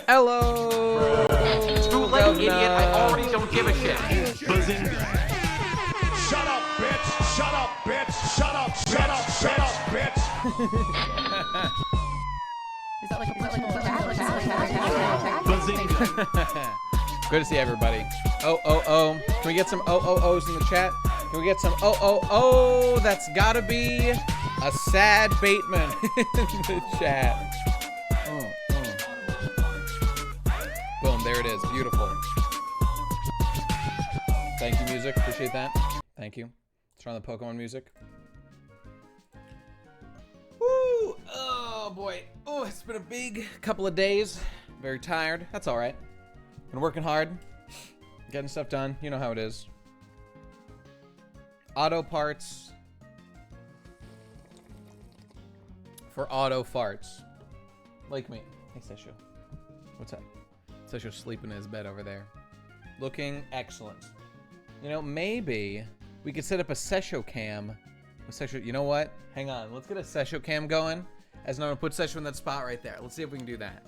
Hello. Too late, idiot. I already don't give a shit. Shut up, bitch! Shut up, bitch! Shut up! Shut up! Shut up, bitch! Good to see everybody. Oh. Can we get some ohs in the chat? Can we get some oh? That's gotta be a sad Bateman in the chat. Boom, there it is. Beautiful. Thank you, music. Appreciate that. Thank you. Let's run the Pokemon music. Woo! Oh, boy. Oh, it's been a big couple of days. Very tired. That's all right. Been working hard. Getting stuff done. You know how it is. Auto parts. For auto farts. Like me. Hey, Sesho. What's up? Sesho's sleeping in his bed over there. Looking excellent. You know, maybe we could set up a Sesho cam. You know what? Hang on. Let's get a Sesho cam going. As I'm going to put Sesho in that spot right there. Let's see if we can do that.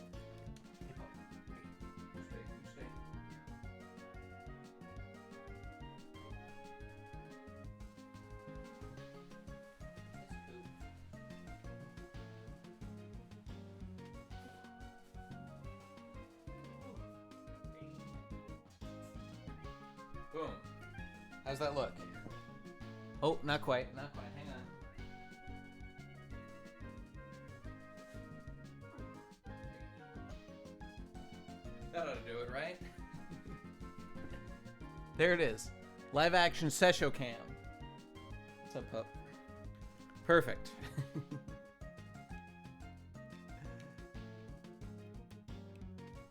Boom. How's that look? Oh, not quite. Not quite. Hang on. That ought to do it, right? There it is. Live action Sesho cam. What's up, pup? Perfect.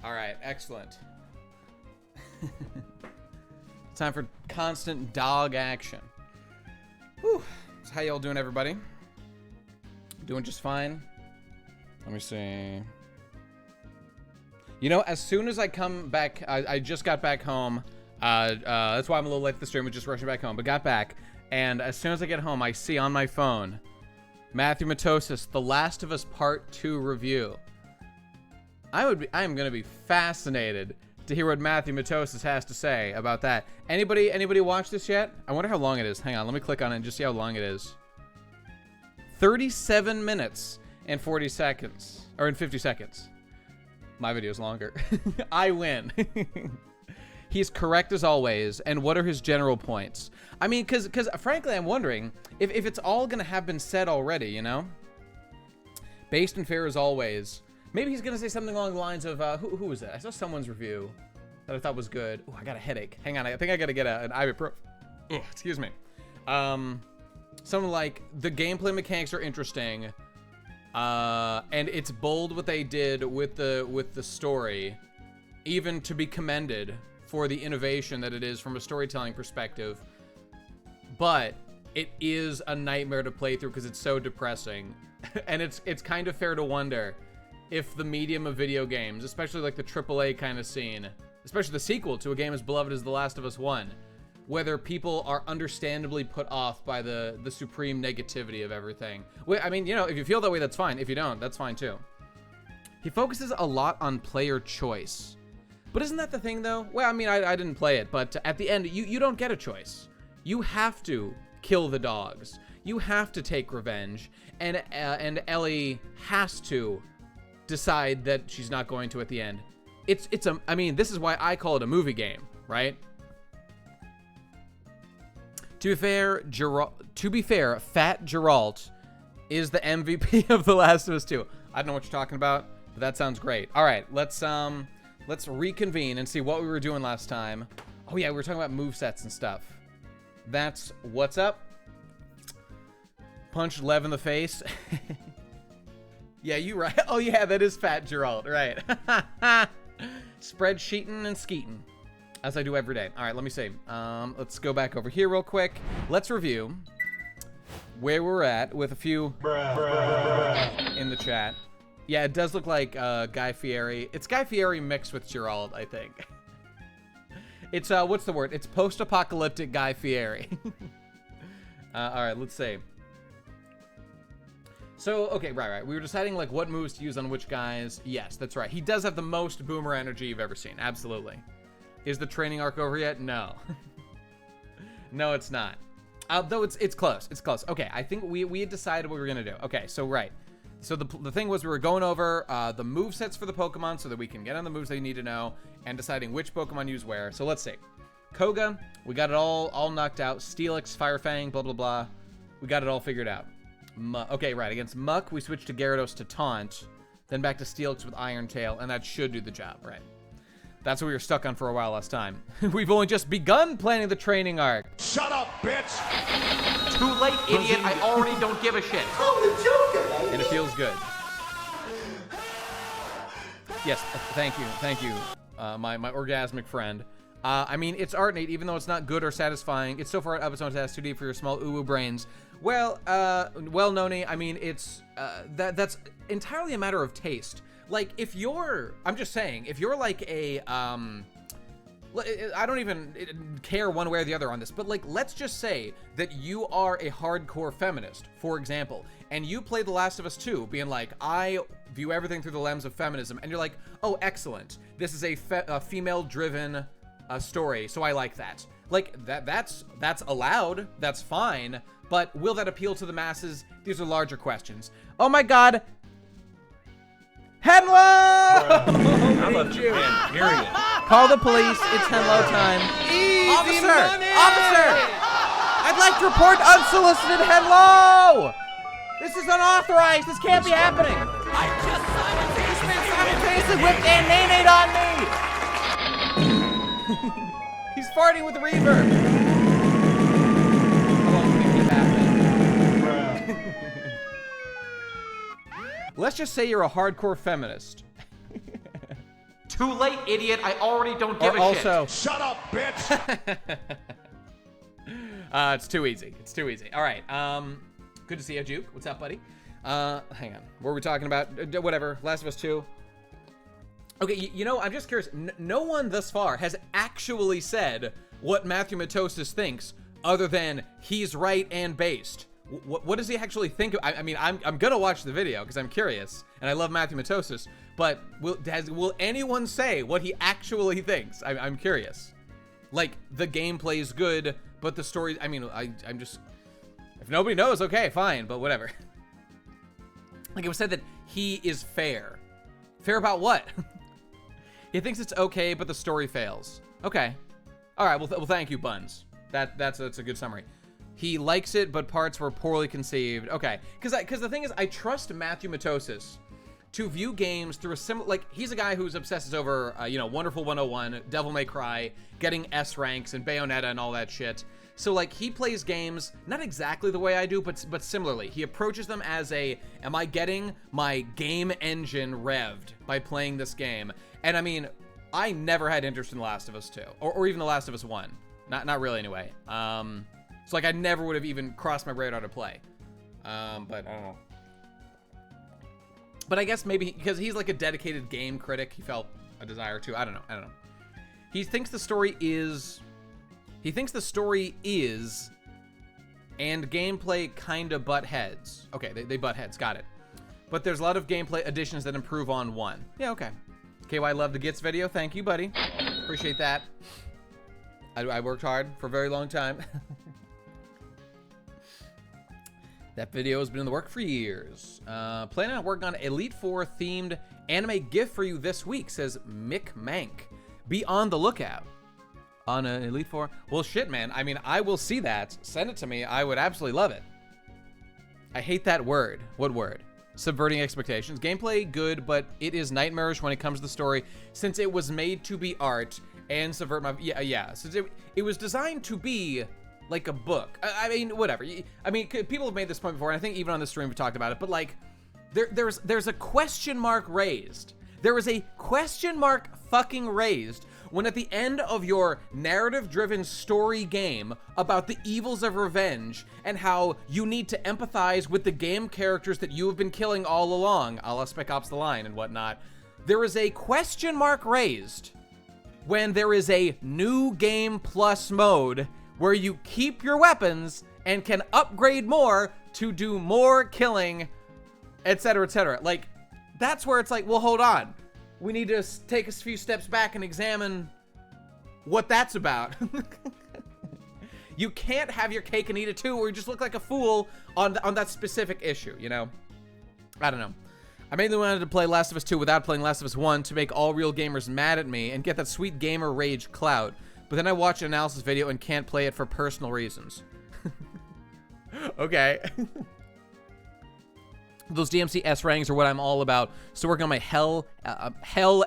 All right, excellent. Time for constant dog action. Whew. So how y'all doing, everybody? Doing just fine? Let me see. You know, as soon as I come back, I just got back home. That's why I'm a little late to the stream. I was just rushing back home, but got back. And as soon as I get home, I see on my phone, Matthew Matosis, The Last of Us Part 2 review. I am going to be fascinated to hear what Matthew Matosis has to say about that. Anybody watch this yet? I wonder how long it is. Hang on, let me click on it and just see how long it is. 37 minutes and 40 seconds. Or in 50 seconds. My video's longer. I win. He's correct as always. And what are his general points? I mean, because frankly, I'm wondering if it's all going to have been said already, you know? Based and fair as always. Maybe he's going to say something along the lines of, who was that? I saw someone's review that I thought was good. Oh, I got a headache. Hang on, I think I got to get an ibuprofen. Oh, excuse me. Something like, the gameplay mechanics are interesting, and it's bold what they did with the story, even to be commended for the innovation that it is from a storytelling perspective. But it is a nightmare to play through because it's so depressing. And it's kind of fair to wonder if the medium of video games, especially like the AAA kind of scene, especially the sequel to a game as beloved as The Last of Us 1, whether people are understandably put off by the supreme negativity of everything. I mean, you know, if you feel that way, that's fine. If you don't, that's fine too. He focuses a lot on player choice. But isn't that the thing, though? Well, I mean, I didn't play it, but at the end, you don't get a choice. You have to kill the dogs. You have to take revenge. And Ellie has to decide that she's not going to at the end. I mean, this is why I call it a movie game, right? To be fair, Fat Geralt is the MVP of The Last of Us 2. I don't know what you're talking about, but that sounds great. All right, let's reconvene and see what we were doing last time. Oh yeah, we were talking about movesets and stuff. That's what's up. Punch Lev in the face. Yeah, you right. Oh yeah, that is Fat Geralt, right? Spreadsheeting and skeeting, as I do every day. All right, let me see. Let's go back over here real quick. Let's review where we're at with a few in the chat. Yeah, it does look like Guy Fieri. It's Guy Fieri mixed with Geralt, I think. It's what's the word? It's post-apocalyptic Guy Fieri. All right, let's see. So, okay, right. We were deciding, like, what moves to use on which guys. Yes, that's right. He does have the most boomer energy you've ever seen. Absolutely. Is the training arc over yet? No. No, it's not. Though it's close. It's close. Okay, I think we had decided what we were going to do. Okay, so, right. So, the thing was we were going over the movesets for the Pokemon so that we can get on the moves that you need to know and deciding which Pokemon use where. So, let's see. Koga, we got it all knocked out. Steelix, Fire Fang, blah, blah, blah. We got it all figured out. Okay, right. Against Muck, we switched to Gyarados to Taunt, then back to Steelix with Iron Tail, and that should do the job, right? That's what we were stuck on for a while last time. We've only just begun planning the training arc. Shut up, bitch! Too late, idiot. I already don't give a shit. And it feels good. Yes, thank you, my orgasmic friend. I mean, it's art, Nate, even though it's not good or satisfying. It's so far up its own task, too deep for your small uwu brains. Well, Noni, I mean, it's, that's entirely a matter of taste. Like, if you're, I'm just saying, if you're like a, I don't even care one way or the other on this, but like, let's just say that you are a hardcore feminist, for example, and you play The Last of Us 2, being like, I view everything through the lens of feminism, and you're like, oh, excellent. This is a female-driven story, so I like that. Like, that's allowed, that's fine, but will that appeal to the masses? These are larger questions. Oh my god! Henlo! I'm a fan, period. Call the police, it's Henlo time. Officer! Officer! I'd like to report unsolicited Henlo! This is unauthorized, this can't be happening! I just simultaneously whipped and nay-nayed on me! He's farting with reverb. How long do you think it happened? Let's just say you're a hardcore feminist. Too late, idiot. I already don't give a also, shit. Shut up, bitch! It's too easy. It's too easy. All right. Good to see you, Juke. What's up, buddy? Hang on. What were we talking about? Whatever. Last of Us 2. Okay, you know, I'm just curious. No one thus far has actually said what Matthew Matosis thinks, other than he's right and based. What does he actually think? I mean, I'm gonna watch the video because I'm curious, and I love Matthew Matosis. But will anyone say what he actually thinks? I'm curious. Like, the gameplay is good, but the story. I mean, I'm just. If nobody knows, okay, fine, but whatever. Like, it was said that he is fair. Fair about what? He thinks it's okay, but the story fails. Okay. All right, well, thank you, Buns. That's a good summary. He likes it, but parts were poorly conceived. Okay, because the thing is, I trust Matthew Matosis to view games through a similar, like, he's a guy who's obsesses over, you know, Wonderful 101, Devil May Cry, getting S ranks and Bayonetta and all that shit. So, like, he plays games not exactly the way I do, but similarly. He approaches them as a, am I getting my game engine revved by playing this game? And I mean, I never had interest in The Last of Us 2, or even The Last of Us 1. Not really, anyway. So, like, I never would have even crossed my radar to play. But I don't know. But I guess maybe because he's like a dedicated game critic, he felt a desire to. I don't know. He thinks the story is, and gameplay kinda butt heads. Okay, they butt heads, got it. But there's a lot of gameplay additions that improve on one. Yeah, okay. KY love the Gits video. Thank you, buddy. Appreciate that. I worked hard for a very long time. That video has been in the work for years. Planning on working on Elite Four themed anime GIF for you this week, says Mick Mank. Be on the lookout. On an Elite Four? Well, shit, man. I mean, I will see that. Send it to me. I would absolutely love it. I hate that word. What word? Subverting expectations. Gameplay, good, but it is nightmarish when it comes to the story, since it was made to be art and subvert my... Yeah. Since it was designed to be like a book. I mean, whatever. I mean, people have made this point before, and I think even on the stream we talked about it, but like, there's a question mark raised. There is a question mark fucking raised when at the end of your narrative-driven story game about the evils of revenge and how you need to empathize with the game characters that you have been killing all along, a la Spec Ops: The Line and whatnot, there is a question mark raised when there is a new game plus mode where you keep your weapons and can upgrade more to do more killing etc., etc. Like, that's where it's like, well, hold on. We need to take a few steps back and examine what that's about. You can't have your cake and eat it too, or you just look like a fool on that specific issue, you know? I don't know. I mainly wanted to play Last of Us 2 without playing Last of Us 1 to make all real gamers mad at me and get that sweet gamer rage clout. But then I watched an analysis video and can't play it for personal reasons. Okay. Those DMC S ranks are what I'm all about. Still working on my hell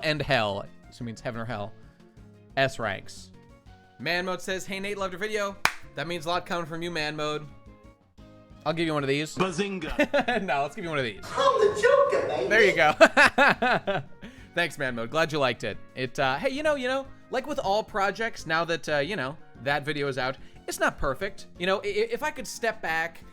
and hell. So it means heaven or hell. S ranks. Man Mode says, hey Nate, loved your video. That means a lot coming from you, Man Mode. I'll give you one of these. Bazinga. No, let's give you one of these. I'm the Joker, baby. There you go. Thanks, Man Mode. Glad you liked it. Hey, you know, like with all projects, now that, you know, that video is out, it's not perfect. You know, if I could step back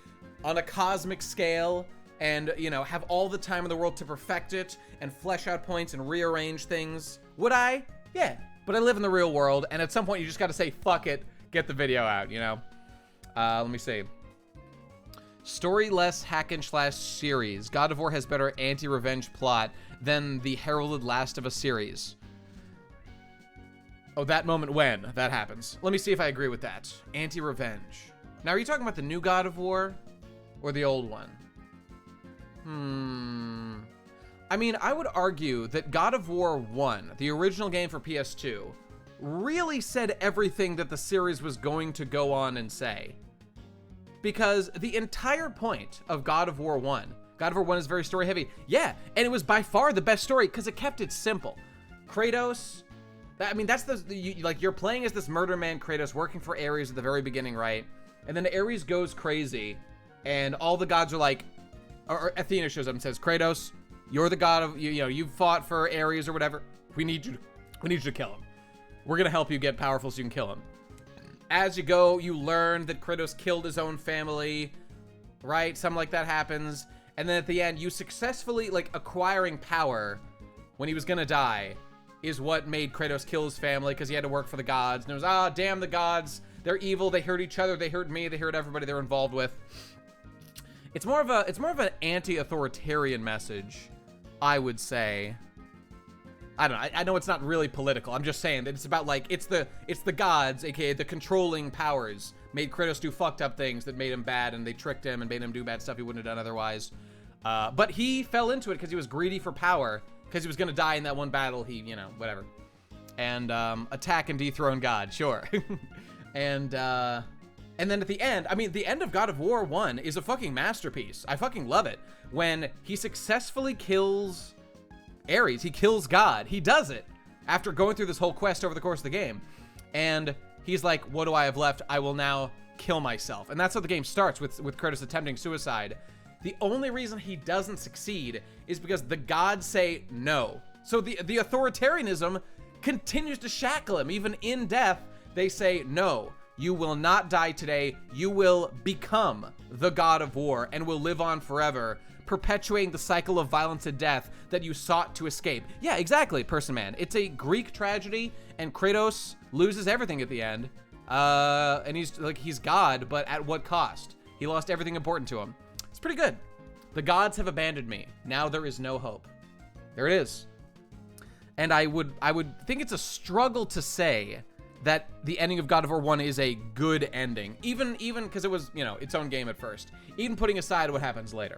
on a cosmic scale and, you know, have all the time in the world to perfect it and flesh out points and rearrange things, would I? Yeah. But I live in the real world, and at some point you just got to say, fuck it, get the video out, you know? Let me see. Story-less hack-and-slash series. God of War has better anti-revenge plot than the heralded Last of Us series. Oh, that moment when that happens. Let me see if I agree with that. Anti-revenge. Now, are you talking about the new God of War or the old one? I mean, I would argue that God of War 1, the original game for PS2, really said everything that the series was going to go on and say. Because the entire point of God of War 1, God of War 1 is very story heavy. Yeah, and it was by far the best story because it kept it simple. Kratos, I mean, that's like you're playing as this murder man Kratos working for Ares at the very beginning, right? And then Ares goes crazy and all the gods are like, or Athena shows up and says, Kratos, you're the god of, you know, you fought for Ares or whatever. We need you to kill him. We're going to help you get powerful so you can kill him. As you go, you learn that Kratos killed his own family, right? Something like that happens. And then at the end, you successfully, like, acquiring power when he was going to die is what made Kratos kill his family because he had to work for the gods. And it was, damn the gods. They're evil. They hurt each other. They hurt me. They hurt everybody they're involved with. It's more of an anti-authoritarian message, I would say. I don't know. I know it's not really political. I'm just saying that it's about, like, it's the gods, aka the controlling powers, made Kratos do fucked up things that made him bad, and they tricked him and made him do bad stuff he wouldn't have done otherwise. But he fell into it because he was greedy for power, because he was gonna die in that one battle. He, you know, whatever. And attack and dethrone God, sure. And then at the end, I mean, the end of God of War 1 is a fucking masterpiece. I fucking love it. When he successfully kills Ares, he kills God. He does it after going through this whole quest over the course of the game. And he's like, what do I have left? I will now kill myself. And that's how the game starts, with Kratos attempting suicide. The only reason he doesn't succeed is because the gods say no. So the authoritarianism continues to shackle him. Even in death, they say, no, you will not die today. You will become the God of War and will live on forever, perpetuating the cycle of violence and death that you sought to escape. Yeah, exactly, Person Man. It's a Greek tragedy, and Kratos loses everything at the end. And he's God, but at what cost? He lost everything important to him. It's pretty good. The gods have abandoned me. Now there is no hope. There it is. And I would think it's a struggle to say that the ending of God of War 1 is a good ending, even because it was, you know, its own game at first. Even putting aside what happens later.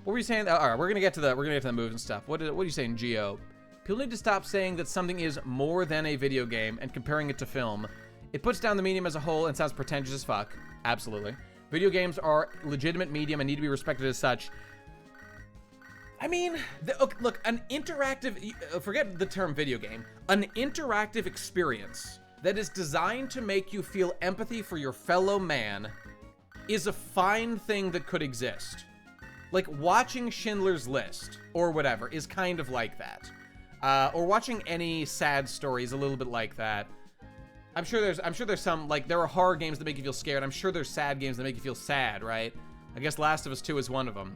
What were you saying? All right, we're gonna get to the moves and stuff. What are you saying, Geo? People need to stop saying that something is more than a video game and comparing it to film. It puts down the medium as a whole and sounds pretentious as fuck. Absolutely. Video games are legitimate medium and need to be respected as such. I mean, look, an interactive, forget the term video game, an interactive experience that is designed to make you feel empathy for your fellow man is a fine thing that could exist. Like watching Schindler's List or whatever is kind of like that. Or watching any sad story is a little bit like that. I'm sure there's some, like, there are horror games that make you feel scared. I'm sure there's sad games that make you feel sad, right? I guess Last of Us 2 is one of them.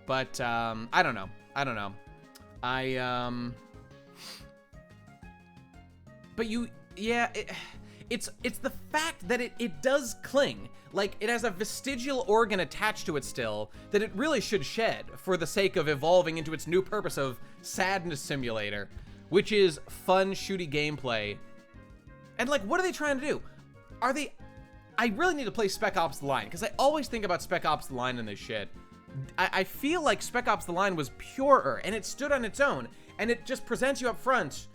But, I don't know. But It's the fact that it does cling. Like, it has a vestigial organ attached to it still that it really should shed for the sake of evolving into its new purpose of sadness simulator, which is fun, shooty gameplay. And, like, what are they trying to do? I really need to play Spec Ops The Line, because I always think about Spec Ops The Line in this shit. I feel like Spec Ops The Line was purer, and it stood on its own, and it just presents you up front,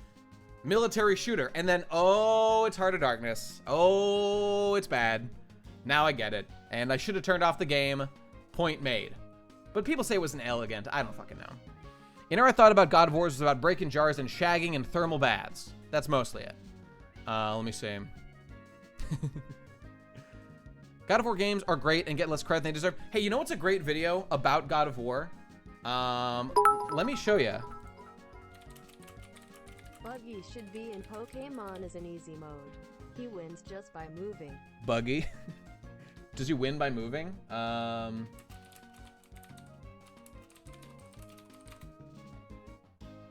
military shooter, and then, oh, it's Heart of Darkness. Oh, it's bad. Now I get it. And I should have turned off the game. Point made. But people say it was inelegant. I don't fucking know. You know, I thought about God of War was about breaking jars and shagging and thermal baths. That's mostly it. Let me see. God of War games are great and get less credit than they deserve. Hey, you know what's a great video about God of War? Let me show you. Buggy should be in Pokemon as an easy mode. He wins just by moving. Buggy? Does he win by moving?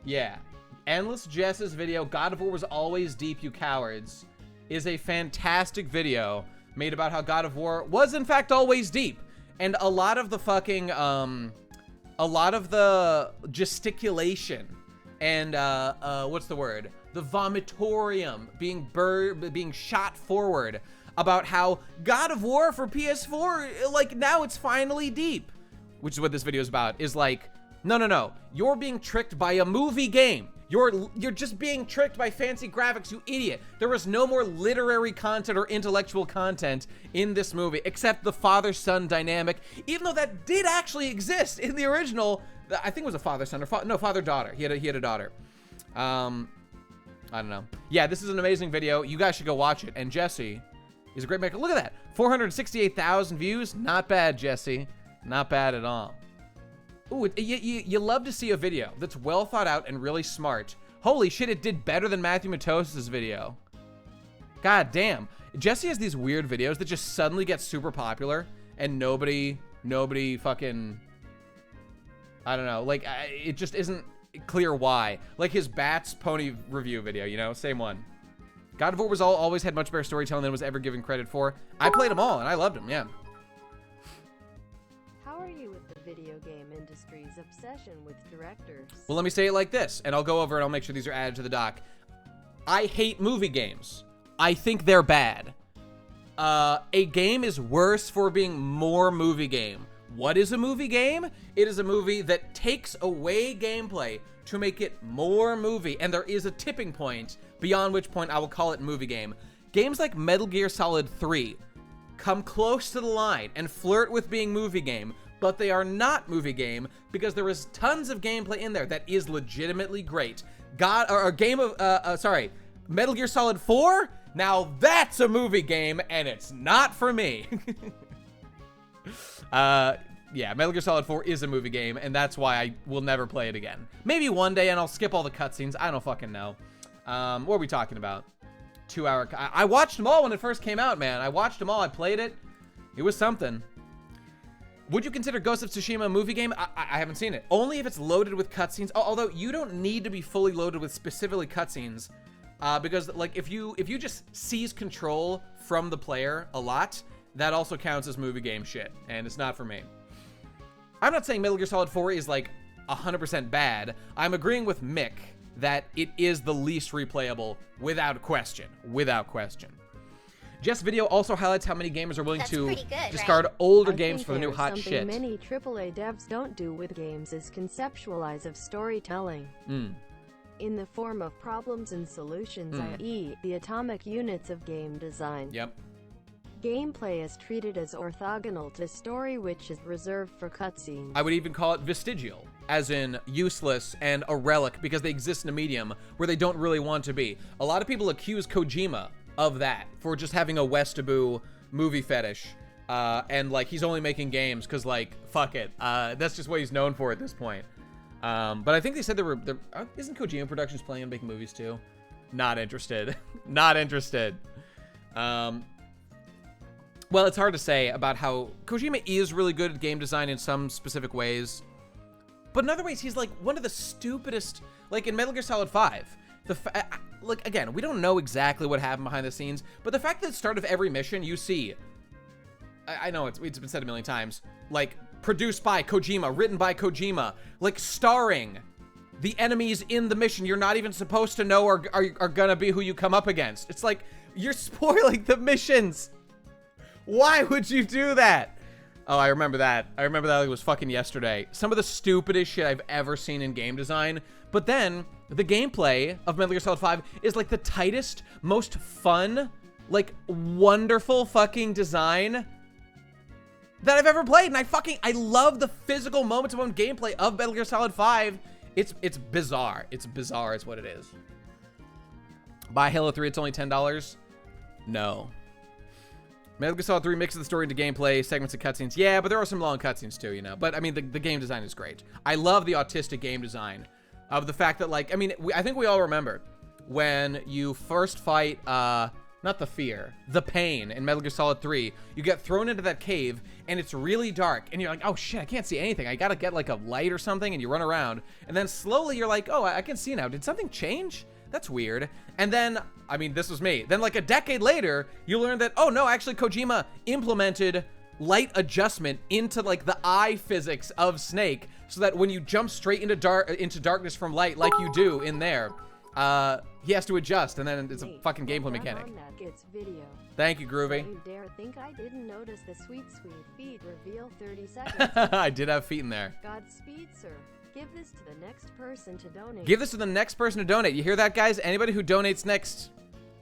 Yeah. Endless Jess's video, God of War was always deep, you cowards, is a fantastic video made about how God of War was in fact always deep. And a lot of the fucking, a lot of the gesticulation and, what's the word? The vomitorium being shot forward about how God of War for PS4, like, now it's finally deep. Which is what this video is about, is like, no. You're being tricked by a movie game. You're just being tricked by fancy graphics, you idiot. There was no more literary content or intellectual content in this movie, except the father-son dynamic, even though that did actually exist in the original. I think it was a father-son, or no, father-daughter. He had a daughter. I don't know. Yeah, this is an amazing video. You guys should go watch it. And Jesse is a great maker. Look at that. 468,000 views. Not bad, Jesse. Not bad at all. Ooh, you love to see a video that's well thought out and really smart. Holy shit, it did better than Matthew Matos's video. God damn. Jesse has these weird videos that just suddenly get super popular and nobody fucking, I don't know, like, it just isn't clear why. Like his Bats pony review video, you know, same one. God of War was always had much better storytelling than was ever given credit for. I played them all and I loved them, yeah. How are you with the video game industry's obsession with directors? Well, let me say it like this, and I'll go over and I'll make sure these are added to the doc. I hate movie games. I think they're bad. A game is worse for being more movie game. What is a movie game? It is a movie that takes away gameplay to make it more movie, and there is a tipping point beyond which point I will call it movie game. Games like Metal Gear Solid 3 come close to the line and flirt with being movie game, but they are not movie game because there is tons of gameplay in there that is legitimately great. Metal Gear Solid 4? Now that's a movie game and it's not for me. Yeah, Metal Gear Solid 4 is a movie game, and that's why I will never play it again. Maybe one day, and I'll skip all the cutscenes. I don't fucking know. What are we talking about? 2 hour... I watched them all when it first came out, man. I watched them all. I played it. It was something. Would you consider Ghost of Tsushima a movie game? I haven't seen it. Only if it's loaded with cutscenes. Although, you don't need to be fully loaded with specifically cutscenes. Because, like, if you just seize control from the player a lot, that also counts as movie game shit. And it's not for me. I'm not saying Metal Gear Solid 4 is, like, 100% bad. I'm agreeing with Mick that it is the least replayable without question. Without question. Jess' video also highlights how many gamers are willing to discard older games for the new hot shit. Something many AAA devs don't do with games is conceptualize of storytelling. In the form of problems and solutions, i.e., the atomic units of game design. Yep. Gameplay is treated as orthogonal to story, which is reserved for cutscenes. I would even call it vestigial, as in useless and a relic because they exist in a medium where they don't really want to be. A lot of people accuse Kojima of that, for just having a Westaboo movie fetish. And, like, he's only making games because, like, fuck it. That's just what he's known for at this point. But I think they said isn't Kojima Productions planning on making movies too? Not interested. Not interested. Well, it's hard to say about how Kojima is really good at game design in some specific ways. But in other ways, he's like one of the stupidest, like in Metal Gear Solid 5. Like, again, we don't know exactly what happened behind the scenes, but the fact that at the start of every mission, you see, I know it's been said a million times, like, produced by Kojima, written by Kojima, like, starring the enemies in the mission you're not even supposed to know are gonna be who you come up against. It's like, you're spoiling the missions. Why would you do that? Oh, I remember that. I remember that like it was fucking yesterday. Some of the stupidest shit I've ever seen in game design. But then, the gameplay of Metal Gear Solid 5 is like the tightest, most fun, like wonderful fucking design that I've ever played. And I love the physical moments of gameplay of Metal Gear Solid 5. It's bizarre. It's bizarre is what it is. Buy Halo 3, it's only $10. No. Metal Gear Solid 3 mixes the story into gameplay, segments of cutscenes. Yeah, but there are some long cutscenes too, you know. But I mean, the game design is great. I love the autistic game design of the fact that, like, I mean, I think we all remember when you first fight, not the fear, the pain in Metal Gear Solid 3. You get thrown into that cave and it's really dark and you're like, oh shit, I can't see anything. I gotta get like a light or something, and you run around. And then slowly you're like, oh, I can see now. Did something change? That's weird. And then, I mean, this was me. Then like a decade later, you learn that, oh no, actually Kojima implemented light adjustment into like the eye physics of Snake, so that when you jump straight into darkness from light like you do in there, he has to adjust, and then it's a fucking gameplay mechanic. Thank you, Groovy. You dare think I didn't notice the sweet feet reveal 30 seconds. I did have feet in there. Godspeed, sir. Give this to the next person to donate. Give this to the next person to donate. You hear that, guys? Anybody who donates next,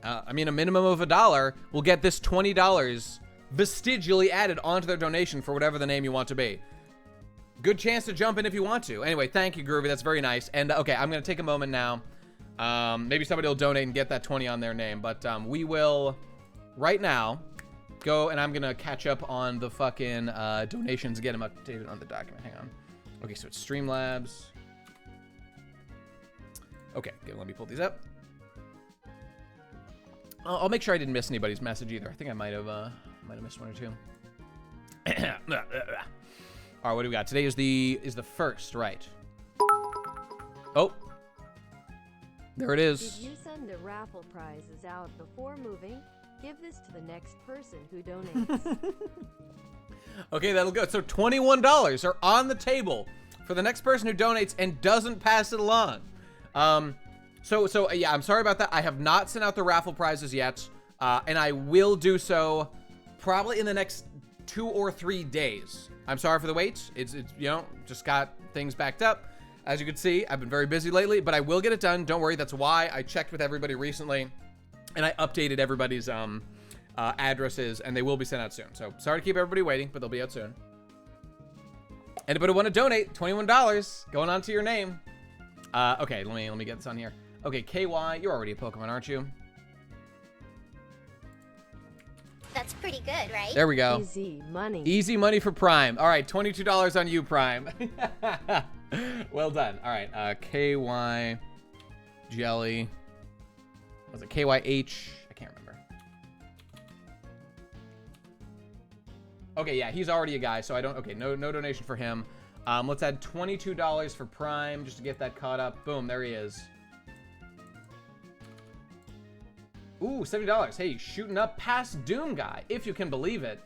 I mean, a minimum of $1 will get this $20 vestigially added onto their donation for whatever the name you want to be. Good chance to jump in if you want to. Anyway, thank you, Groovy. That's very nice. And okay, I'm going to take a moment now. Maybe somebody will donate and get that 20 on their name. But we will, right now, go and I'm going to catch up on the fucking donations, get them updated on the document. Hang on. Okay, so it's Streamlabs. Okay, good, let me pull these up. I'll make sure I didn't miss anybody's message either. I think I might have missed one or two. All right, what do we got? Today is the first, right? Oh, there it is. Did you send the raffle prizes out before moving? Give this to the next person who donates. Okay, that'll go. So $21 are on the table for the next person who donates and doesn't pass it along. So yeah, I'm sorry about that. I have not sent out the raffle prizes yet, and I will do so probably in the next 2 or 3 days. I'm sorry for the wait. It's you know, just got things backed up. As you can see, I've been very busy lately, but I will get it done. Don't worry. That's why I checked with everybody recently, and I updated everybody's addresses, and they will be sent out soon. So sorry to keep everybody waiting, but they'll be out soon. Anybody want to donate? $21 going on to your name. Okay, let me get this on here. Okay, KY, you're already a Pokemon, aren't you? That's pretty good, right? There we go. Easy money. Easy money for Prime. All right, $22 on you, Prime. Well done. All right, KY Jelly. Was it KYH? I can't remember. Okay, yeah, he's already a guy, so I don't. Okay, no donation for him. Let's add $22 for Prime just to get that caught up. Boom, there he is. Ooh, $70. Hey, shooting up past Doom guy, if you can believe it.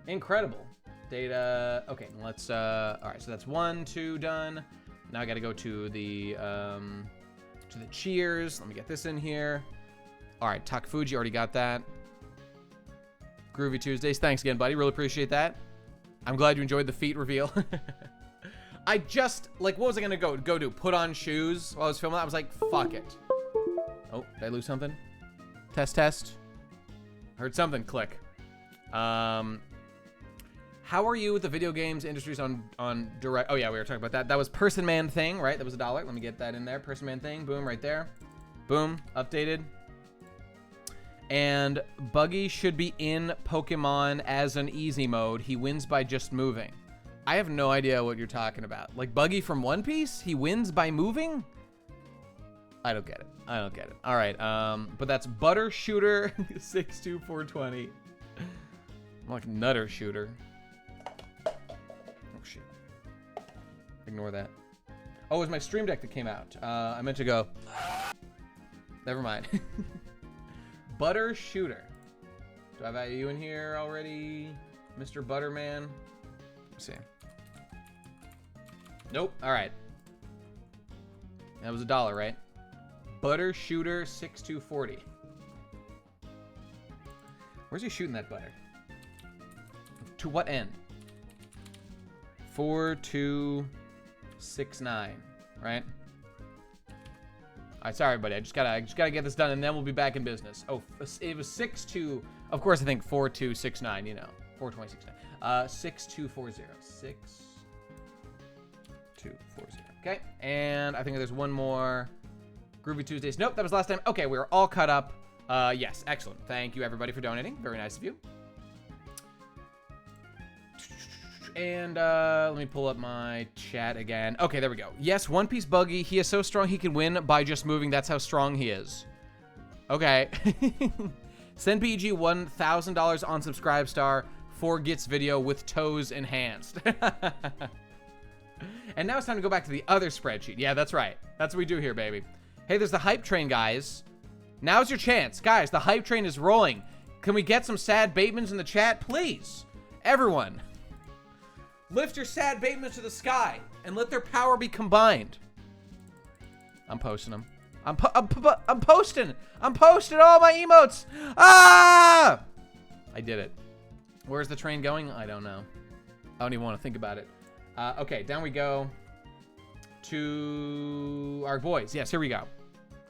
Incredible. Data. Okay, let's. All right, so that's 1, 2 done. Now I got to go to the cheers. Let me get this in here. All right, Takafuji, already got that. Groovy Tuesdays. Thanks again, buddy. Really appreciate that. I'm glad you enjoyed the feet reveal. I just, like, what was I going to go do? Put on shoes while I was filming that? I was like, fuck it. Oh, did I lose something? Test. Heard something click. How are you with the video games industries on direct? Oh, yeah, we were talking about that. That was Person Man Thing, right? That was $1. Let me get that in there. Person Man Thing. Boom, right there. Boom, updated. And Buggy should be in Pokemon as an easy mode. He wins by just moving. I have no idea what you're talking about. Like Buggy from One Piece? He wins by moving? I don't get it. All right, but that's Butter Shooter 62420. I'm like Nutter Shooter. Oh shit. Ignore that. Oh, it was my Stream Deck that came out. I meant to go. Never mind. Butter Shooter. Do I have you in here already, Mr. Butterman? Let's see. Nope. All right. That was $1, right? Butter Shooter 6240. Where's he shooting that butter? To what end? 4269, right? All right, sorry, buddy. I just gotta get this done, and then we'll be back in business. Oh, it was 62. Of course, I think 4269. You know, 4269. 6240. 6240. Okay, and I think there's one more. Groovy Tuesdays. Nope, that was last time. Okay, we were all caught up. Yes, excellent. Thank you, everybody, for donating. Very nice of you. And let me pull up my chat again. Okay, there we go. Yes, One Piece Buggy. He is so strong he can win by just moving. That's how strong he is. Okay. Send BG $1,000 on Subscribestar for Git's video with toes enhanced. And now it's time to go back to the other spreadsheet. Yeah, that's right. That's what we do here, baby. Hey, there's the hype train, guys. Now's your chance. Guys, the hype train is rolling. Can we get some sad Batemans in the chat, please? Everyone. Lift your sad Batemans to the sky and let their power be combined. I'm posting them. I'm posting all my emotes. Ah! I did it. Where's the train going? I don't know. I don't even want to think about it. Okay, down we go to our boys. Yes, here we go.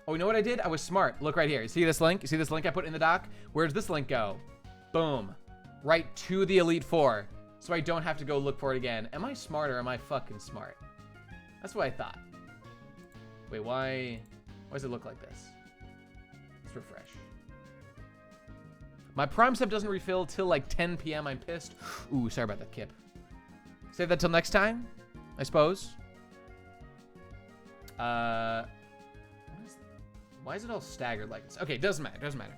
Oh, you know what I did? I was smart. Look right here. You see this link? You see this link I put in the doc? Where does this link go? Boom. Right to the Elite Four. So I don't have to go look for it again. Am I smart or am I fucking smart? That's what I thought. Wait, why does it look like this? Let's refresh. My Prime sub doesn't refill till like 10 p.m. I'm pissed. Ooh, sorry about that, Kip. Save that till next time, I suppose. Why is it all staggered like this? Okay, doesn't matter. Doesn't matter.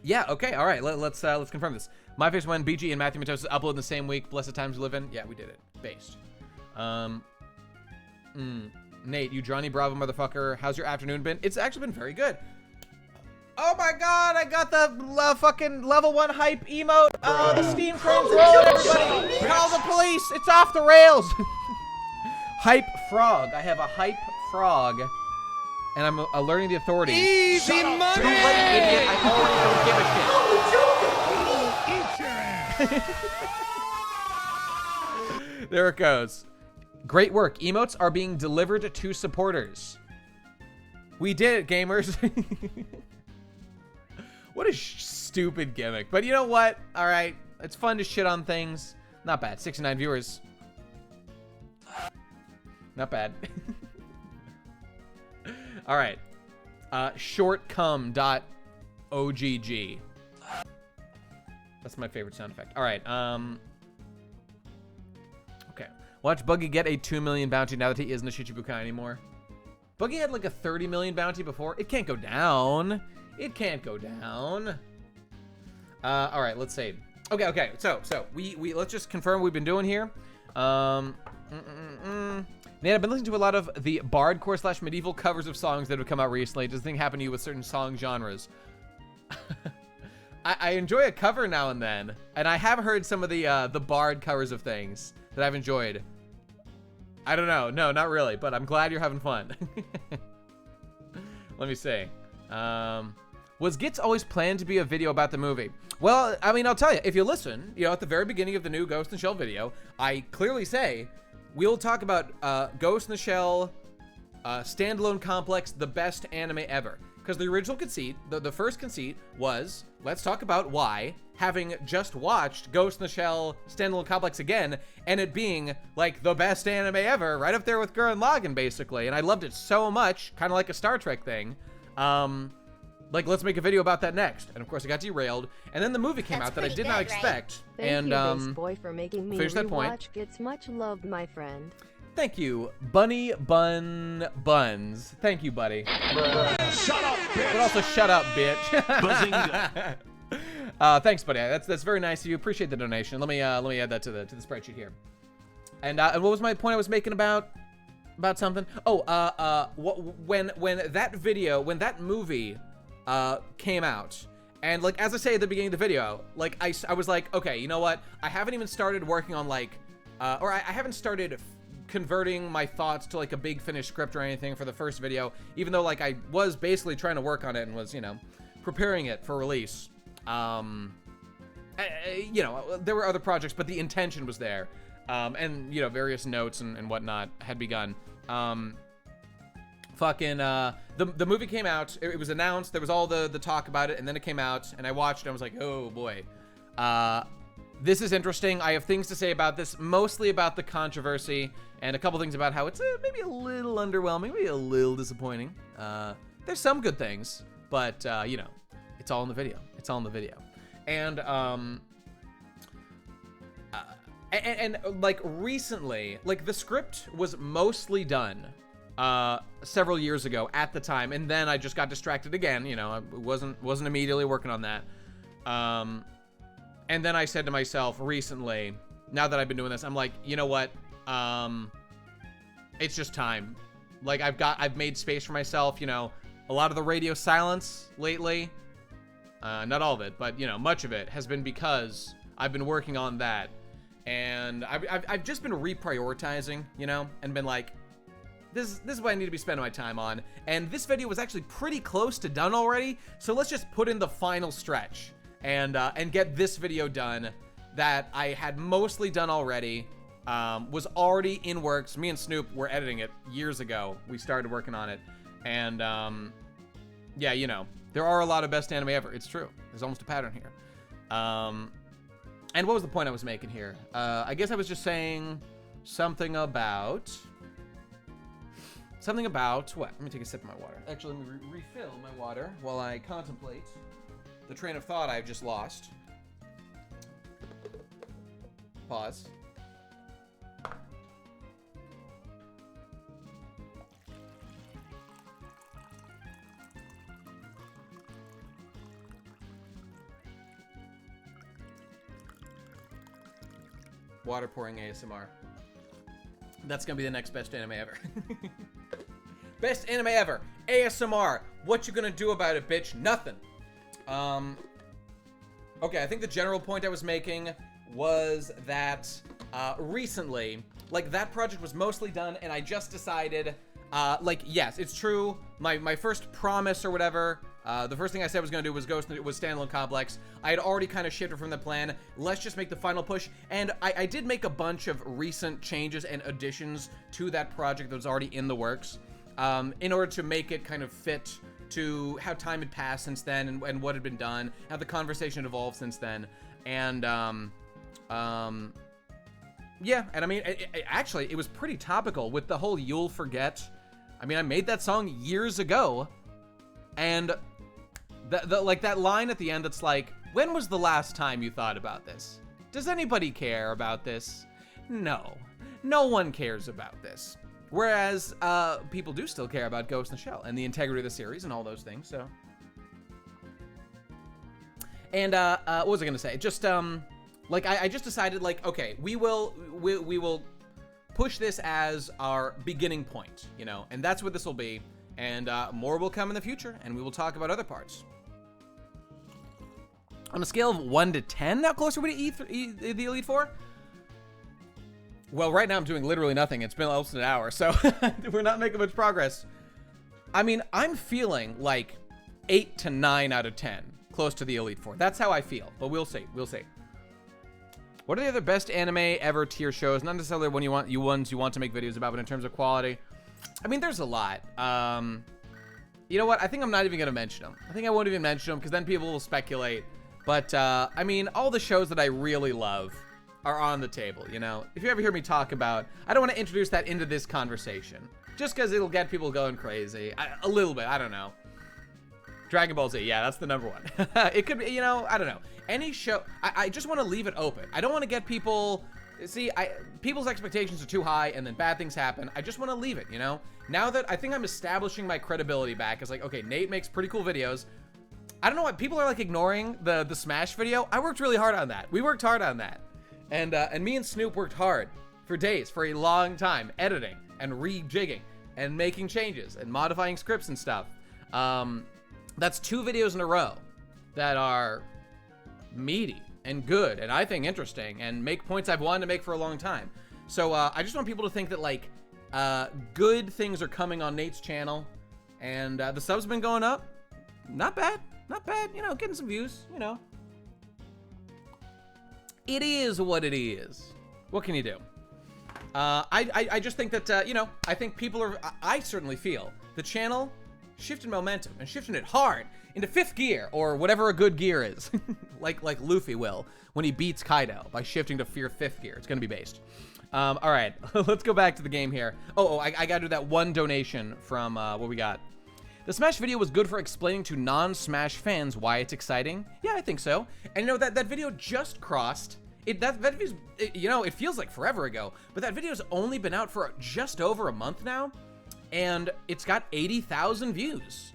Yeah. Okay. All right. Let's confirm this. My face when BG and Matthew Matosis upload in the same week. Blessed times we live in. Yeah, we did it. Based. Nate, you Johnny Bravo motherfucker. How's your afternoon been? It's actually been very good. Oh my God! I got the fucking level 1 hype emote. Oh, the Steam train's rolling, everybody! Call the police! It's off the rails. Hype frog. I have a hype frog, and I'm alerting the authorities. Easy money! Too late, idiot. I already don't give a shit. There it goes. Great work. Emotes are being delivered to supporters. We did it, gamers. What a stupid gimmick. But you know what? All right. It's fun to shit on things. Not bad. 69 viewers. Not bad. All right. Shortcom.ogg. That's my favorite sound effect. All right. Okay. Watch Buggy get a 2 million bounty now that he isn't a Shichibukai anymore. Buggy had like a 30 million bounty before. It can't go down. It can't go down. All right, let's see. Okay. So we let's just confirm what we've been doing here. Nate, I've been listening to a lot of the bardcore / medieval covers of songs that have come out recently. Does this thing happen to you with certain song genres? I enjoy a cover now and then, and I have heard some of the bard covers of things that I've enjoyed. I don't know. No, not really, but I'm glad you're having fun. Let me see. Was Git's always planned to be a video about the movie? Well, I mean, I'll tell you, if you listen, at the very beginning of the new Ghost in the Shell video, I clearly say, we'll talk about Ghost in the Shell, standalone complex, the best anime ever. Because the original conceit, the first conceit was, let's talk about why, having just watched Ghost in the Shell standalone complex again, and it being like the best anime ever, right up there with Gurren Lagann, basically. And I loved it so much, kind of like a Star Trek thing. Like, let's make a video about that next. And of course, I got derailed. And then the movie came out that I did not expect. Thank and you, Bass Boy, for making me rewatch Git's much loved, my friend. Thank you, Bunny Bun Buns. Thank you, buddy. Shut up, bitch! But also, shut up, bitch. Thanks, buddy. That's very nice of you. Appreciate the donation. Let me add that to the spreadsheet here. And what was my point I was making about about something. Oh, when that movie came out, and like as I say at the beginning of the video, like I was like, okay, you know what? I haven't even started working on like, or I haven't started converting my thoughts to like a big finished script or anything for the first video, even though like I was basically trying to work on it and was, you know, preparing it for release. You know, there were other projects, but the intention was there. And, you know, various notes and whatnot had begun. The movie came out, it was announced, there was all the talk about it, and then it came out, and I watched it, and I was like, oh boy. This is interesting. I have things to say about this, mostly about the controversy, and a couple things about how it's maybe a little underwhelming, maybe a little disappointing. There's some good things, but, you know, it's all in the video. It's all in the video. And like recently, like the script was mostly done several years ago at the time, and then I just got distracted again. You know, I wasn't immediately working on that. And then I said to myself recently, now that I've been doing this, I'm like, you know what? It's just time. Like I've made space for myself. You know, a lot of the radio silence lately, not all of it, but you know, much of it has been because I've been working on that. And I've just been reprioritizing, you know, and been like, this is what I need to be spending my time on. And this video was actually pretty close to done already, so let's just put in the final stretch and get this video done that I had mostly done already, was already in works. Me and Snoop were editing it years ago. We started working on it, and yeah, you know, there are a lot of best anime ever. It's true. There's almost a pattern here. And what was the point I was making here? I guess I was just saying something about what? Let me take a sip of my water. Actually, let me refill my water while I contemplate the train of thought I've just lost. Pause. Water pouring ASMR. That's gonna be the next best anime ever. Best anime ever. ASMR. What you gonna do about it, bitch? Nothing. Okay, I think the general point I was making was that recently, like that project was mostly done, and I just decided, like, yes, it's true. My first promise or whatever. The first thing I said I was going to do was standalone complex. I had already kind of shifted from the plan. Let's just make the final push. And I did make a bunch of recent changes and additions to that project that was already in the works, in order to make it kind of fit to how time had passed since then and what had been done, how the conversation had evolved since then. And, yeah, and I mean, actually, it was pretty topical with the whole You'll Forget. I mean, I made that song years ago, and like that line at the end that's like, when was the last time you thought about this? Does anybody care about this? No. No one cares about this. Whereas, people do still care about Ghost in the Shell and the integrity of the series and all those things, so. And, what was I gonna say? Just, like, I just decided, like, okay, we will push this as our beginning point, you know, and that's what this will be. And more will come in the future, and we will talk about other parts. On a scale of 1 to 10, how close are we to the Elite Four? Well, right now I'm doing literally nothing. It's been almost an hour, so we're not making much progress. I mean, I'm feeling like 8 to 9 out of 10, close to the Elite Four. That's how I feel, but we'll see. We'll see. What are the other best anime ever tier shows? Not necessarily ones you want to make videos about, but in terms of quality. I mean, there's a lot. You know what? I think I'm not even going to mention them. I think I won't even mention them because then people will speculate. But, I mean, all the shows that I really love are on the table, you know? If you ever hear me talk about, I don't want to introduce that into this conversation. Just because it'll get people going crazy. A little bit, I don't know. Dragon Ball Z, yeah, that's the number one. It could be, you know, I don't know. Any show, I just want to leave it open. I don't want to get people... See, people's expectations are too high, and then bad things happen. I just want to leave it, you know? Now that I think I'm establishing my credibility back, it's like, okay, Nate makes pretty cool videos. I don't know what people are like ignoring the Smash video. I worked really hard on that. We worked hard on that, and me and Snoop worked hard for days, for a long time, editing. and rejigging and making changes and modifying scripts and stuff. That's 2 videos in a row that are meaty and good and I think interesting and make points I've wanted to make for a long time. So I just want people to think that like good things are coming on Nate's channel, and the subs have been going up. Not bad, you know, getting some views, you know. It is what it is. What can you do? I just think that, you know, I think people are, I certainly feel the channel shifting momentum and shifting it hard into 5th gear, or whatever a good gear is. like Luffy will when he beats Kaido by shifting to 5th gear. It's gonna be based. All right, let's go back to the game here. I gotta do that one donation from what we got. The Smash video was good for explaining to non-Smash fans why it's exciting. Yeah, I think so. And you know, that video just crossed. That video's, you know, it feels like forever ago, but that video's only been out for just over a month now, and it's got 80,000 views.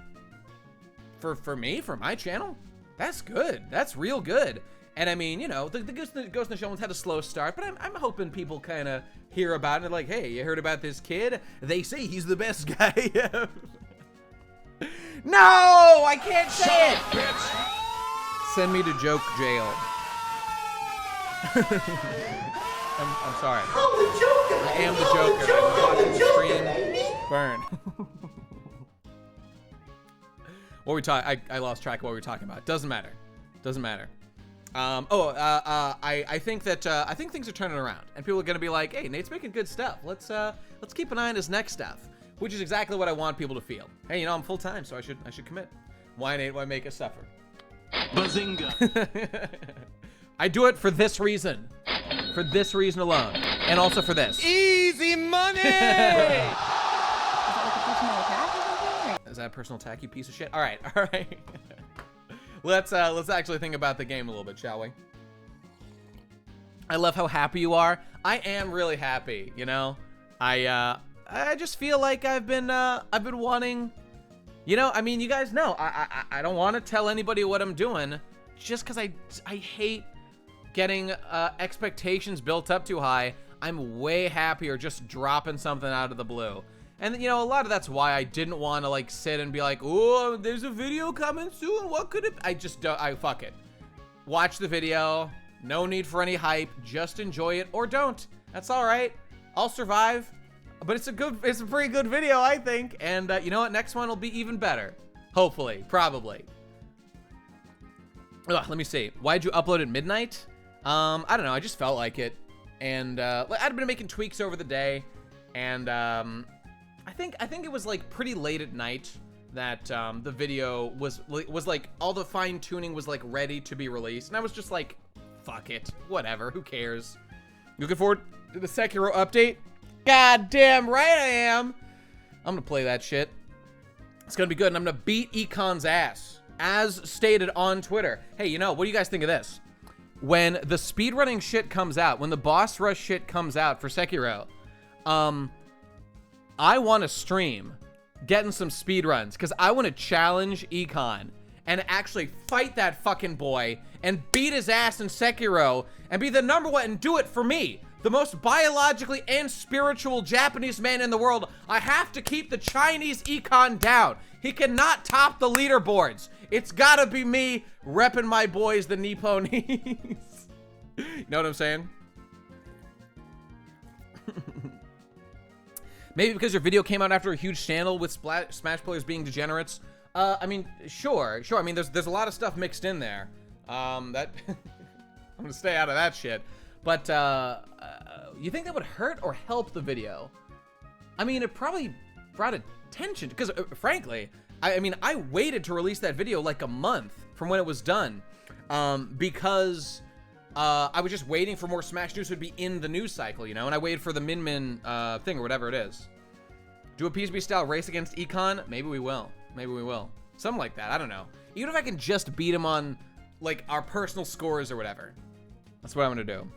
For me, for my channel, that's good. That's real good. And I mean, you know, the Ghost in the Shell one's had a slow start, but I'm hoping people kind of hear about it. Like, hey, you heard about this kid? They say he's the best guy. No, I can't say it. Send me to joke jail. I'm sorry. I am the Joker. I'm watching the stream burn. What we talk? I lost track of what we were talking about. Doesn't matter. Doesn't matter. I think that I think things are turning around, and people are gonna be like, "Hey, Nate's making good stuff. Let's keep an eye on his next stuff," which is exactly what I want people to feel. Hey, you know, I'm full time, so I should commit. Why, Nate? Why make us suffer? Bazinga. I do it for this reason. For this reason alone. And also for this. Easy money! Is that a personal attack, you piece of shit? All right. Let's actually think about the game a little bit, shall we? I love how happy you are. I am really happy, you know? I just feel like I've been wanting, you know, I mean, you guys know, I don't want to tell anybody what I'm doing just because I hate getting expectations built up too high. I'm way happier just dropping something out of the blue. And you know, a lot of that's why I didn't want to like sit and be like, oh, there's a video coming soon. What could it be? I just don't, fuck it. Watch the video. No need for any hype. Just enjoy it or don't. That's all right. I'll survive. But it's a pretty good video, I think. And you know what? Next one will be even better. Hopefully, probably. Ugh, let me see. Why'd you upload at midnight? I don't know. I just felt like it. And I'd been making tweaks over the day. And I think it was like pretty late at night that the video was like all the fine tuning was like ready to be released, and I was just like, fuck it, whatever, who cares? Looking forward to the Sekiro update? God damn right I am. I'm gonna play that shit. It's gonna be good, and I'm gonna beat Econ's ass, as stated on Twitter. Hey, you know, what do you guys think of this? When the speedrunning shit comes out, when the boss rush shit comes out for Sekiro, I want to stream getting some speed runs because I want to challenge Econ and actually fight that fucking boy and beat his ass in Sekiro and be the #1 and do it for me, the most biologically and spiritual Japanese man in the world. I have to keep the Chinese Econ down. He cannot top the leaderboards. It's gotta be me repping my boys, the Nipponese. You know what I'm saying? Maybe because your video came out after a huge scandal with Smash players being degenerates. I mean, sure. I mean, there's a lot of stuff mixed in there. That I'm gonna stay out of that shit. But you think that would hurt or help the video? I mean, it probably brought attention because, frankly, I mean, I waited to release that video like a month from when it was done, because I was just waiting for more Smash news to be in the news cycle, you know, and I waited for the Min thing or whatever it is. Do a PSB style race against Econ? Maybe we will. Maybe we will. Something like that. I don't know. Even if I can just beat him on like our personal scores or whatever. That's what I'm gonna do.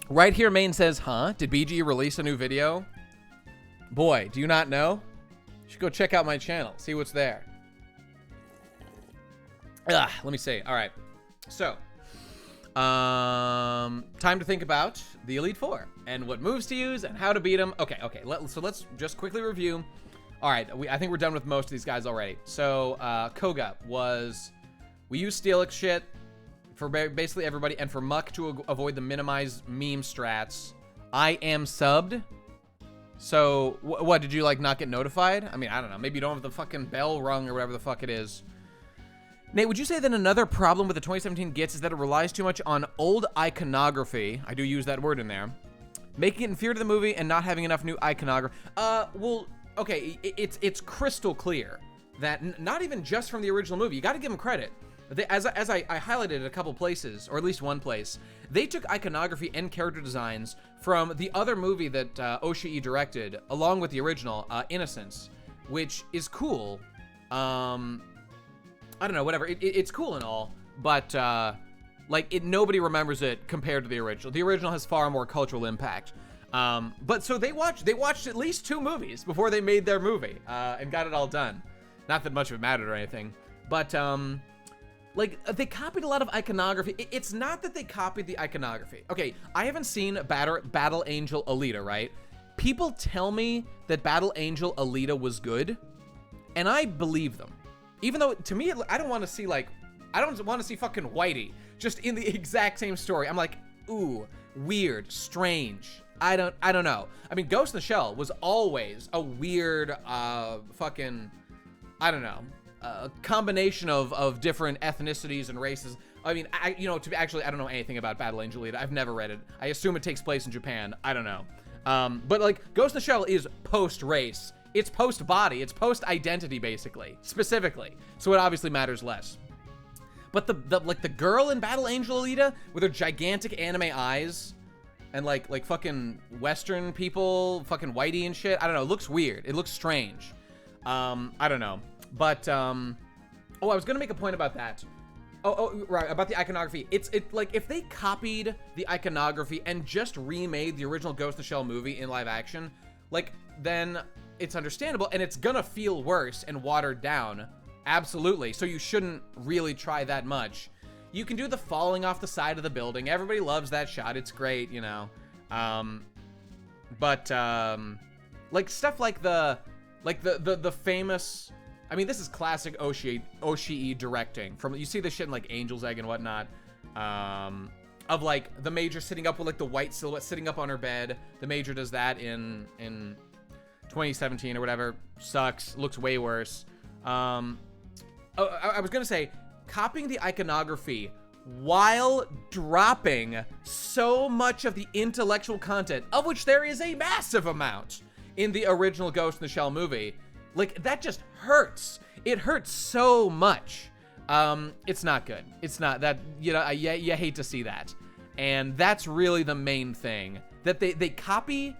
Right here, Main says, huh? Did BGE release a new video? Boy, do you not know? You should go check out my channel. See what's there. Let me see. All right. So, Time to think about the Elite Four and what moves to use and how to beat them. Okay. So let's just quickly review. All right, I think we're done with most of these guys already. So Koga was, we use Steelix shit for basically everybody, and for Muck to avoid the minimize meme strats. I am subbed. So what did you like not get notified? I mean, I don't know. Maybe you don't have the fucking bell rung or whatever the fuck it is. Nate, would you say that another problem with the 2017 Gits is that it relies too much on old iconography? I do use that word in there. Making it inferior to the movie and not having enough new iconography. Well, okay, it's crystal clear that not even just from the original movie. You got to give them credit. As I highlighted at a couple places, or at least one place, they took iconography and character designs from the other movie that Oshii directed, along with the original, Innocence, which is cool. I don't know, whatever. It's cool and all, but nobody remembers it compared to the original. The original has far more cultural impact. But so they watched at least 2 movies before they made their movie and got it all done. Not that much of it mattered or anything, but they copied a lot of iconography. It's not that they copied the iconography. Okay, I haven't seen Battle Angel Alita, right? People tell me that Battle Angel Alita was good, and I believe them. Even though, to me, I don't want to see, I don't want to see fucking Whitey just in the exact same story. I'm like, ooh, weird, strange. I don't know. I mean, Ghost in the Shell was always a weird, fucking, I don't know, combination of different ethnicities and races. I mean, I don't know anything about Battle Angel Alita. I've never read it. I assume it takes place in Japan. I don't know. But Ghost in the Shell is post-race. It's post-body. It's post-identity, basically, specifically. So it obviously matters less. But the girl in Battle Angel Alita with her gigantic anime eyes and like fucking Western people, fucking whitey and shit. I don't know. It looks weird. It looks strange. I don't know. But I was gonna make a point about that. Oh, right, about the iconography. It's if they copied the iconography and just remade the original Ghost in the Shell movie in live action, then it's understandable, and it's gonna feel worse and watered down. Absolutely. So you shouldn't really try that much. You can do the falling off the side of the building. Everybody loves that shot. It's great, you know. Stuff like the famous, I mean, this is classic Oshii directing. You see this shit in Angel's Egg and whatnot. Of the Major sitting up with the white silhouette sitting up on her bed. The Major does that in 2017 or whatever. Sucks. Looks way worse. I was gonna say, copying the iconography while dropping so much of the intellectual content, of which there is a massive amount in the original Ghost in the Shell movie, that just hurts. It hurts so much. It's not good. It's not that, you hate to see that. And that's really the main thing, that they copy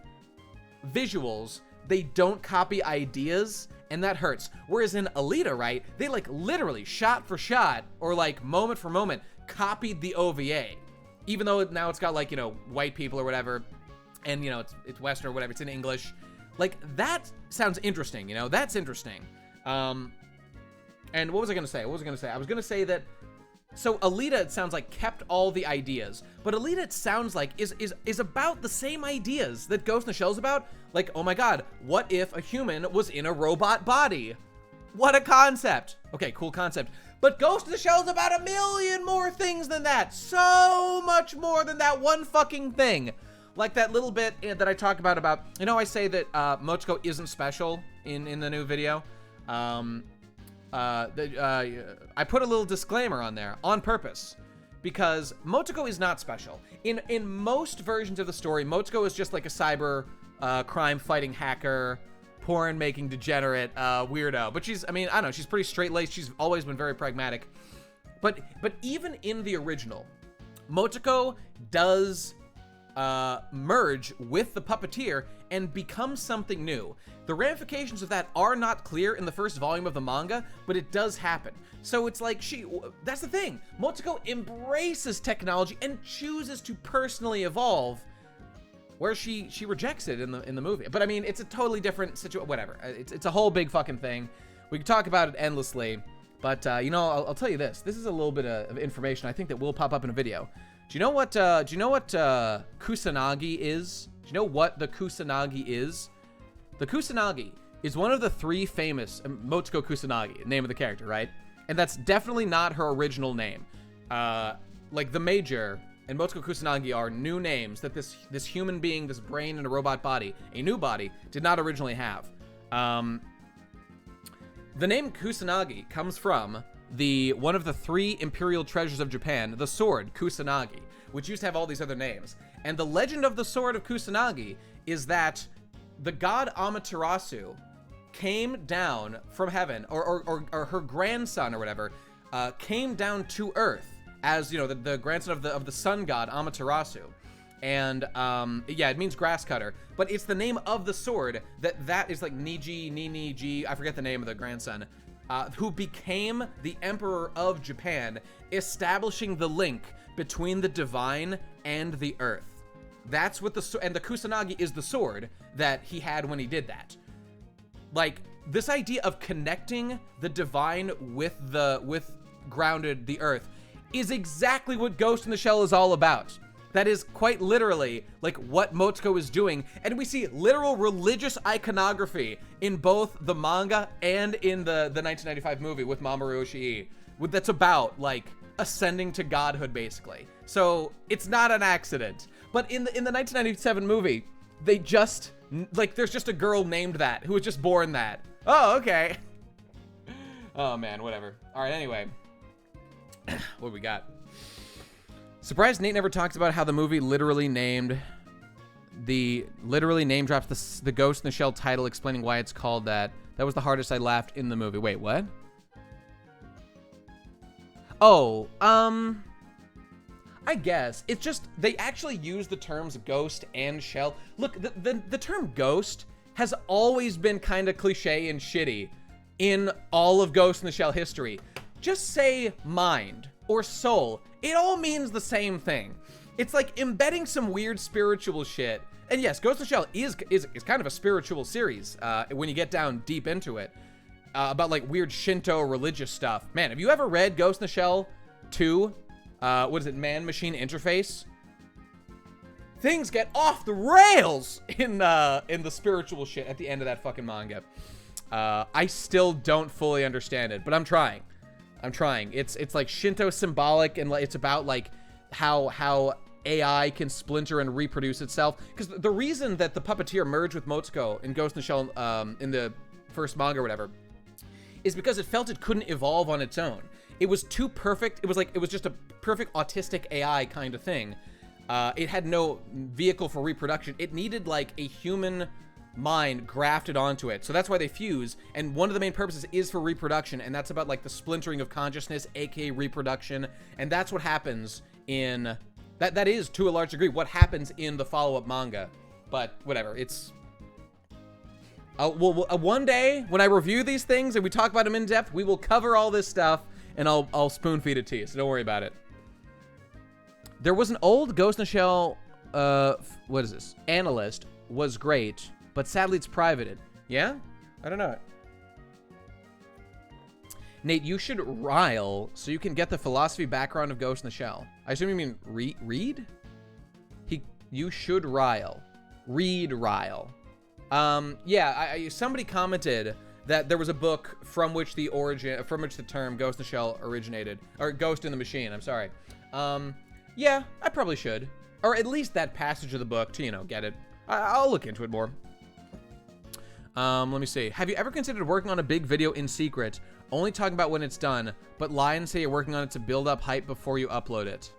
visuals, they don't copy ideas, and that hurts. Whereas in Alita, right, they literally shot for shot or moment for moment copied the OVA, even though now it's got white people or whatever, and it's Western or whatever, it's in English. That sounds interesting, that's interesting. And what was I gonna say? I was gonna say that, so Alita, it sounds kept all the ideas, but Alita, it sounds is about the same ideas that Ghost in the Shell is about. Oh my god, what if a human was in a robot body? What a concept. Okay, cool concept. But Ghost in the Shell is about a million more things than that. So much more than that one fucking thing. That little bit that I talk about, I say that Motoko isn't special in the new video. I put a little disclaimer on there on purpose, because Motoko is not special. In most versions of the story, Motoko is just a cyber crime fighting hacker, porn making degenerate weirdo. But she's, I don't know, she's pretty straight-laced. She's always been very pragmatic. But even in the original, Motoko does merge with the puppeteer and become something new. The ramifications of that are not clear in the first volume of the manga, but it does happen. So it's that's the thing. Motoko embraces technology and chooses to personally evolve, where she rejects it in the movie. But it's a totally different situation. Whatever. It's a whole big fucking thing. We can talk about it endlessly. But I'll tell you this. This is a little bit of information I think that will pop up in a video. Do you know what Kusanagi is? Do you know what the Kusanagi is? The Kusanagi is one of the 3 famous Motsuko Kusanagi, name of the character, right? And that's definitely not her original name. Like the Major and Motsuko Kusanagi are new names that this human being, this brain in a robot body, a new body, did not originally have. The name Kusanagi comes from one of the 3 imperial treasures of Japan, the sword Kusanagi, which used to have all these other names. And the legend of the sword of Kusanagi is that the god Amaterasu came down from heaven, or her grandson or whatever, came down to Earth as, you know, the grandson of the sun god Amaterasu. And yeah, it means grass cutter, but it's the name of the sword that is like Niji, I forget the name of the grandson, who became the emperor of Japan, establishing the link between the divine and the earth. That's what and the Kusanagi is the sword that he had when he did that. Like, this idea of connecting the divine with grounded the earth is exactly what Ghost in the Shell is all about. That is quite literally like what Motsuko is doing, and we see literal religious iconography in both the manga and in the 1995 movie with Mamoru Oshii, that's about like ascending to godhood basically. So it's not an accident. But in the 1997 movie, they just like there's just a girl named that who was just born that. Oh, okay. Oh man, whatever. All right, anyway, what we got? Surprised Nate never talks about how the movie literally name drops the Ghost in the Shell title, explaining why it's called that. That was the hardest I laughed in the movie. Wait, what? Oh, I guess it's just they actually use the terms ghost and shell. Look, the term ghost has always been kind of cliche and shitty in all of Ghost in the Shell history. Just say mind or soul. It all means the same thing. It's like embedding some weird spiritual shit. And yes, Ghost in the Shell is kind of a spiritual series when you get down deep into it. About like weird Shinto religious stuff. Man, have you ever read Ghost in the Shell 2? What is it, Man-Machine Interface? Things get off the rails in the spiritual shit at the end of that fucking manga. I still don't fully understand it, but I'm trying. It's like Shinto symbolic, and it's about like how AI can splinter and reproduce itself. Because the reason that the puppeteer merged with Motsuko in Ghost in the Shell in the first manga or whatever is because it felt it couldn't evolve on its own. It was too perfect. It was just a perfect autistic AI kind of thing. It had no vehicle for reproduction. It needed like a human mind grafted onto it. So that's why they fuse. And one of the main purposes is for reproduction. And that's about like the splintering of consciousness, aka reproduction. And that's what happens in that is to a large degree what happens in the follow-up manga. But whatever, it's one day when I review these things and we talk about them in depth, we will cover all this stuff and I'll spoon feed it to you, so don't worry about it. There was an old Ghost in the Shell, what is this? Analyst was great, but sadly it's privated. Yeah? I don't know. Nate, you should Ryle so you can get the philosophy background of Ghost in the Shell. I assume you mean read? You should Ryle. Read Ryle. Yeah, somebody commented that there was a book from which the term Ghost in the Shell originated, or Ghost in the Machine, I'm sorry. Yeah, I probably should. Or at least that passage of the book to, you know, get it. I'll look into it more. Let me see. Have you ever considered working on a big video in secret, only talking about when it's done, but lie and say you're working on it to build up hype before you upload it?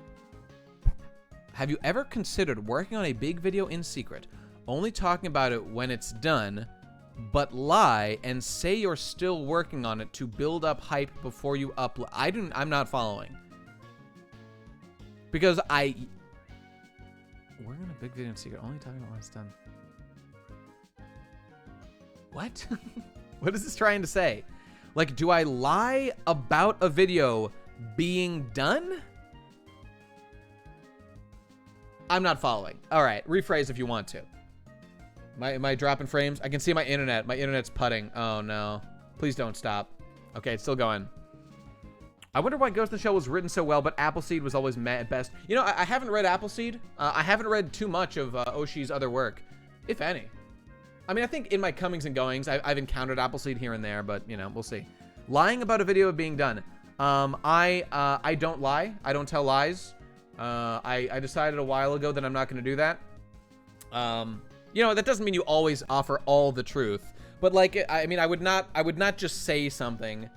Have you ever considered working on a big video in secret, only talking about it when it's done, but lie and say you're still working on it to build up hype before you upload? I'm not following. Because working on a big video in secret, only talking about when it's done. What? What is this trying to say? Like, do I lie about a video being done? I'm not following. All right, rephrase if you want to. Am I dropping frames? I can see my internet. My internet's putting. Oh no. Please don't stop. Okay, it's still going. I wonder why Ghost in the Shell was written so well, but Appleseed was always at best. You know, I haven't read Appleseed. I haven't read too much of Oshi's other work, if any. I mean, I think in my comings and goings, I've encountered Appleseed here and there, but, you know, we'll see. Lying about a video being done. I don't lie. I don't tell lies. I decided a while ago that I'm not going to do that. You know, that doesn't mean you always offer all the truth, but like, I mean, I would not just say something.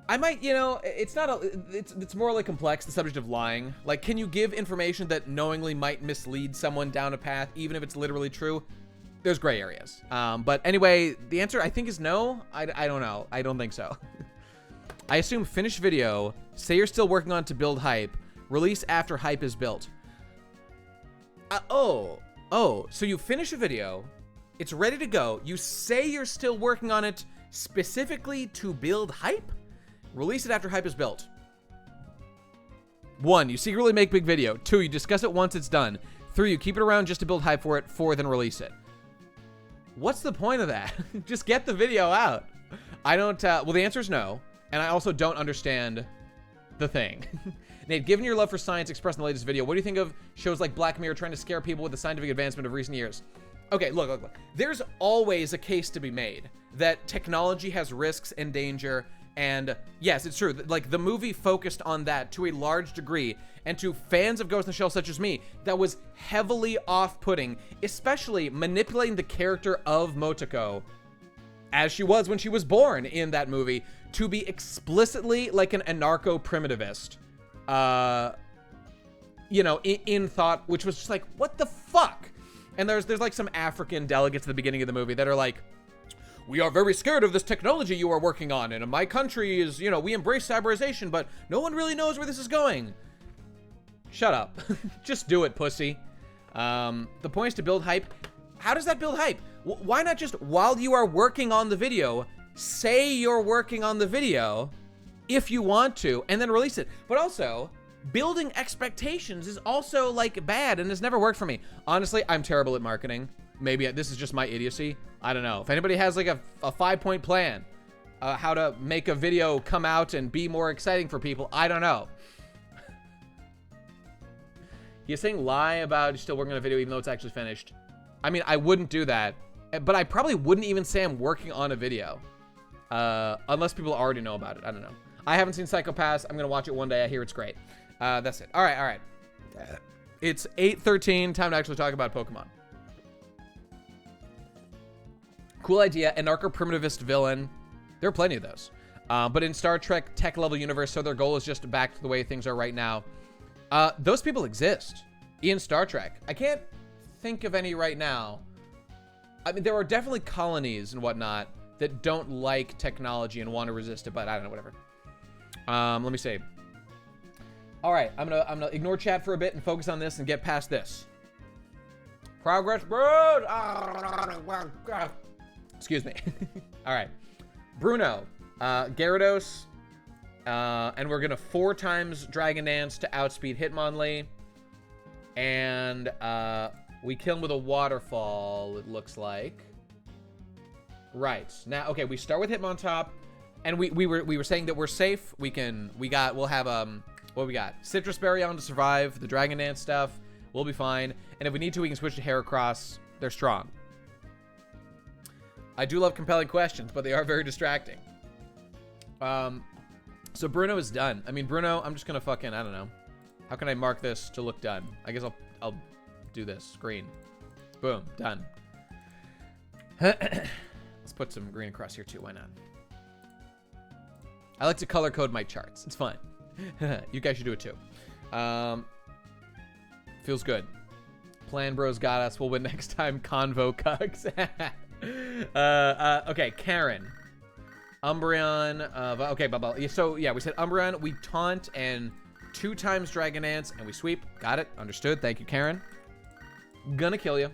I might, you know, it's more like complex, the subject of lying. Like, can you give information that knowingly might mislead someone down a path, even if it's literally true? There's gray areas. But anyway, the answer I think is no. I don't know. I don't think so. I assume finish video, say you're still working on to build hype, release after hype is built. Oh, so you finish a video, it's ready to go, you say you're still working on it specifically to build hype? Release it after hype is built. 1, you secretly make big video. 2, you discuss it once it's done. 3, you keep it around just to build hype for it. 4, then release it. What's the point of that? Just get the video out. I don't, well, the answer is no. And I also don't understand the thing. Nate, given your love for science expressed in the latest video, what do you think of shows like Black Mirror trying to scare people with the scientific advancement of recent years? Okay, look. There's always a case to be made that technology has risks and danger. And yes, it's true. Like, the movie focused on that to a large degree, and to fans of Ghost in the Shell such as me, that was heavily off-putting, especially manipulating the character of Motoko, as she was when she was born in that movie, to be explicitly like an anarcho-primitivist, you know, in thought, which was just like, what the fuck? And there's like some African delegates at the beginning of the movie that are like, we are very scared of this technology you are working on, and my country is, you know, we embrace cyberization, but no one really knows where this is going. Shut up. Just do it, pussy. The point is to build hype. How does that build hype? Why not just, while you are working on the video, say you're working on the video, if you want to, and then release it? But also, building expectations is also, like, bad, and has never worked for me. Honestly, I'm terrible at marketing. Maybe this is just my idiocy. I don't know. If anybody has like a 5-point plan, how to make a video come out and be more exciting for people, I don't know. You're saying lie about you're still working on a video even though it's actually finished. I mean, I wouldn't do that, but I probably wouldn't even say I'm working on a video, unless people already know about it. I don't know. I haven't seen Psycho Pass. I'm gonna watch it one day. I hear it's great. That's it. All right. It's 8:13. Time to actually talk about Pokemon. Cool idea, anarcho-primitivist villain. There are plenty of those. But in Star Trek tech level universe, so their goal is just back to the way things are right now. Those people exist in Star Trek. I can't think of any right now. I mean, there are definitely colonies and whatnot that don't like technology and want to resist it, but I don't know, whatever. Let me see. All right, I'm gonna ignore chat for a bit and focus on this and get past this. Progress, bro. Excuse me. All right. Bruno, Gyarados, and we're going to 4 times Dragon Dance to outspeed Hitmonlee. And we kill him with a waterfall, it looks like. Right. Now, okay, we start with Hitmontop, and we were saying that we're safe. We'll have, what we got? Citrus Berry on to survive, the Dragon Dance stuff. We'll be fine. And if we need to, we can switch to Heracross. They're strong. I do love compelling questions, but they are very distracting. So Bruno is done. I mean, Bruno, I'm just gonna fucking, I don't know. How can I mark this to look done? I guess I'll do this. Green. Boom. Done. Let's put some green across here too. Why not? I like to color code my charts. It's fun. You guys should do it too. Feels good. Plan Bros got us. We'll win next time. Convo cucks. Okay, Karen. Umbreon. Okay, blah. So, yeah, we said Umbreon. We taunt and 2 times Dragon Dance, and we sweep. Got it. Understood. Thank you, Karen. Gonna kill you.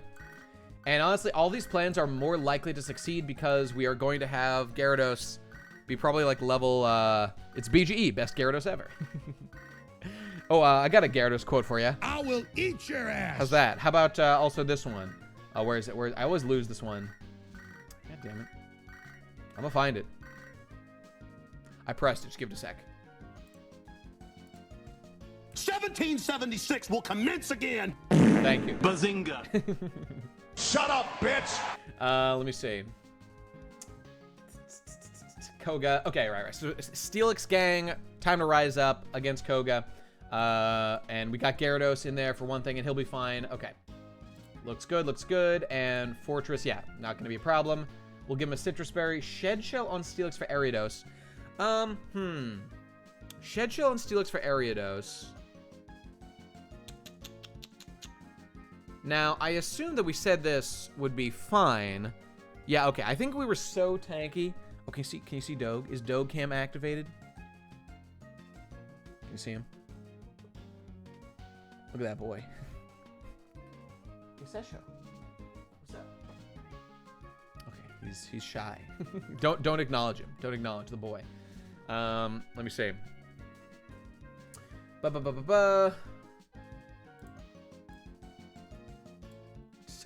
And honestly, all these plans are more likely to succeed because we are going to have Gyarados be probably like level, it's BGE, best Gyarados ever. Oh, I got a Gyarados quote for you. I will eat your ass. How's that? How about also this one? Where is it? I always lose this one. God damn it. I'm gonna find it. I pressed it. Just give it a sec. 1776 will commence again. Thank you. Bazinga. Shut up, bitch. Let me see. Koga. Okay, right. So Steelix gang, time to rise up against Koga. And we got Gyarados in there for one thing, and he'll be fine. Okay. Looks good. And Fortress, yeah, not going to be a problem. We'll give him a Citrus Berry. Shed Shell on Steelix for Gyarados. Shed Shell on Steelix for Gyarados. Now, I assume that we said this would be fine. Yeah, okay. I think we were so tanky. Okay, can you see Doge? Is Doge cam activated? Can you see him? Look at that boy. Hey, Sesho. What's up? Okay, he's shy. Don't acknowledge him. Don't acknowledge the boy. Let me see.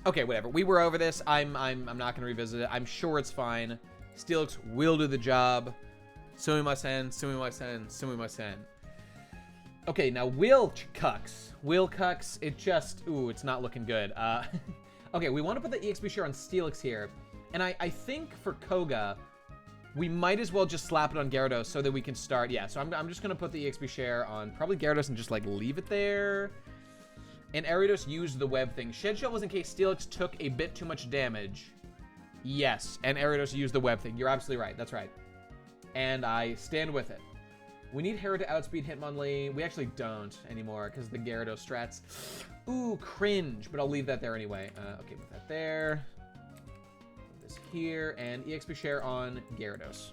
Okay, whatever. We were over this. I'm not gonna revisit it. I'm sure it's fine. Steelix will do the job. Sumimasen. Okay, now Will Cucks. It just, it's not looking good. Okay, we want to put the EXP share on Steelix here. And I think for Koga, we might as well just slap it on Gyarados so that we can start. Yeah, so I'm just going to put the EXP share on probably Gyarados and just, like, leave it there. And Gyarados used the web thing. Shed Shell was in case Steelix took a bit too much damage. Yes, and Gyarados used the web thing. You're absolutely right. That's right. And I stand with it. We need Hera to outspeed Hitmonlee. We actually don't anymore because the Gyarados strats. Ooh, cringe, but I'll leave that there anyway. Okay, put that there. Put this here, and EXP share on Gyarados.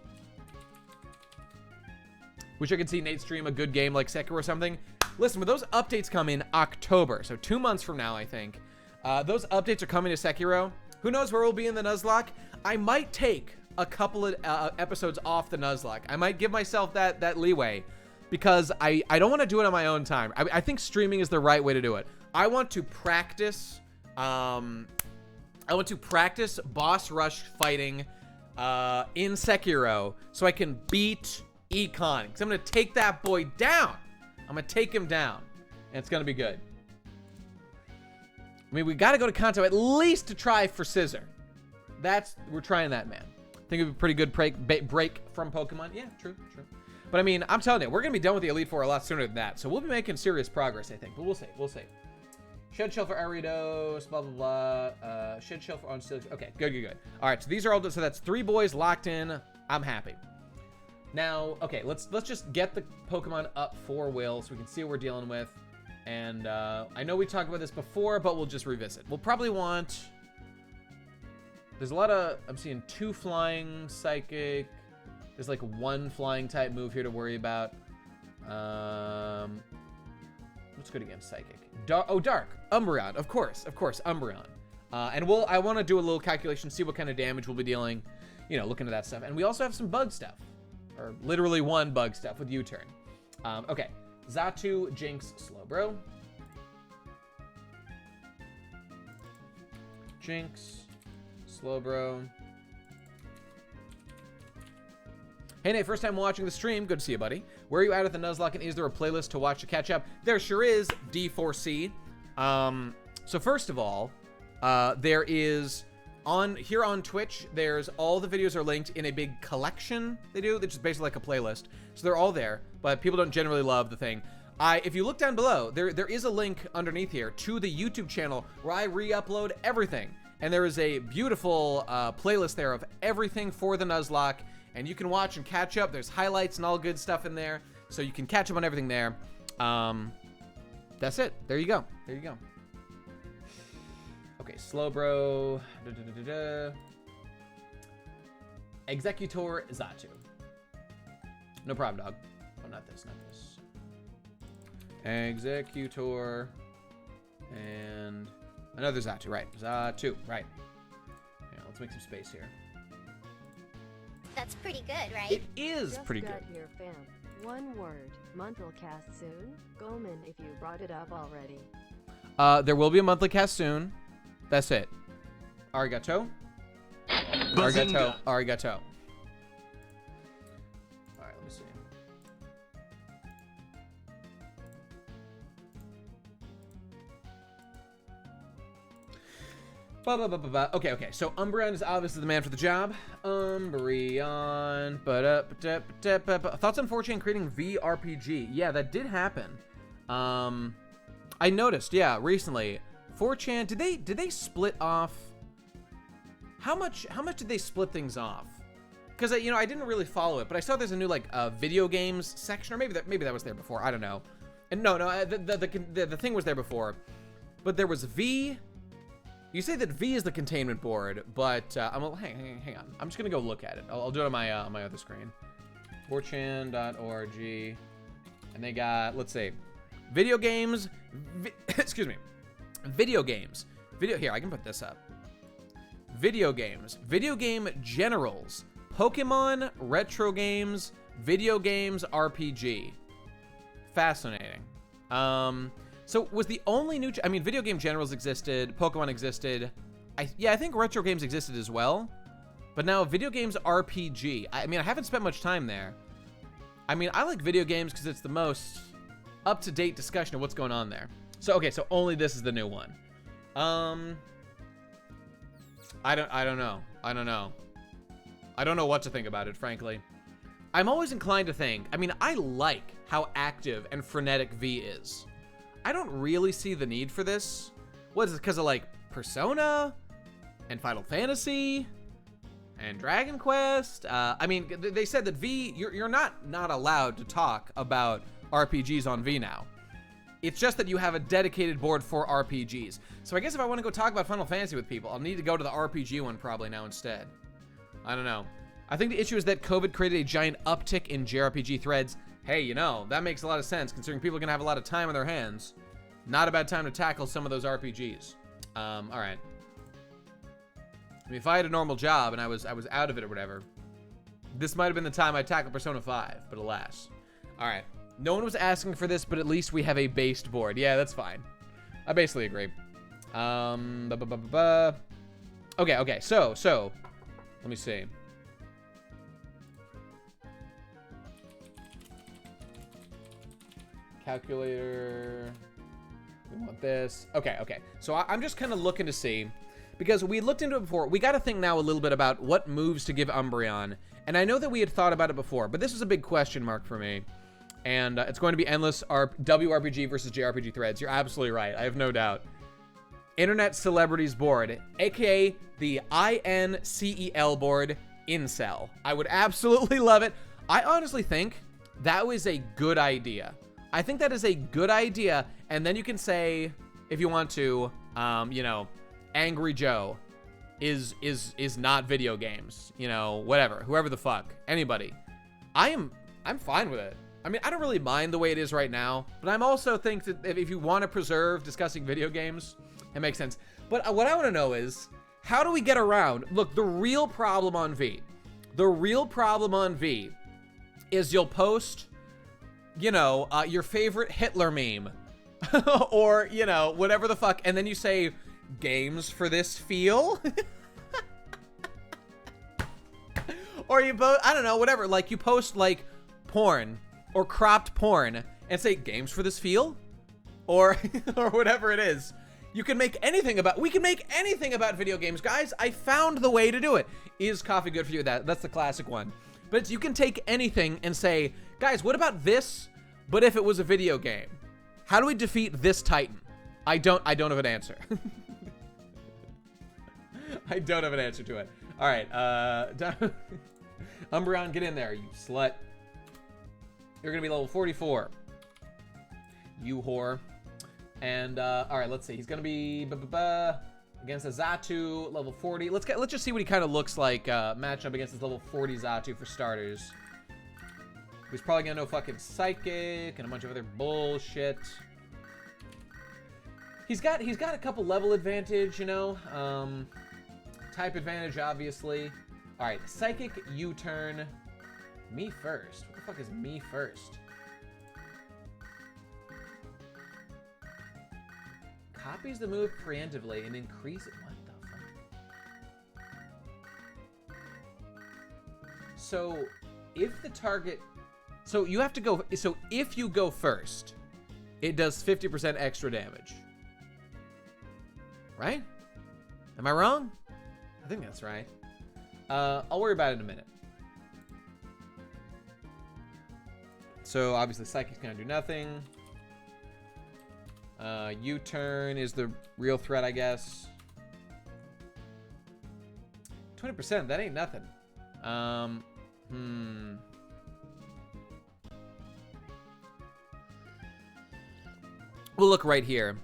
Wish I could see Nate stream a good game like Sekiro or something. Listen, when those updates come in October, so 2 months from now, I think, those updates are coming to Sekiro. Who knows where we'll be in the Nuzlocke? I might take a couple of episodes off the Nuzlocke. I might give myself that leeway because I don't want to do it on my own time. I think streaming is the right way to do it. I want to practice boss rush fighting in Sekiro so I can beat Econ. Because I'm going to take that boy down. I'm going to take him down. And it's going to be good. I mean, we got to go to Kanto at least to try for Scissor. We're trying that, man. I think it'd be a pretty good break from Pokemon. Yeah, true. But I mean, I'm telling you, we're going to be done with the Elite Four a lot sooner than that. So we'll be making serious progress, I think. But we'll see. Shed Shell for Gyarados, blah, blah, blah. Shed Shell for on Steelix. Okay, good. All right, so these are all, so that's 3 boys locked in. I'm happy. Now, okay, let's just get the Pokemon up for Will so we can see what we're dealing with. And I know we talked about this before, but we'll just revisit. We'll probably want... There's a lot of... I'm seeing 2 flying Psychic. There's like 1 flying type move here to worry about. What's good against Psychic? Dark. Umbreon. Of course, Umbreon. And I want to do a little calculation, see what kind of damage we'll be dealing. You know, looking at that stuff. And we also have some bug stuff. Or literally 1 bug stuff with U-turn. Okay. Xatu, Jinx, Slowbro. Jinx, Slowbro. Hey Nate, first time watching the stream. Good to see you, buddy. Where are you at the Nuzlocke, and is there a playlist to watch to catch up? There sure is, D4C. So first of all, there is here on Twitch, there's all the videos are linked in a big collection they do. They're just basically like a playlist. So they're all there, but people don't generally love the thing. If you look down below, there is a link underneath here to the YouTube channel where I re-upload everything. And there is a beautiful playlist there of everything for the Nuzlocke. And you can watch and catch up. There's highlights and all good stuff in there. So you can catch up on everything there. That's it. There you go. Okay, Slowbro. Executor Xatu. No problem, dog. Oh, not this. Executor. And another Xatu, right. Xatu, right. Yeah, let's make some space here. That's pretty good, right? It is Just pretty got good. Here, fam. One word. Monthly cast soon. Goman, if you brought it up already. There will be a monthly cast soon. That's it. Arigato. Bazinga. Arigato. Alright, let me see. Okay. So Umbreon is obviously the man for the job. Umbreon. Thoughts on 4chan creating VRPG? Yeah, that did happen. I noticed, yeah, recently. 4chan, did they split off? How much did they split things off? Because I didn't really follow it, but I saw there's a new like video games section, or maybe that was there before. I don't know. And no, the thing was there before, but there was V. You say that V is the containment board, but hang on. I'm just gonna go look at it. I'll do it on my other screen. 4chan.org, and they got, let's see, video games. Excuse me, video games. Here, I can put this up. Video games, video game generals, Pokemon, retro games, video games, RPG. Fascinating. So was the only new, video game generals existed, Pokemon existed. I think retro games existed as well. But now video games RPG. I haven't spent much time there. I like video games because it's the most up-to-date discussion of what's going on there. So, okay, so only this is the new one. I don't know. I don't know what to think about it, frankly. I'm always inclined to think, I like how active and frenetic V is. I don't really see the need for this. What is it, because of like Persona and Final Fantasy and Dragon Quest? They said that V, you're not allowed to talk about RPGs on V now. It's just that you have a dedicated board for RPGs. So I guess if I want to go talk about Final Fantasy with people, I'll need to go to the RPG one probably now instead. I don't know. I think the issue is that COVID created a giant uptick in JRPG threads. Hey, that makes a lot of sense considering people are going to have a lot of time on their hands. Not a bad time to tackle some of those RPGs. All right. If I had a normal job and I was out of it or whatever, this might have been the time I tackled Persona 5, but alas. All right. No one was asking for this, but at least we have a based board. Yeah, that's fine. I basically agree. Okay. So, let me see. Calculator. We want this. Okay. So I'm just kind of looking to see, because we looked into it before. We got to think now a little bit about what moves to give Umbreon. And I know that we had thought about it before, but this was a big question mark for me. And it's going to be endless WRPG versus JRPG threads. You're absolutely right. I have no doubt. Internet Celebrities Board, aka the INCEL board, Incel. I would absolutely love it. I honestly think that was a good idea. I think that is a good idea, and then you can say, if you want to, Angry Joe is not video games, whatever, whoever the fuck, anybody. I'm fine with it. I don't really mind the way it is right now, but I'm also think that if you want to preserve discussing video games, it makes sense. But what I want to know is, how do we get around? Look, the real problem on V is you'll post, your favorite Hitler meme or, whatever the fuck. And then you say games for this feel or you post, I don't know, whatever. Like you post like porn or cropped porn and say games for this feel or, or whatever it is. We can make anything about video games, guys. I found the way to do it. Is coffee good for you? That's the classic one. But you can take anything and say, guys, what about this, but if it was a video game? How do we defeat this Titan? I don't have an answer. I don't have an answer to it. All right, Umbreon, get in there, you slut. You're gonna be level 44. You whore. And all right, let's see. He's gonna be against a Xatu, level 40. Let's just see what he kind of looks like matching up against this level 40 Xatu for starters. He's probably gonna know fucking Psychic and a bunch of other bullshit. He's got a couple level advantage, type advantage, obviously. All right, Psychic U-turn. Me first. What the fuck is me first? Copies the move preemptively and increase it. What the fuck? So, if the target... So, you have to go... So, if you go first, it does 50% extra damage. Right? Am I wrong? I think that's right. I'll worry about it in a minute. So obviously Psychic's gonna do nothing. U-turn is the real threat, I guess. 20%, that ain't nothing. We'll look right here.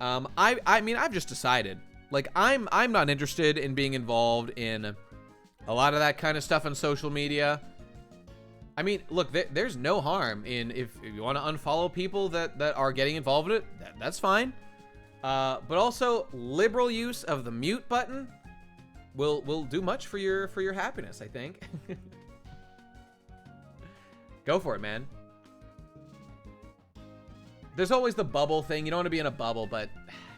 I mean, I've just decided. Like, I'm not interested in being involved in a lot of that kind of stuff on social media. I mean, look, there's no harm in if you want to unfollow people that are getting involved in it, that's fine. But also, liberal use of the mute button will do much for your happiness, I think. Go for it, man. There's always the bubble thing. You don't want to be in a bubble, but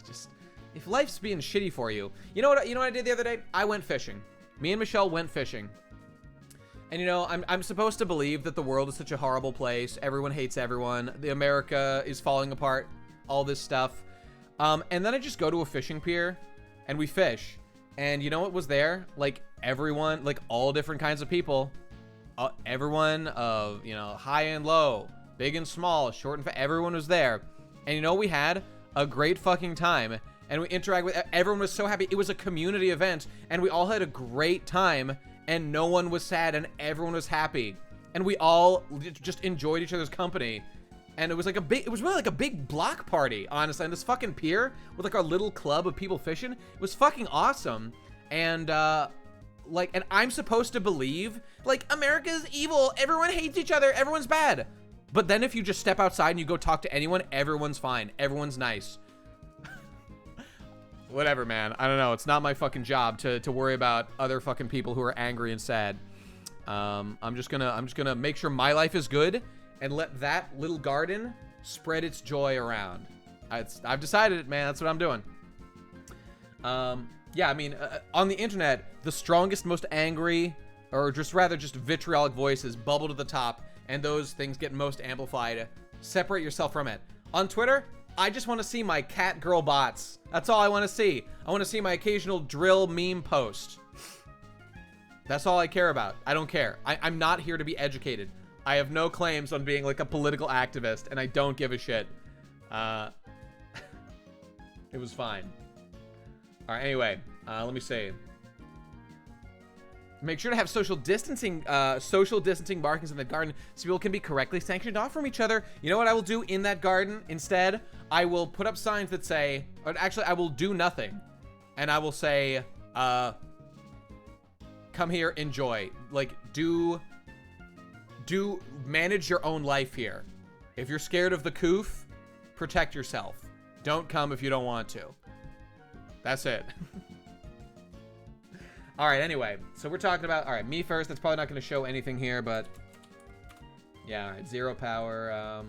just if life's being shitty for you. You know what I did the other day? I went fishing. Me and Michelle went fishing. And you know, I'm supposed to believe that the world is such a horrible place. Everyone hates everyone. The America is falling apart. All this stuff. And then I just go to a fishing pier and we fish. And you know what was there? Like everyone, like all different kinds of people. Everyone of, you know, high and low, big and small, short and fat. Everyone was there. And you know, we had a great fucking time. And we interacted with, everyone was so happy. It was a community event. And we all had a great time. And no one was sad and everyone was happy. And we all just enjoyed each other's company. And it was like it was really like a big block party, honestly, on this fucking pier with like our little club of people fishing. It was fucking awesome. And like, and I'm supposed to believe like America's evil. Everyone hates each other. Everyone's bad. But then if you just step outside and you go talk to anyone, everyone's fine. Everyone's nice. Whatever, man. I don't know. It's not my fucking job to worry about other fucking people who are angry and sad. I'm just gonna make sure my life is good and let that little garden spread its joy around. I've decided it, man. That's what I'm doing. Yeah, I mean, on the internet, the strongest, most angry, or just rather just vitriolic voices bubble to the top, and those things get most amplified. Separate yourself from it. On Twitter, I just want to see my cat girl bots. That's all I want to see. I want to see my occasional drill meme post. That's all I care about. I don't care. I'm not here to be educated. I have no claims on being like a political activist, and I don't give a shit. It was fine. All right, anyway, let me see. Make sure to have social distancing markings in the garden so people can be correctly sanctioned off from each other. You know what I will do in that garden instead? I will put up signs that say, or actually I will do nothing. And I will say, come here, enjoy. Like, do manage your own life here. If you're scared of the coof, protect yourself. Don't come if you don't want to. That's it. All right, anyway, so we're talking about, all right, me first. That's probably not going to show anything here, but yeah, all right, 0 power.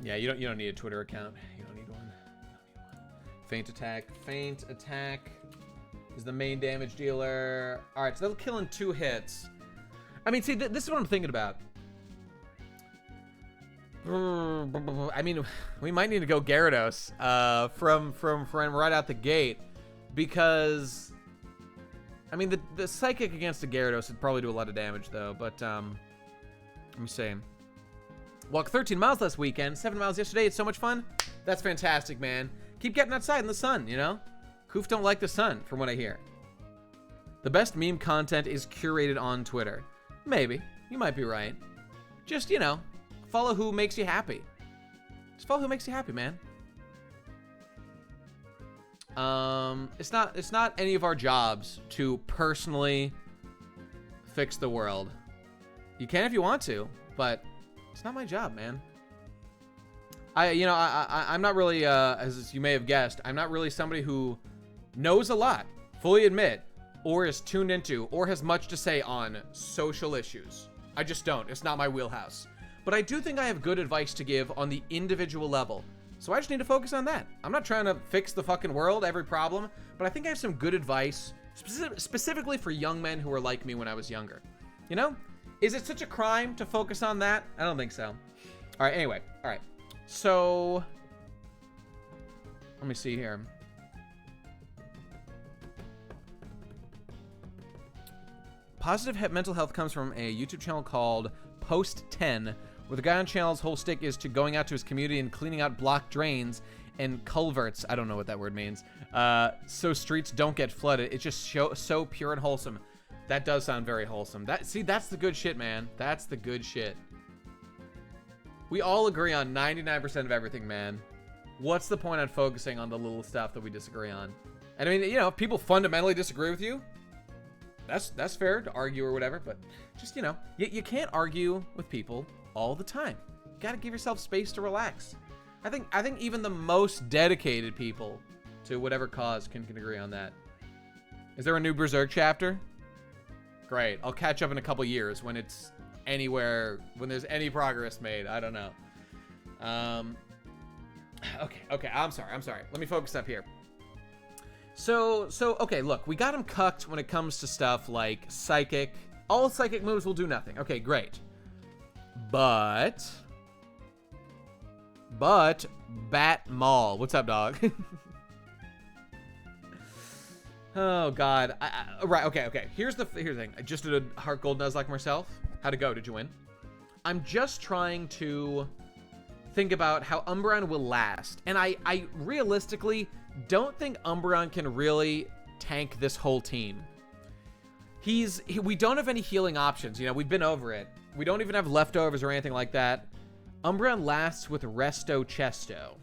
Yeah, you don't need a Twitter account. You don't need one. Feint attack. Feint attack is the main damage dealer. All right, so that'll kill in 2 hits. I mean, see, this is what I'm thinking about. I mean, we might need to go Gyarados from right out the gate, because I mean the Psychic against the Gyarados would probably do a lot of damage though. But let me see. Walked 13 miles last weekend, 7 miles yesterday. It's so much fun. That's fantastic, man. Keep getting outside in the sun, you know? Coof don't like the sun, from what I hear. The best meme content is curated on Twitter. Maybe. You might be right. Just, you know, follow who makes you happy. Just follow who makes you happy, man. It's not any of our jobs to personally fix the world. You can if you want to, but it's not my job, man. I'm not really, as you may have guessed, I'm not really somebody who knows a lot, fully admit, or is tuned into, or has much to say on social issues. I just don't. It's not my wheelhouse. But I do think I have good advice to give on the individual level. So I just need to focus on that. I'm not trying to fix the fucking world, every problem, but I think I have some good advice, specifically for young men who were like me when I was younger. You know? Is it such a crime to focus on that? I don't think so. All right, anyway. All right. So Let me see here. Positive mental health comes from a YouTube channel called Post 10, where the guy on channel's whole stick is to going out to his community and cleaning out blocked drains and culverts. I don't know what that word means. So streets don't get flooded. It's just so pure and wholesome. That does sound very wholesome. See, that's the good shit, man. That's the good shit. We all agree on 99% of everything, man. What's the point on focusing on the little stuff that we disagree on? And I mean, you know, if people fundamentally disagree with you, that's fair to argue or whatever, but just, you know, you can't argue with people all the time. You gotta give yourself space to relax. I think even the most dedicated people to whatever cause can agree on that. Is there a new Berserk chapter? Great. I'll catch up in a couple years when it's anywhere, when there's any progress made. I don't know. Okay. I'm sorry. Let me focus up here. So, okay, look, we got him cucked when it comes to stuff like psychic. All psychic moves will do nothing. Okay, great. But Bat Mall. What's up, dog? Oh, God. Right, okay. Here's the thing. I just did a Heart Gold Nuzlocke myself. How'd it go? Did you win? I'm just trying to think about how Umbreon will last. And I realistically don't think Umbreon can really tank this whole team. We don't have any healing options. You know, we've been over it. We don't even have leftovers or anything like that. Umbreon lasts with Resto Chesto.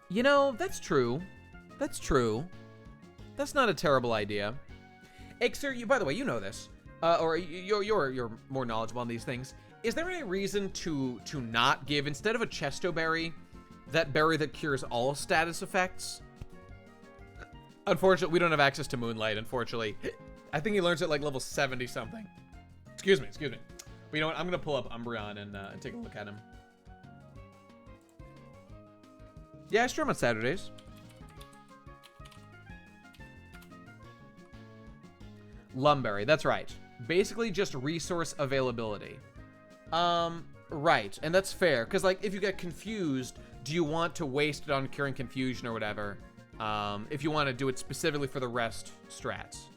You know, that's true. That's true. That's not a terrible idea. Ixer, by the way, you know this. Or you're more knowledgeable on these things. Is there any reason to not give, instead of a Chesto berry, that berry that cures all status effects? Unfortunately, we don't have access to Moonlight, unfortunately. I think he learns it like level 70 something. Excuse me. But you know what? I'm going to pull up Umbreon and take a look at him. Yeah, I stream on Saturdays. Lumberry, that's right. Basically just resource availability. Right, and that's fair, because like if you get confused, do you want to waste it on curing confusion or whatever? If you want to do it specifically for the rest strats.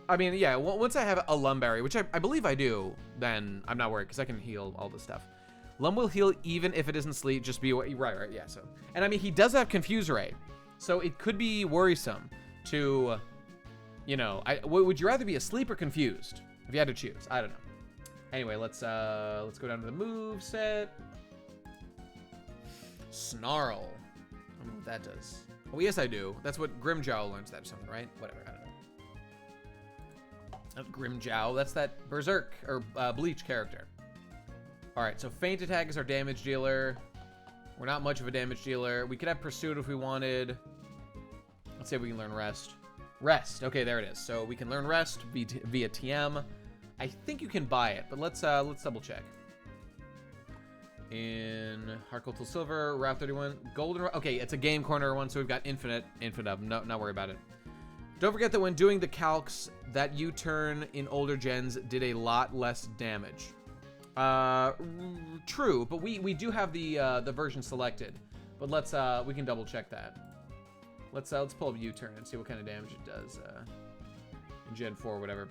I mean, yeah, once I have a Lumberry, which I believe I do, then I'm not worried, because I can heal all this stuff. Lum will heal even if it isn't sleep, just be right, yeah, so. And I mean, he does have Confuse Ray, so it could be worrisome to, you know, would you rather be asleep or confused? If you had to choose, I don't know. Anyway, let's go down to the move set. Snarl. I don't know what that does. Oh, yes, I do. That's what Grimjow learns that or something, right? Whatever, I don't know. That's Grimjow. That's that Berserk or Bleach character. All right, so Feint Attack is our damage dealer. We're not much of a damage dealer. We could have Pursuit if we wanted. Let's see if we can learn Rest. Rest. Okay, there it is. So we can learn Rest via TM. I think you can buy it, but let's double check. In Heart Gold till Silver, Route 31, Golden. Okay, it's a Game Corner one, so we've got infinite of them. No, not worry about it. Don't forget that when doing the calcs, that U-turn in older gens did a lot less damage. True, but we do have the version selected. But we can double check that. Let's pull up U-turn and see what kind of damage it does in Gen 4 or whatever.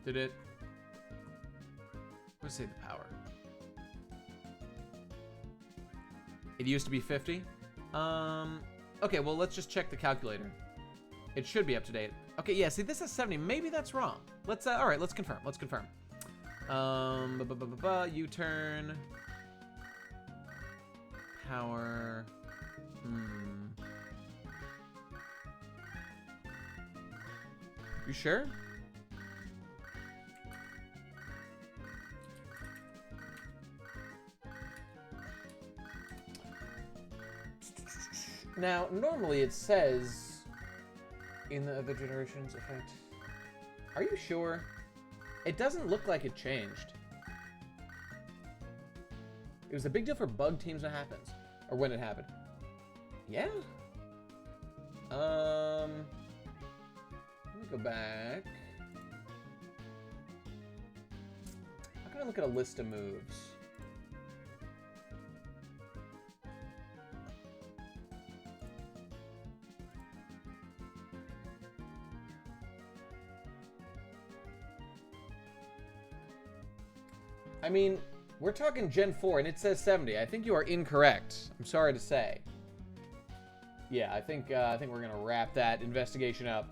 Did it? Let's say the power. It used to be 50. Okay, well let's just check the calculator. It should be up to date. Okay, yeah. See, this is 70. Maybe that's wrong. Let's all right. Let's confirm. U-turn. Power. You sure? Now, normally it says in the other generations effect. Are you sure? It doesn't look like it changed. It was a big deal for bug teams when it happens. Or when it happened. Yeah? Let me go back. How can I look at a list of moves? I mean, we're talking Gen 4 and it says 70. I think you are incorrect. I'm sorry to say. Yeah, I think we're gonna wrap that investigation up.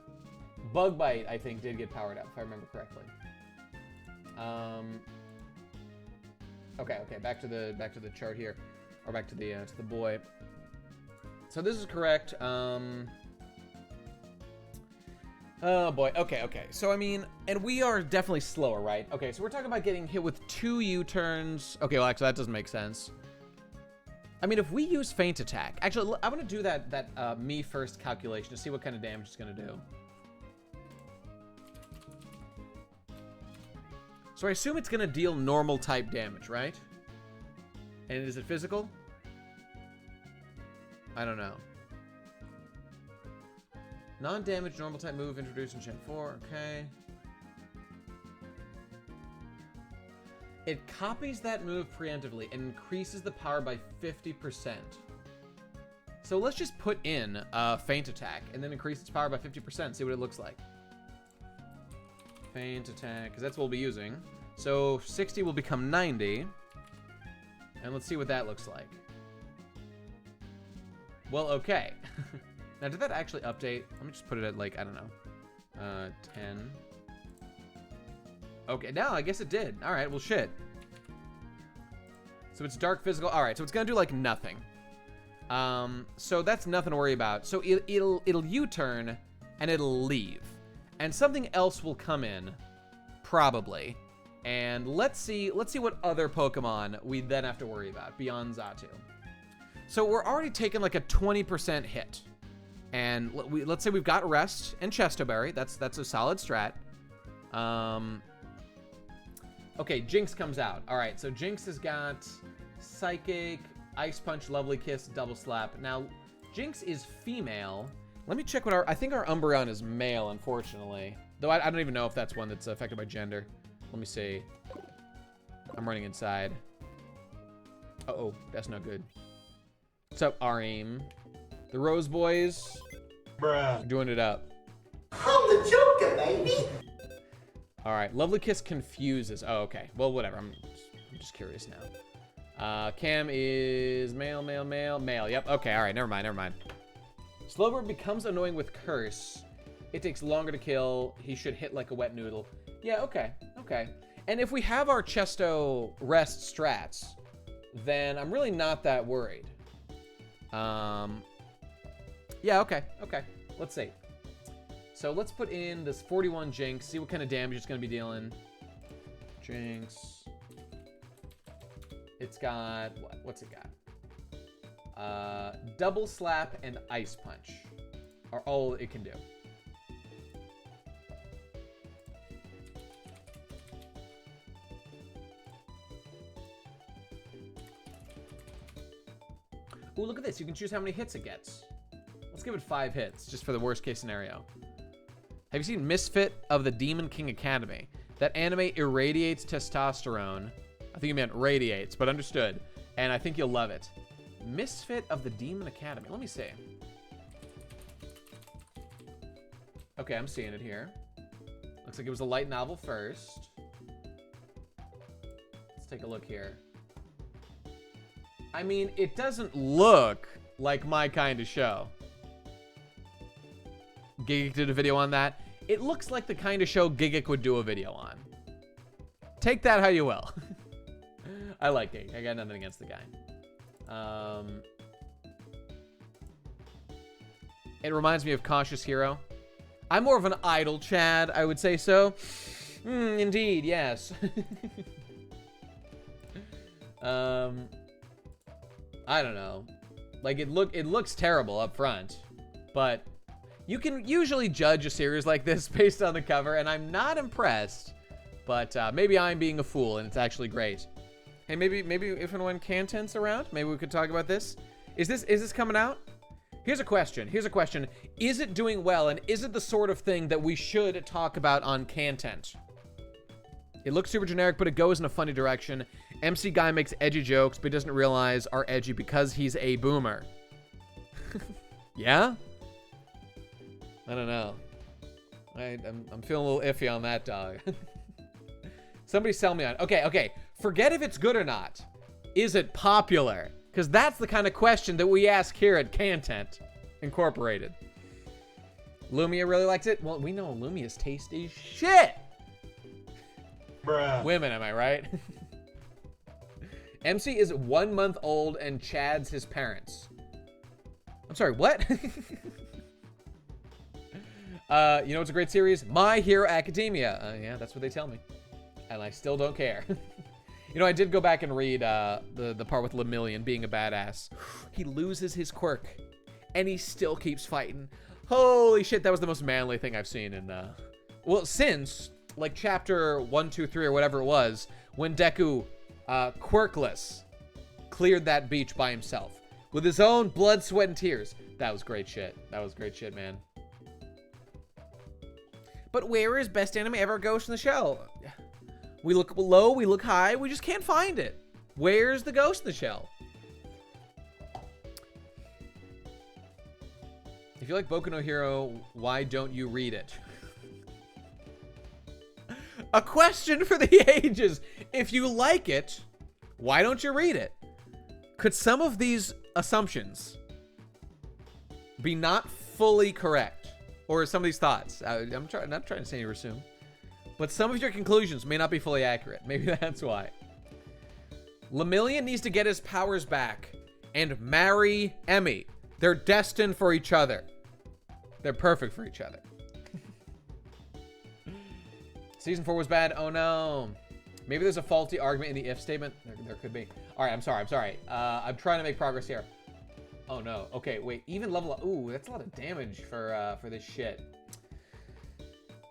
Bug Bite, I think, did get powered up, if I remember correctly. Okay, back to the chart here, or back to the boy. So this is correct. Oh boy. Okay. So I mean, and we are definitely slower, right? Okay, so we're talking about getting hit with 2 U-turns. Okay, well actually that doesn't make sense. I mean, if we use Feint Attack, actually I'm gonna do that me first calculation to see what kind of damage it's gonna do. So I assume it's gonna deal normal type damage, right? And is it physical? I don't know. Non-damage normal type move introduced in Gen 4, okay. It copies that move preemptively and increases the power by 50%. So let's just put in Feint Attack and then increase its power by 50%, see what it looks like. Feint Attack, because that's what we'll be using. So 60 will become 90. And let's see what that looks like. Well, okay. Now, did that actually update? Let me just put it at, like, I don't know, 10. Okay, no, I guess it did. All right, well, shit. So it's dark physical. All right, so it's gonna do like nothing. So that's nothing to worry about. So it'll U-turn and it'll leave, and something else will come in, probably. And let's see what other Pokemon we then have to worry about beyond Xatu. So we're already taking like a 20% hit. And let's say we've got Rest and Chesto Berry. That's a solid strat. Okay, Jinx comes out. All right, so Jinx has got Psychic, Ice Punch, Lovely Kiss, Double Slap. Now, Jinx is female. Let me check what I think our Umbreon is male, unfortunately. Though I don't even know if that's one that's affected by gender. Let me see. I'm running inside. Uh-oh, that's not good. What's up, Arim? The Rose Boys, bruh, doing it up. I'm the Joker, baby. All right, Lovely Kiss confuses. Oh, okay. Well, whatever. I'm just curious now. Cam is male. Yep. Okay. All right. Never mind. Slowbro becomes annoying with Curse. It takes longer to kill. He should hit like a wet noodle. Yeah. Okay. And if we have our Chesto Rest strats, then I'm really not that worried. Yeah, okay. Let's see. So let's put in this 41 Jinx, see what kind of damage it's going to be dealing. Jinx. It's got, what's it got? Double Slap and Ice Punch are all it can do. Ooh, look at this. You can choose how many hits it gets. Let's give it 5 hits, just for the worst case scenario. Have you seen Misfit of the Demon King Academy? That anime irradiates testosterone. I think you meant radiates, but understood. And I think you'll love it. Misfit of the Demon Academy. Let me see. Okay, I'm seeing it here. Looks like it was a light novel first. Let's take a look here. I mean, it doesn't look like my kind of show. Gigic did a video on that. It looks like the kind of show Gigic would do a video on. Take that how you will. I like Gigic. I got nothing against the guy. It reminds me of Cautious Hero. I'm more of an idle Chad, I would say so. Indeed, yes. I don't know. Like, it looks terrible up front, but you can usually judge a series like this based on the cover, and I'm not impressed, but maybe I'm being a fool and it's actually great. Hey, maybe if and when Canten's around, maybe we could talk about this. Is this coming out? Here's a question. Is it doing well, and is it the sort of thing that we should talk about on content? It looks super generic, but it goes in a funny direction. MC guy makes edgy jokes, but doesn't realize are edgy because he's a boomer. Yeah? I don't know. I'm feeling a little iffy on that, dog. Somebody sell me on. Okay. Forget if it's good or not. Is it popular? Because that's the kind of question that we ask here at Content Incorporated. Lumia really likes it? Well, we know Lumia's taste is shit. Bruh. Women, am I right? MC is 1 month old and Chad's his parents. I'm sorry, what? You know it's a great series? My Hero Academia. Yeah, that's what they tell me. And I still don't care. You know, I did go back and read the part with Lemillion being a badass. He loses his quirk, and he still keeps fighting. Holy shit, that was the most manly thing I've seen in, well, since, like, chapter 1, 2, 3, or whatever it was, when Deku, quirkless, cleared that beach by himself. With his own blood, sweat, and tears. That was great shit. That was great shit, man. But where is best anime ever Ghost in the Shell? We look low, we look high, we just can't find it. Where's the Ghost in the Shell? If you like Boku no Hero, why don't you read it? A question for the ages. If you like it, why don't you read it? Could some of these assumptions be not fully correct? Or some of these thoughts? I'm not trying to say you assume. But some of your conclusions may not be fully accurate. Maybe that's why. Lemillion needs to get his powers back and marry Emmy. They're destined for each other. They're perfect for each other. Season 4 was bad. Oh no. Maybe there's a faulty argument in the if statement. There could be. All right, I'm sorry. I'm trying to make progress here. Oh no. Okay, wait. Even level up. Ooh, that's a lot of damage for this shit.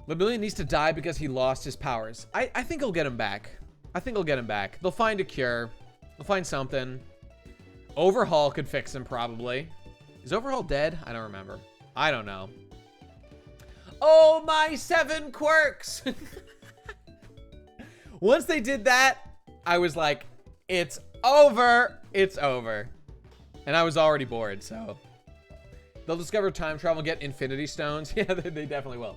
Lemillion needs to die because he lost his powers. I think he'll get him back. They'll find a cure. They'll find something. Overhaul could fix him, probably. Is Overhaul dead? I don't remember. I don't know. Oh, my 7 quirks! Once they did that, I was like, it's over. It's over. And I was already bored, so. They'll discover time travel and get infinity stones. Yeah, they definitely will.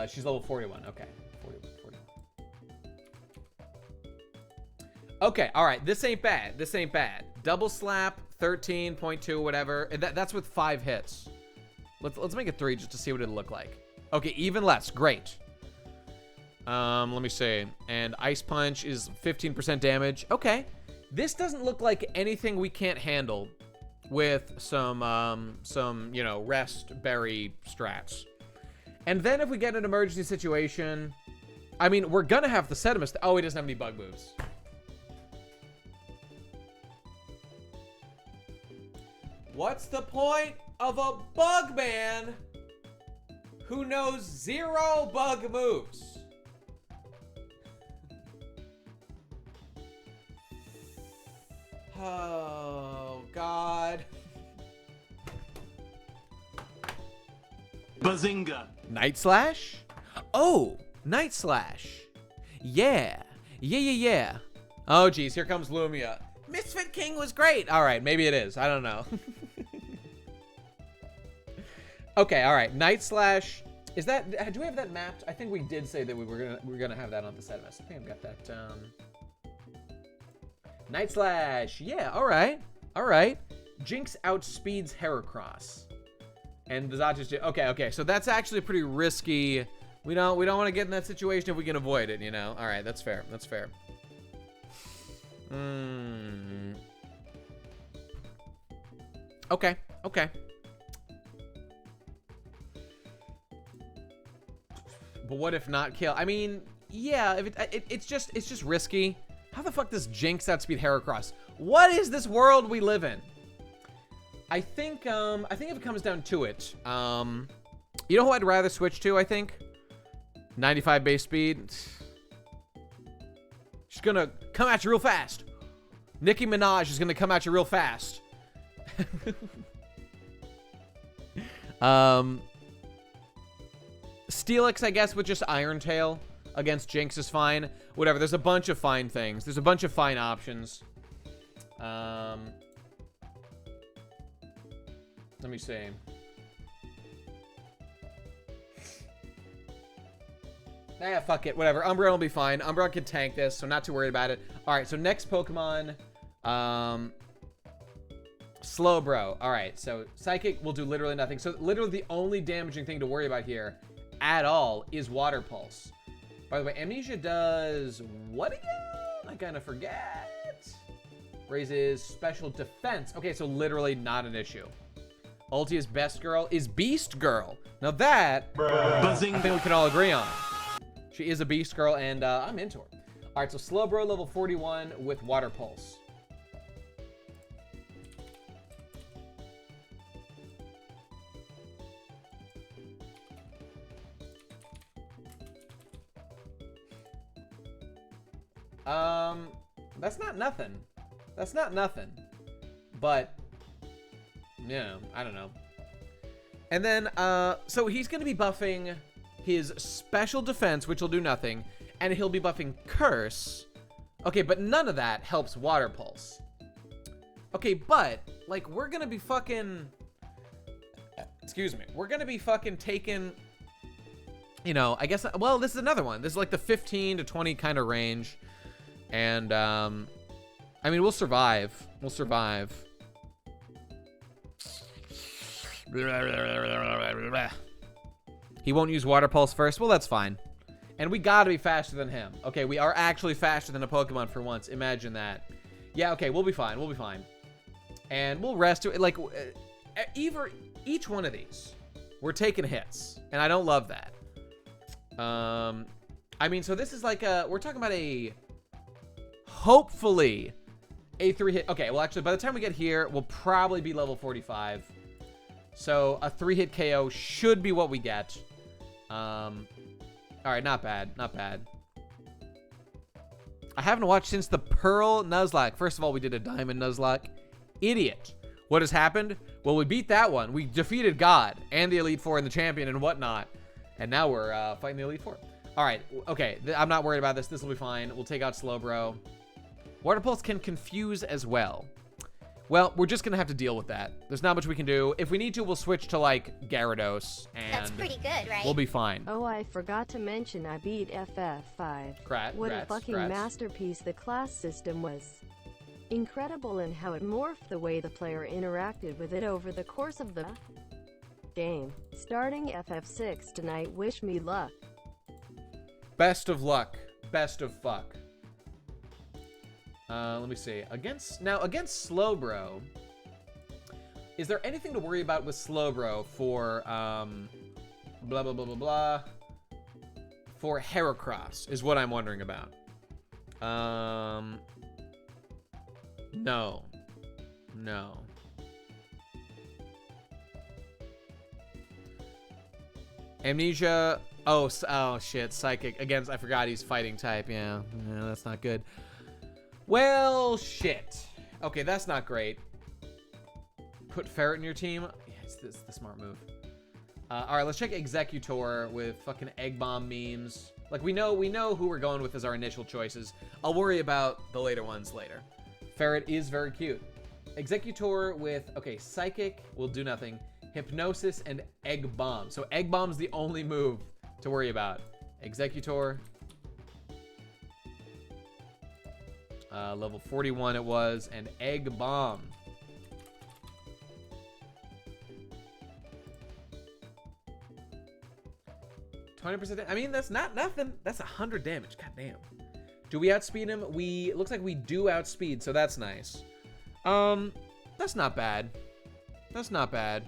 She's level 41. Okay. 41. Okay, all right. This ain't bad. Double slap, 13.2, whatever. That's with 5 hits. Let's make it 3 just to see what it'll look like. Okay, even less. Great. Let me see. And Ice Punch is 15% damage. Okay. This doesn't look like anything we can't handle with some, you know, rest berry strats. And then if we get an emergency situation, I mean, we're gonna have the Sedimus. Oh, he doesn't have any bug moves. What's the point of a bug man who knows 0 bug moves? Oh, God. Bazinga. Night Slash? Oh, Night Slash. Yeah. Oh, geez, here comes Lumia. Misfit King was great. All right, maybe it is. I don't know. Okay, all right. Night Slash. Is that? Do we have that mapped? I think we did say that we were gonna have that on the Sedimus. I think I've got that. Night Slash. Yeah. All right. Jinx outspeeds Heracross. And the Zach's just, okay. So that's actually pretty risky. We don't want to get in that situation if we can avoid it, you know. All right, that's fair. Okay. But what if not kill? I mean, yeah, if it's just risky. How the fuck does Jinx outspeed Heracross? What is this world we live in? I think if it comes down to it, you know who I'd rather switch to, I think? 95 base speed. She's gonna come at you real fast. Nicki Minaj is gonna come at you real fast. Steelix, I guess, with just Iron Tail against Jinx is fine. Whatever. There's a bunch of fine things. There's a bunch of fine options. Let me see. Ah, fuck it. Whatever. Umbreon will be fine. Umbreon can tank this, so not too worried about it. All right, so next Pokemon. Slowbro. All right, so Psychic will do literally nothing. So literally the only damaging thing to worry about here at all is Water Pulse. By the way, Amnesia does what again? I kind of forget. Raises special defense. Okay, so literally not an issue. Ulti is Best Girl is Beast Girl. Now that, I think we can all agree on. She is a Beast Girl, and I'm into her. All right, so Slowbro level 41 with Water Pulse. That's not nothing. That's not nothing. But, yeah, I don't know. And then, so he's going to be buffing his special defense, which will do nothing, and he'll be buffing Curse. Okay, but none of that helps Water Pulse. Okay, but, like, we're going to be fucking... Excuse me. We're going to be fucking taking... You know, I guess... Well, this is another one. This is like the 15 to 20 kind of range. And, I mean, we'll survive. We'll survive. He won't use Water Pulse first. Well, that's fine. And we gotta be faster than him. Okay, we are actually faster than a Pokemon for once. Imagine that. Yeah, okay, we'll be fine. We'll be fine. And we'll rest. Like, each one of these, we're taking hits. And I don't love that. I mean, so this is like we're talking about hopefully a 3-hit. Okay, well, actually, by the time we get here, we'll probably be level 45. So a 3-hit KO should be what we get. All right, not bad, not bad. I haven't watched since the Pearl Nuzlocke. First of all, we did a Diamond Nuzlocke. Idiot. What has happened? Well, we beat that one. We defeated God and the Elite Four and the champion and whatnot. And now we're fighting the Elite Four. All right, okay. I'm not worried about this. This will be fine. We'll take out Slowbro. Water Pulse can confuse as well. Well, we're just going to have to deal with that. There's not much we can do. If we need to, we'll switch to, like, Gyarados. And that's pretty good, right? We'll be fine. Oh, I forgot to mention I beat FF5. What a fucking masterpiece the class system was. Incredible in how it morphed the way the player interacted with it over the course of the game. Starting FF6 tonight, wish me luck. Best of luck. Best of fuck. Let me see. Against Slowbro, is there anything to worry about with Slowbro for blah blah blah blah blah for Heracross is what I'm wondering about. No. Amnesia. Oh shit. Psychic. Again, I forgot he's fighting type. Yeah, that's not good. Well, shit. Okay, that's not great. Put Ferret in your team. Yeah, it's the smart move. All right, let's check Executor with fucking Egg Bomb memes. Like, we know who we're going with as our initial choices. I'll worry about the later ones later. Ferret is very cute. Executor with, okay, Psychic will do nothing. Hypnosis and Egg Bomb. So Egg Bomb's the only move to worry about. Executor. Level 41 it was, and Egg Bomb. %. I mean, that's not nothing. That's 100 damage. God damn. Do we outspeed him? It looks like we do outspeed, so that's nice. That's not bad. That's not bad.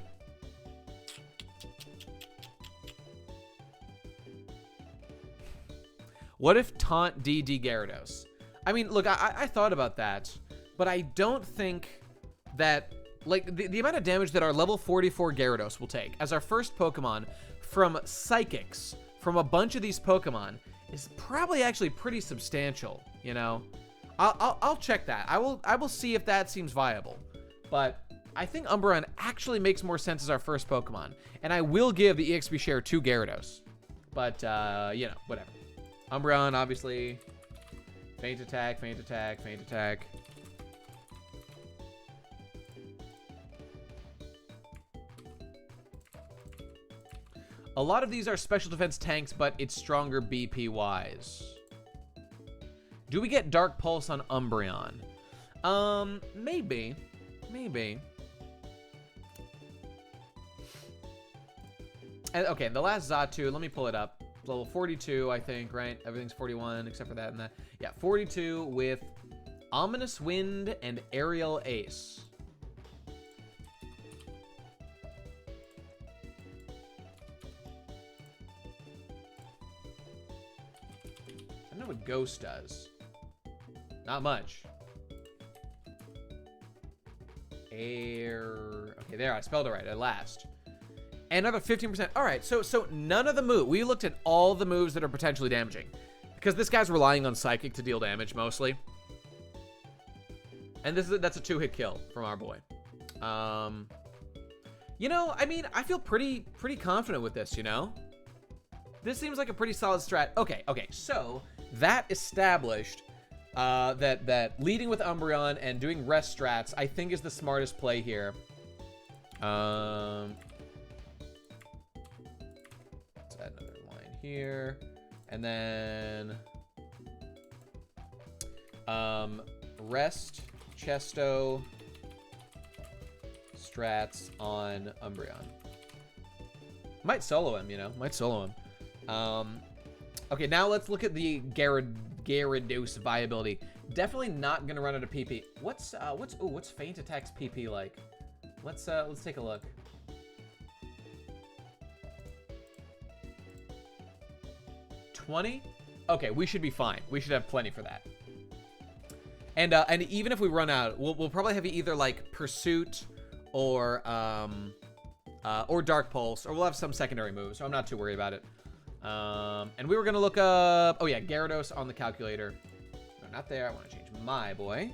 What if taunt DD Gyarados? I mean, look, I thought about that, but I don't think that, like, the amount of damage that our level 44 Gyarados will take as our first Pokemon from Psychics, from a bunch of these Pokemon, is probably actually pretty substantial, you know? I'll check that. I will see if that seems viable, but I think Umbreon actually makes more sense as our first Pokemon. And I will give the EXP share to Gyarados. But, you know, whatever. Umbreon, obviously. Feint attack, feint attack, feint attack. A lot of these are special defense tanks, but it's stronger BP-wise. Do we get Dark Pulse on Umbreon? Maybe. Maybe. And, okay, the last Xatu, let me pull it up. Level 42, I think, right? Everything's 41 except for that and that. Yeah, 42 with Ominous Wind and Aerial Ace. I don't know what Ghost does. Not much. Air. Okay, there, I spelled it right at last. And another 15%. All right, so none of the moves. We looked at all the moves that are potentially damaging. Because this guy's relying on Psychic to deal damage, mostly. And that's a 2-hit kill from our boy. You know, I mean, I feel pretty confident with this, you know? This seems like a pretty solid strat. Okay, so that established that leading with Umbreon and doing rest strats, I think, is the smartest play here. Another line here, and then rest Chesto strats on Umbreon. Might solo him, you know, might solo him. Okay, now let's look at the Gyarados viability. Definitely not gonna run out of PP. What's Feint Attack's PP like? Let's take a look. 20? Okay, we should be fine. We should have plenty for that. And even if we run out, we'll probably have either like Pursuit or Dark Pulse, or we'll have some secondary moves, so I'm not too worried about it. And we were gonna look up, oh yeah, Gyarados on the calculator. No, not there. I want to change my boy.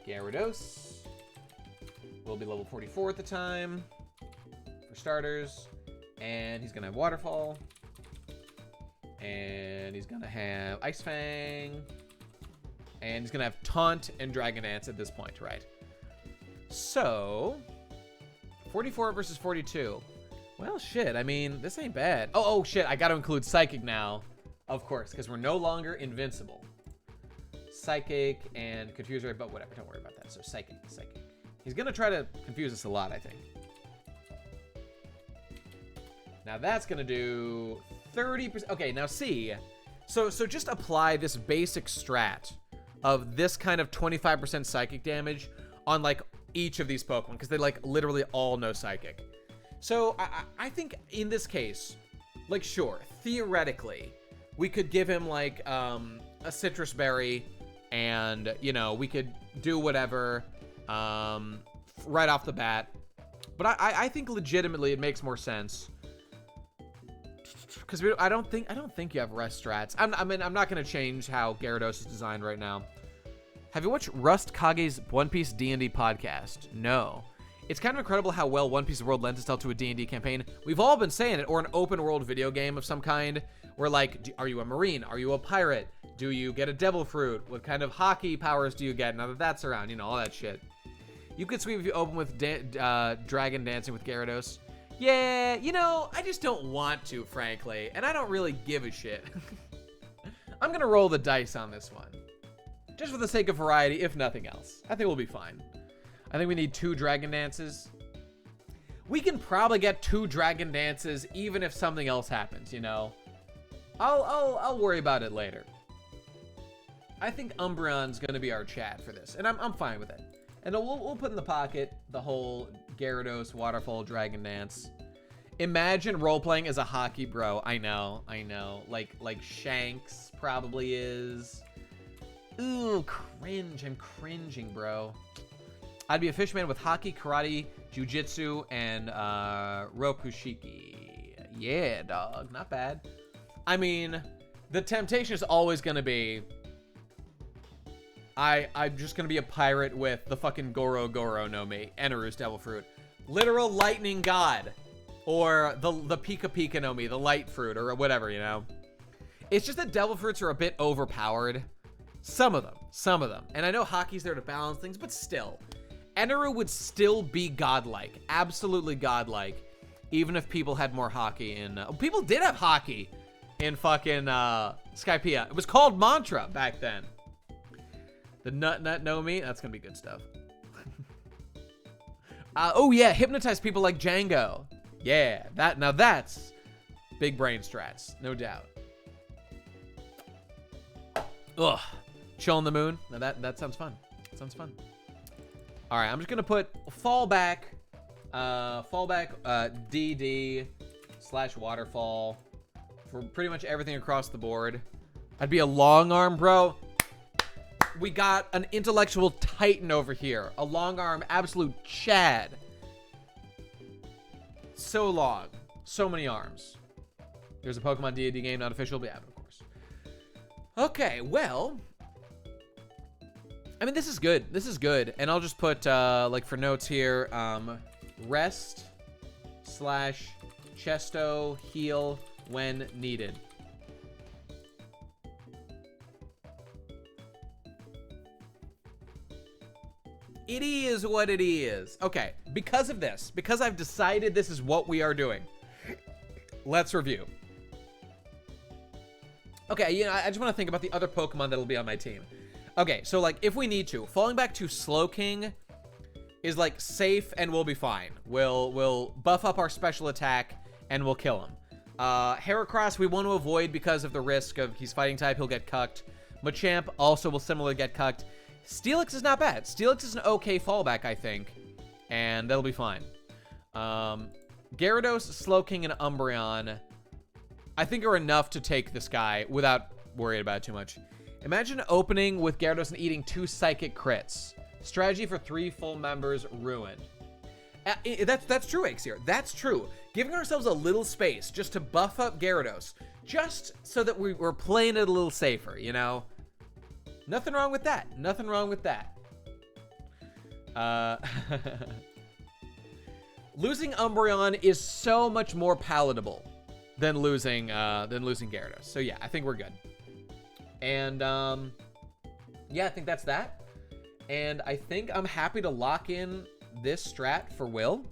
Gyarados will be level 44 at the time, for starters, and he's gonna have Waterfall. And he's gonna have Ice Fang. And he's gonna have Taunt and Dragon Dance at this point, right? So, 44 versus 42. Well, shit, I mean, this ain't bad. Oh, shit, I gotta include Psychic now. Of course, because we're no longer invincible. Psychic and Confuse, but whatever, don't worry about that. So, Psychic. He's gonna try to confuse us a lot, I think. Now, that's gonna do 30%. Okay, now see. So just apply this basic strat of this kind of 25% Psychic damage on, like, each of these Pokemon, because they, like, literally all know Psychic. So I think in this case, like, sure, theoretically, we could give him, like, a Citrus Berry, and, you know, we could do whatever right off the bat. But I think legitimately it makes more sense. Because I don't think you have rest strats. I mean, I'm not going to change how Gyarados is designed right now. Have you watched Rust Kage's One Piece D&D podcast? No. It's kind of incredible how well One Piece World lends itself to a D&D campaign. We've all been saying it, or an open world video game of some kind, where, like, are you a marine? Are you a pirate? Do you get a devil fruit? What kind of hockey powers do you get now that that's around? You know, all that shit. You could sweep if you open with Dragon Dancing with Gyarados. Yeah, you know, I just don't want to, frankly, and I don't really give a shit. I'm gonna roll the dice on this one. Just for the sake of variety, if nothing else. I think we'll be fine. I think we need 2 Dragon Dances. We can probably get 2 Dragon Dances even if something else happens, you know? I'll worry about it later. I think Umbreon's gonna be our chat for this, and I'm fine with it. And we'll put in the pocket the whole Gyarados, Waterfall, Dragon Dance. Imagine role-playing as a hockey bro. I know. Like Shanks probably is. Ooh, cringe. I'm cringing, bro. I'd be a fishman with hockey, karate, jujitsu, and rokushiki. Yeah, dog. Not bad. I mean, the temptation is always going to be... I'm just gonna be a pirate with the fucking Goro no Mi, Eneru's Devil Fruit. Literal lightning god. Or the Pika Pika no Mi, the light fruit, or whatever, you know? It's just that Devil Fruits are a bit overpowered. Some of them. And I know Hockey's there to balance things, but still. Eneru would still be godlike. Absolutely godlike. Even if people had more Hockey in... people did have Hockey in fucking Skypiea. It was called Mantra back then. The Nut no Mi, that's gonna be good stuff. Oh yeah, hypnotize people like Django. Yeah, now that's big brain strats, no doubt. Ugh, chill on the moon. Now that sounds fun. Sounds fun. All right, I'm just gonna put fallback DD / waterfall for pretty much everything across the board. I'd be a long arm, bro. We got an intellectual titan over here. A long arm, absolute Chad. So long. So many arms. There's a Pokemon D&D game, not official, but yeah, of course. Okay, well. I mean, this is good. This is good. And I'll just put, like, for notes here, rest / chesto heal when needed. It is what it is. Okay, because of this, because I've decided this is what we are doing, let's review. Okay, you know, I just want to think about the other Pokemon that'll be on my team. Okay, so, like, if we need to, falling back to Slowking is, like, safe and we'll be fine. We'll buff up our special attack and we'll kill him. Heracross we want to avoid because of the risk of he's fighting type, he'll get cucked. Machamp also will similarly get cucked. Steelix is not bad. Steelix is an okay fallback, I think. And that'll be fine. Gyarados, Slowking, and Umbreon, I think are enough to take this guy without worrying about it too much. Imagine opening with Gyarados and eating 2 psychic crits. Strategy for 3 full members ruined. That's true, Axier. That's true. Giving ourselves a little space just to buff up Gyarados. Just so that we're playing it a little safer, you know? Nothing wrong with that. Nothing wrong with that. Losing Umbreon is so much more palatable than losing Gyarados. So yeah, I think we're good. And yeah, I think that's that. And I think I'm happy to lock in this strat for Will.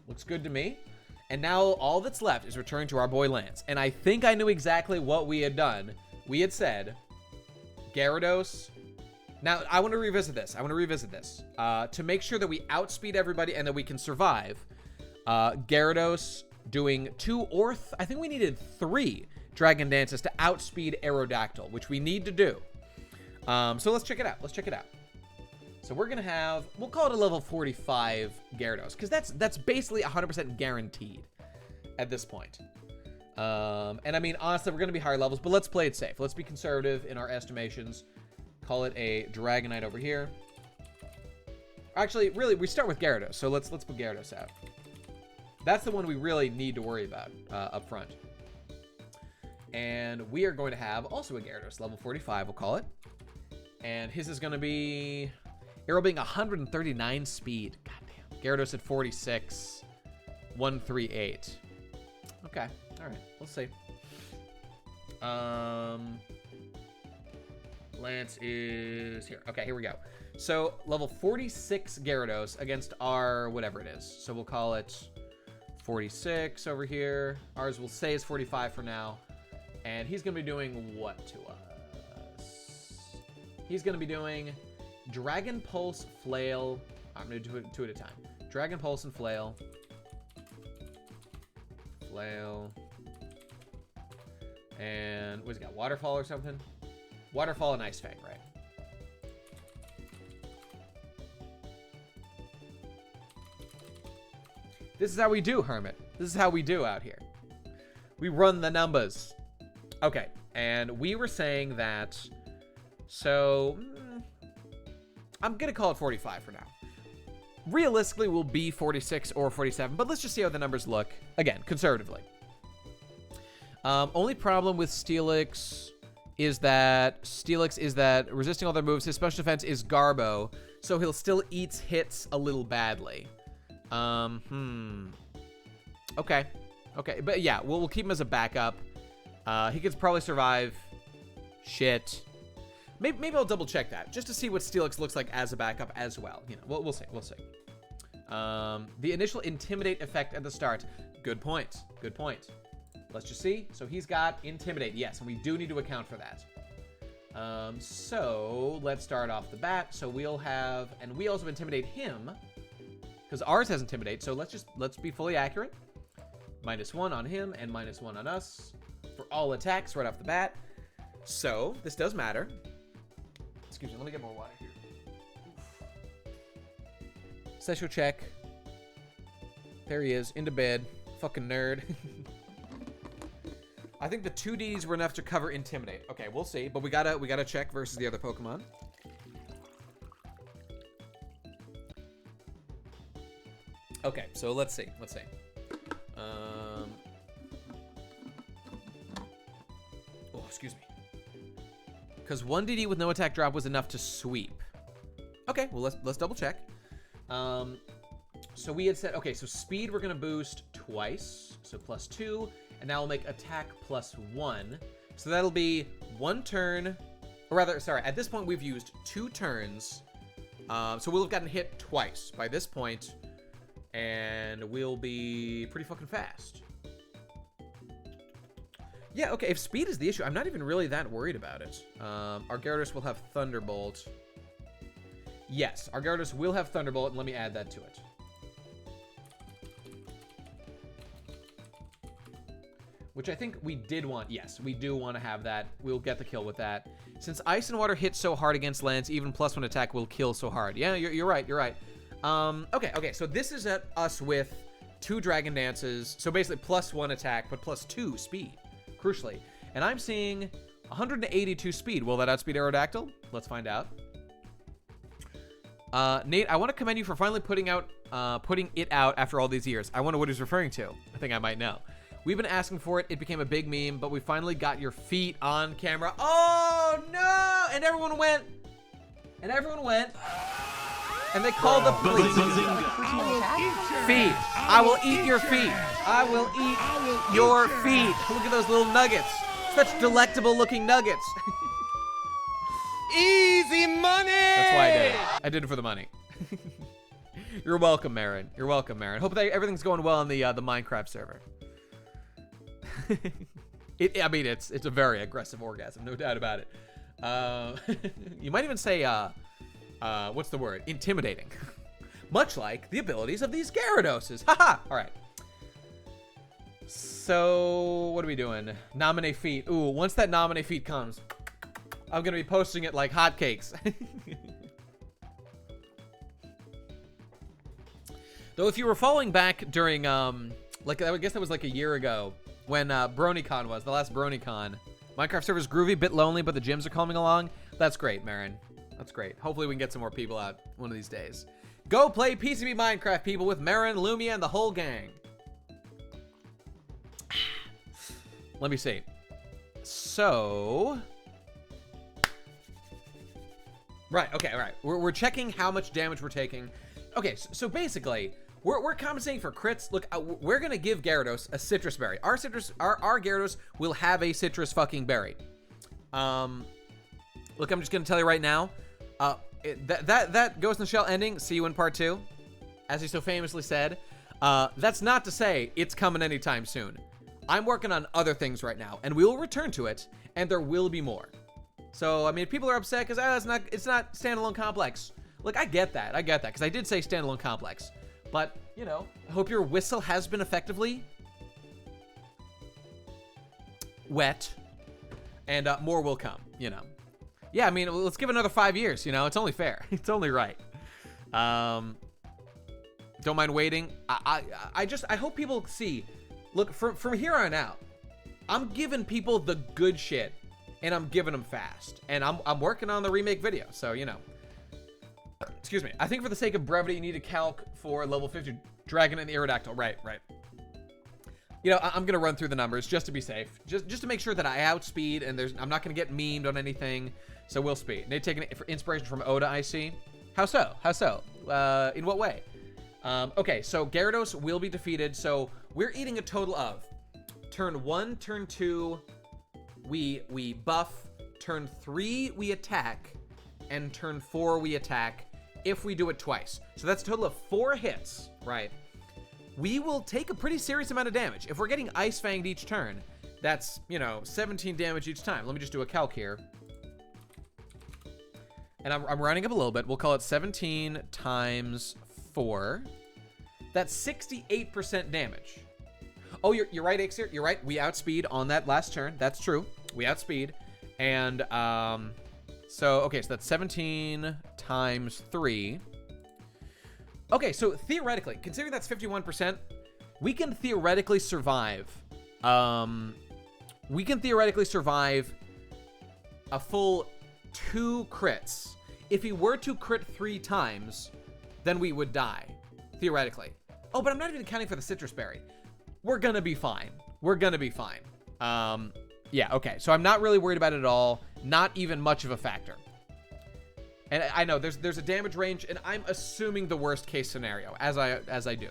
Looks good to me. And now all that's left is return to our boy Lance. And I think I knew exactly what we had done. We had said Gyarados. Now, I want to revisit this. To make sure that we outspeed everybody and that we can survive. Gyarados doing 2 or I think we needed 3 Dragon Dances to outspeed Aerodactyl, which we need to do. So let's check it out. So we're going to have, we'll call it a level 45 Gyarados, because that's basically 100% guaranteed at this point. And I mean, honestly, we're going to be higher levels, but let's play it safe. Let's be conservative in our estimations. Call it a Dragonite over here. Actually, really, we start with Gyarados, so let's put Gyarados out. That's the one we really need to worry about up front. And we are going to have also a Gyarados, level 45, we'll call it. And his is going to be Aero being 139 speed. Goddamn. Gyarados at 46, 138. Okay. All right, we'll see. Lance is here. Okay, here we go. So, level 46 Gyarados against our whatever it is. So we'll call it 46 over here. Ours will say is 45 for now. And he's going to be doing what to us? He's going to be doing Dragon Pulse, Flail. I'm going to do it 2 at a time. Dragon Pulse and Flail. Flail. And what's he got? Waterfall or something? Waterfall and Ice Fang, right? This is how we do, Hermit. This is how we do out here. We run the numbers. Okay, and we were saying that, so I'm gonna call it 45 for now. Realistically, we'll be 46 or 47, but let's just see how the numbers look. Again, conservatively. Only problem with Steelix is that Steelix is that resisting all their moves. His special defense is Garbo, so he'll still eat hits a little badly. Okay. Okay, but yeah, we'll keep him as a backup. He could probably survive. Shit. Maybe I'll double check that just to see what Steelix looks like as a backup as well. You know, we'll see. We'll see. The initial intimidate effect at the start. Good point. Good point. Let's just see. So he's got intimidate. Yes, and we do need to account for that. So let's start off the bat. So we'll have, and we also intimidate him because ours has intimidate. So let's be fully accurate. -1 on him and -1 on us for all attacks right off the bat. So this does matter. Excuse me, let me get more water here. Session check. There he is, into bed. Fucking nerd. I think the 2Ds were enough to cover intimidate. Okay, we'll see, but we gotta check versus the other Pokemon. Okay, so let's see. Oh, excuse me. Because 1DD with no attack drop was enough to sweep. Okay, well let's double check. So we had said, okay, so speed we're gonna boost twice, so +2, and now we'll make attack +1. So that'll be 1 turn, or rather, sorry, at this point we've used 2 turns. So we'll have gotten hit twice by this point, and we'll be pretty fucking fast. Yeah, okay, if speed is the issue, I'm not even really that worried about it. Our Gyarados will have Thunderbolt. Yes, our Gyarados will have Thunderbolt, and let me add that to it. Which I think we did want. Yes, we do want to have that. We'll get the kill with that. Since Ice and Water hit so hard against Lance, even +1 attack will kill so hard. Yeah, you're right, you're right. Okay, so this is at us with 2 Dragon Dances. So basically +1 attack, but +2 speed. Crucially. And I'm seeing 182 speed. Will that outspeed Aerodactyl? Let's find out. Nate, I want to commend you for finally putting it out after all these years. I wonder what he's referring to. I think I might know. We've been asking for it. It became a big meme, but we finally got your feet on camera. Oh, no! And everyone went. And they called the police. Feet. I will eat your feet. I will eat your feet. Look at those little nuggets. Such delectable looking nuggets. Easy money! That's why I did it. I did it for the money. You're welcome, Marin. You're welcome, Marin. Hope that everything's going well on the Minecraft server. I mean, it's a very aggressive orgasm, no doubt about it. You might even say, what's the word? Intimidating. Much like the abilities of these Gyaradoses. Haha! All right. So, what are we doing? Nominate feet. Ooh, once that nominate feet comes, I'm going to be posting it like hotcakes. Though if you were following back during, like, I guess that was like a year ago, when BronyCon was, the last BronyCon. Minecraft server's groovy, bit lonely, but the gyms are coming along. That's great, Marin. That's great. Hopefully we can get some more people out one of these days. Go play PCB Minecraft, people, with Marin, Lumia, and the whole gang. Let me see. So... Right, okay, all right. We're checking how much damage we're taking. Okay, so basically... We're compensating for crits. Look, we're gonna give Gyarados a citrus berry. Our Gyarados will have a citrus fucking berry. Look, I'm just gonna tell you right now. That Ghost in the Shell ending. See you in part 2, as he so famously said. That's not to say it's coming anytime soon. I'm working on other things right now, and we will return to it, and there will be more. So I mean, if people are upset because it's not standalone complex. Look, I get that, because I did say standalone complex. But, you know, I hope your whistle has been effectively wet, and more will come, you know. Yeah, I mean, let's give it another 5 years, you know. It's only fair. It's only right. Don't mind waiting. I hope people see. Look, from here on out, I'm giving people the good shit, and I'm giving them fast. And I'm working on the remake video, so, you know. Excuse me. I think for the sake of brevity, you need to calc for level 50 Dragon and the Aerodactyl. Right. You know, I'm gonna run through the numbers just to be safe, just to make sure that I outspeed and I'm not gonna get memed on anything. So we'll speed. Nate taking it for inspiration from Oda, I see. How so? How so? In what way? Okay, so Gyarados will be defeated. So we're eating a total of turn 1, turn 2, we buff, turn 3 we attack, and turn 4 we attack if we do it twice. So that's a total of 4 hits, right? We will take a pretty serious amount of damage. If we're getting Ice Fanged each turn, that's, you know, 17 damage each time. Let me just do a calc here. And I'm rounding up a little bit. We'll call it 17 times 4. That's 68% damage. Oh, you're right, Ixir. You're right. We outspeed on that last turn. That's true. We outspeed. And, so that's 17 times 3. Okay, so theoretically, considering that's 51%, we can theoretically survive. We can theoretically survive a full 2 crits. If he were to crit 3 times, then we would die, theoretically. Oh, but I'm not even accounting for the citrus berry. We're gonna be fine. We're gonna be fine. Yeah, okay. So I'm not really worried about it at all. Not even much of a factor. And I know there's a damage range, and I'm assuming the worst case scenario, as I do.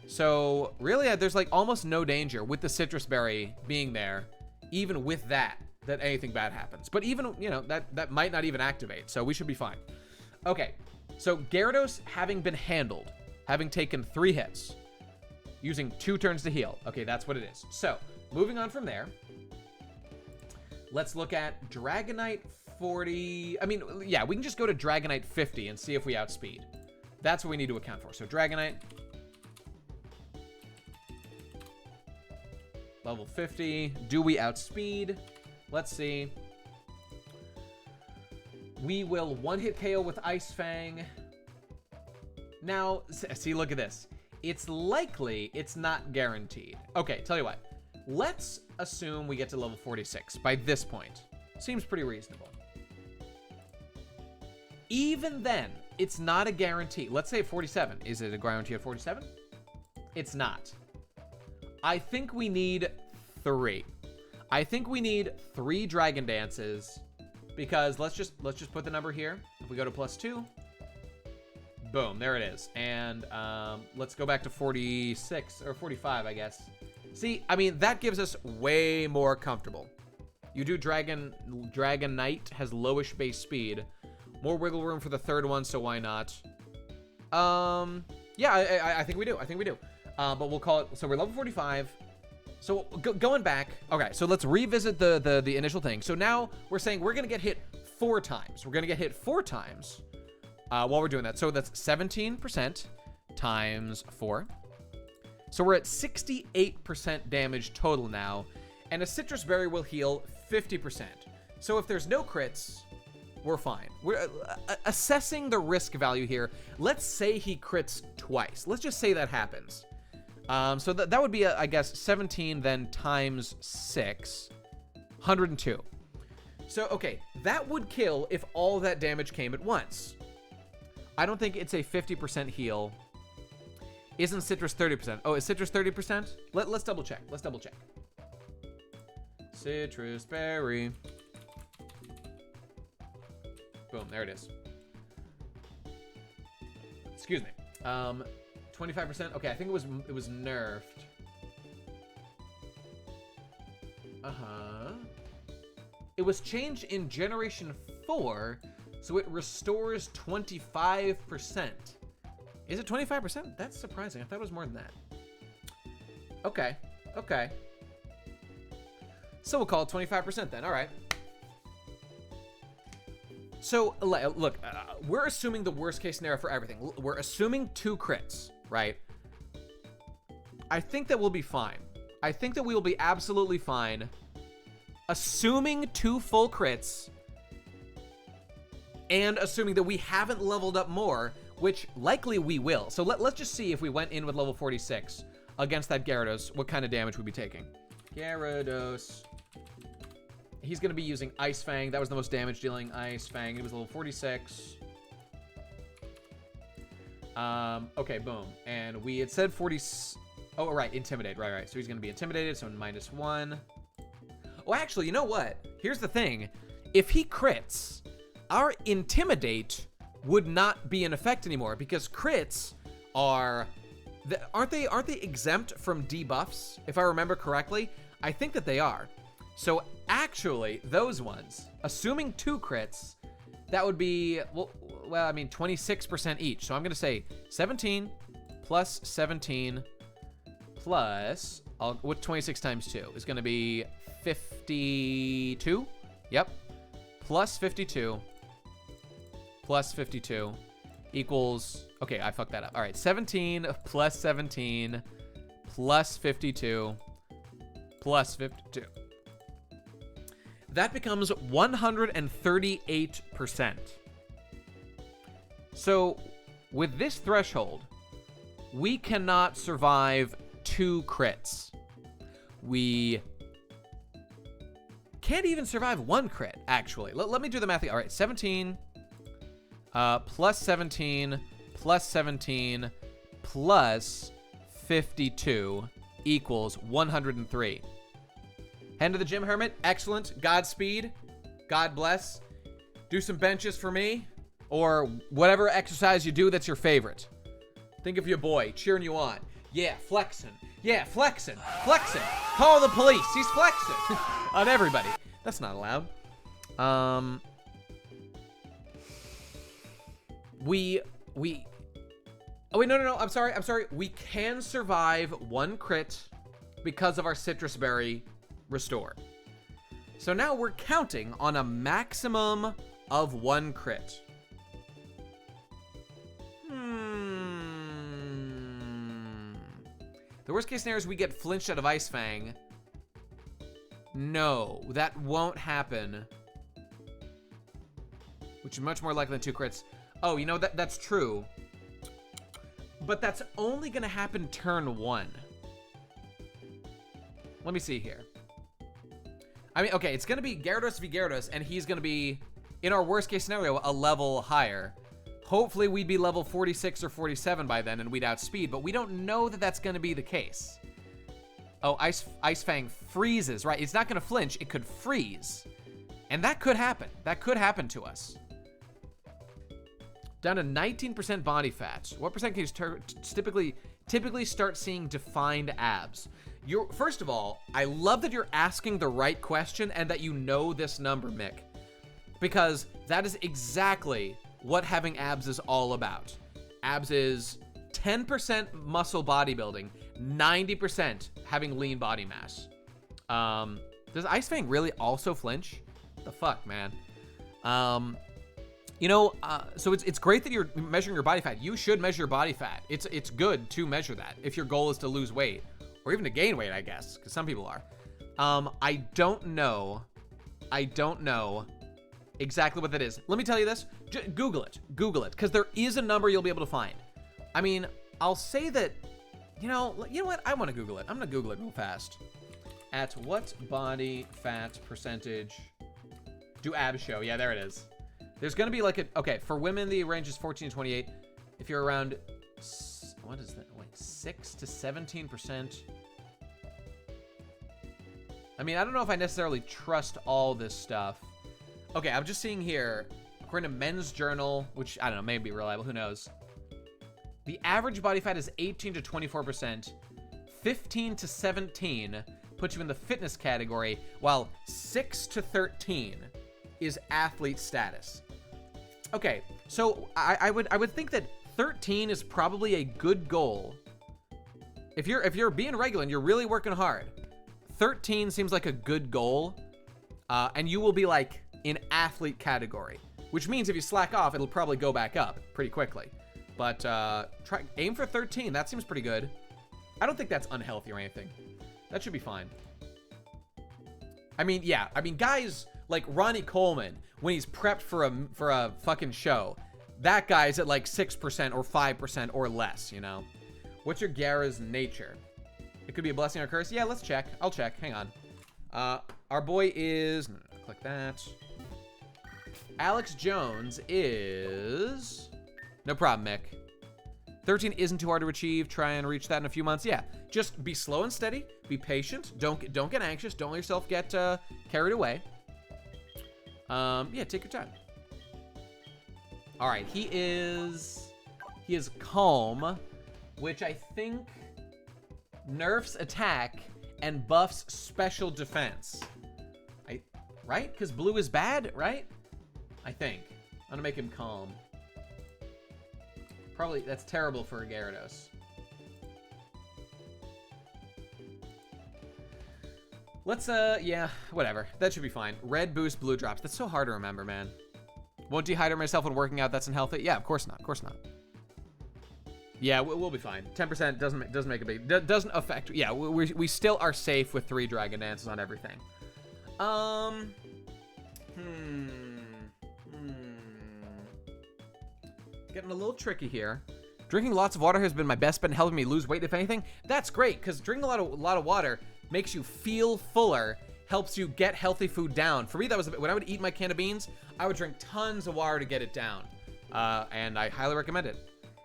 So really, there's like almost no danger with the citrus berry being there, even with that anything bad happens. But even, you know, that might not even activate, so we should be fine. Okay, so Gyarados having been handled, having taken 3 hits, using 2 turns to heal. Okay, that's what it is. So, moving on from there, let's look at Dragonite 40. I mean, yeah, we can just go to Dragonite 50 and see if we outspeed. That's what we need to account for. So, Dragonite, level 50. Do we outspeed? Let's see. We will 1-hit KO with Ice Fang. Now, see, look at this. It's likely, it's not guaranteed. Okay, tell you what. Let's assume we get to level 46 by this point. Seems pretty reasonable. Even then, it's not a guarantee. Let's say 47. Is it a guarantee at 47? It's not. I think we need 3. I think we need 3 Dragon Dances, because let's just put the number here. If we go to +2, boom, there it is. And let's go back to 46 or 45, I guess. See, I mean, that gives us way more comfortable. You do Dragonite has lowish base speed, more wiggle room for the 3rd one, so why not? Yeah, I think we do. I think we do. But we'll call it. So we're level 45. So going back, okay, so let's revisit the initial thing. So now we're saying we're gonna get hit 4 times. We're gonna get hit 4 times while we're doing that. So that's 17% times 4. So we're at 68% damage total now, and a citrus berry will heal 50%. So if there's no crits, we're fine. We're assessing the risk value here. Let's say he crits twice. Let's just say that happens. So that would be, I guess, 17 then times 6, 102. So, okay, that would kill if all that damage came at once. I don't think it's a 50% heal. Isn't citrus 30%? Oh, is citrus 30%? Let's double check. Let's double check. Citrus berry. Boom, there it is. Excuse me. 25%. Okay, I think it was nerfed. It was changed in Generation 4, so it restores 25%. Is it 25%? That's surprising. I thought it was more than that. Okay. Okay. So we'll call it 25% then. All right. So, look, we're assuming the worst case scenario for everything. We're assuming 2 crits, right? I think that we'll be fine. I think that we will be absolutely fine. Assuming 2 full crits, and assuming that we haven't leveled up more, which likely we will. So let's just see if we went in with level 46 against that Gyarados, what kind of damage we'd be taking. Gyarados. He's going to be using Ice Fang. That was the most damage dealing Ice Fang. It was level 46. Okay, boom. And we had said Oh, right, intimidate. Right. So he's going to be intimidated, so -1. Oh, actually, you know what? Here's the thing. If he crits, our intimidate would not be in effect anymore because crits are... aren't they exempt from debuffs, if I remember correctly? I think that they are. So actually, those ones, assuming 2 crits, that would be, well, I mean, 26% each. So I'm going to say 17 plus 17 plus, what 26 times 2 is going to be 52? Yep. Plus 52 plus 52 equals, okay, I fucked that up. All right, 17 plus 17 plus 52 plus 52. That becomes 138%. So with this threshold, we cannot survive 2 crits. We can't even survive 1 crit, actually. Let me do the math. All right, 17 plus 17 plus 17 plus 52 equals 103. Head to the gym, Hermit. Excellent. Godspeed. God bless. Do some benches for me, or whatever exercise you do that's your favorite. Think of your boy cheering you on. Yeah, flexing. Yeah, flexing. Flexing. Call the police. He's flexing on everybody. That's not allowed. Oh wait, no. I'm sorry. We can survive 1 crit because of our citrus berry restore. So now we're counting on a maximum of 1 crit. The worst case scenario is we get flinched out of Ice Fang. No, that won't happen. Which is much more likely than 2 crits. Oh, you know, that's true. But that's only gonna happen turn 1. Let me see here. I mean, okay, it's gonna be Gyarados v Gyarados, and he's gonna be, in our worst case scenario, a level higher. Hopefully we'd be level 46 or 47 by then and we'd outspeed, but we don't know that that's gonna be the case. Oh, Ice Fang freezes, right? It's not gonna flinch, it could freeze. And that could happen. That could happen to us. Down to 19% body fat. What percent can you typically start seeing defined abs? First of all, I love that you're asking the right question and that you know this number, Mick. Because that is exactly what having abs is all about. Abs is 10% muscle bodybuilding, 90% having lean body mass. Does Ice Fang really also flinch? What the fuck, man? You know, so it's great that you're measuring your body fat. You should measure your body fat. It's good to measure that if your goal is to lose weight or even to gain weight, I guess, because some people are. I don't know exactly what that is. Let me tell you this. Google it, because there is a number you'll be able to find. I mean, I'll say that, you know what? I want to Google it. I'm gonna Google it real fast. At what body fat percentage do abs show? Yeah, there it is. There's gonna be like okay, for women the range is 14 to 28. If you're around, what is that? Like 6 to 17%. I mean, I don't know if I necessarily trust all this stuff. Okay, I'm just seeing here, according to Men's Journal, which I don't know, may be reliable, who knows. The average body fat is 18 to 24%. 15 to 17 puts you in the fitness category, while 6 to 13 is athlete status. Okay, so I would think that 13 is probably a good goal. If you're being regular and you're really working hard, 13 seems like a good goal, and you will be like in athlete category, which means if you slack off, it'll probably go back up pretty quickly. But aim for 13. That seems pretty good. I don't think that's unhealthy or anything. That should be fine. I mean, yeah. I mean, guys like Ronnie Coleman, when he's prepped for a fucking show, that guy's at like 6% or 5% or less, you know? What's your Gyara's nature? It could be a blessing or a curse. Yeah, let's check. I'll check. Hang on. Our boy is... click that. Alex Jones is... No problem, Mick. 13 isn't too hard to achieve. Try and reach that in a few months. Yeah, just be slow and steady. Be patient. Don't get anxious. Don't let yourself get carried away. Yeah, take your time. All right, he is calm, which I think nerfs attack and buffs special defense. Right? Because blue is bad, right? I think. I'm gonna make him calm. Probably, that's terrible for a Gyarados. Let's, yeah, whatever. That should be fine. Red boost, blue drops. That's so hard to remember, man. Won't dehydrate myself when working out. That's unhealthy. Yeah, of course not. Of course not. Yeah, we'll be fine. 10% doesn't make a big, doesn't affect. Yeah, we still are safe with 3 Dragon Dances on everything. Getting a little tricky here. Drinking lots of water has been my best bet in helping me lose weight, if anything. That's great, because drinking a lot of water makes you feel fuller, helps you get healthy food down. For me, that was when I would eat my can of beans, I would drink tons of water to get it down. And I highly recommend it.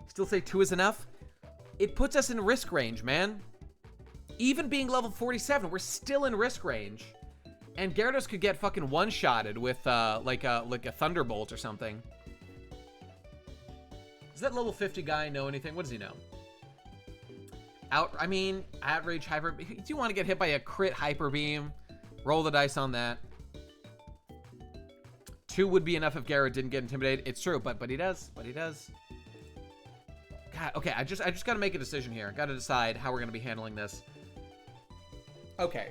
Still say 2 is enough? It puts us in risk range, man. Even being level 47, we're still in risk range. And Gyarados could get fucking one-shotted with like a Thunderbolt or something. Does that level 50 guy know anything? What does he know? I mean, Outrage, Hyper... Do you want to get hit by a crit Hyper Beam? Roll the dice on that. 2 would be enough if Gyarados didn't get intimidated. It's true, but he does. But he does. God, okay, I just got to make a decision here. Got to decide how we're going to be handling this. Okay.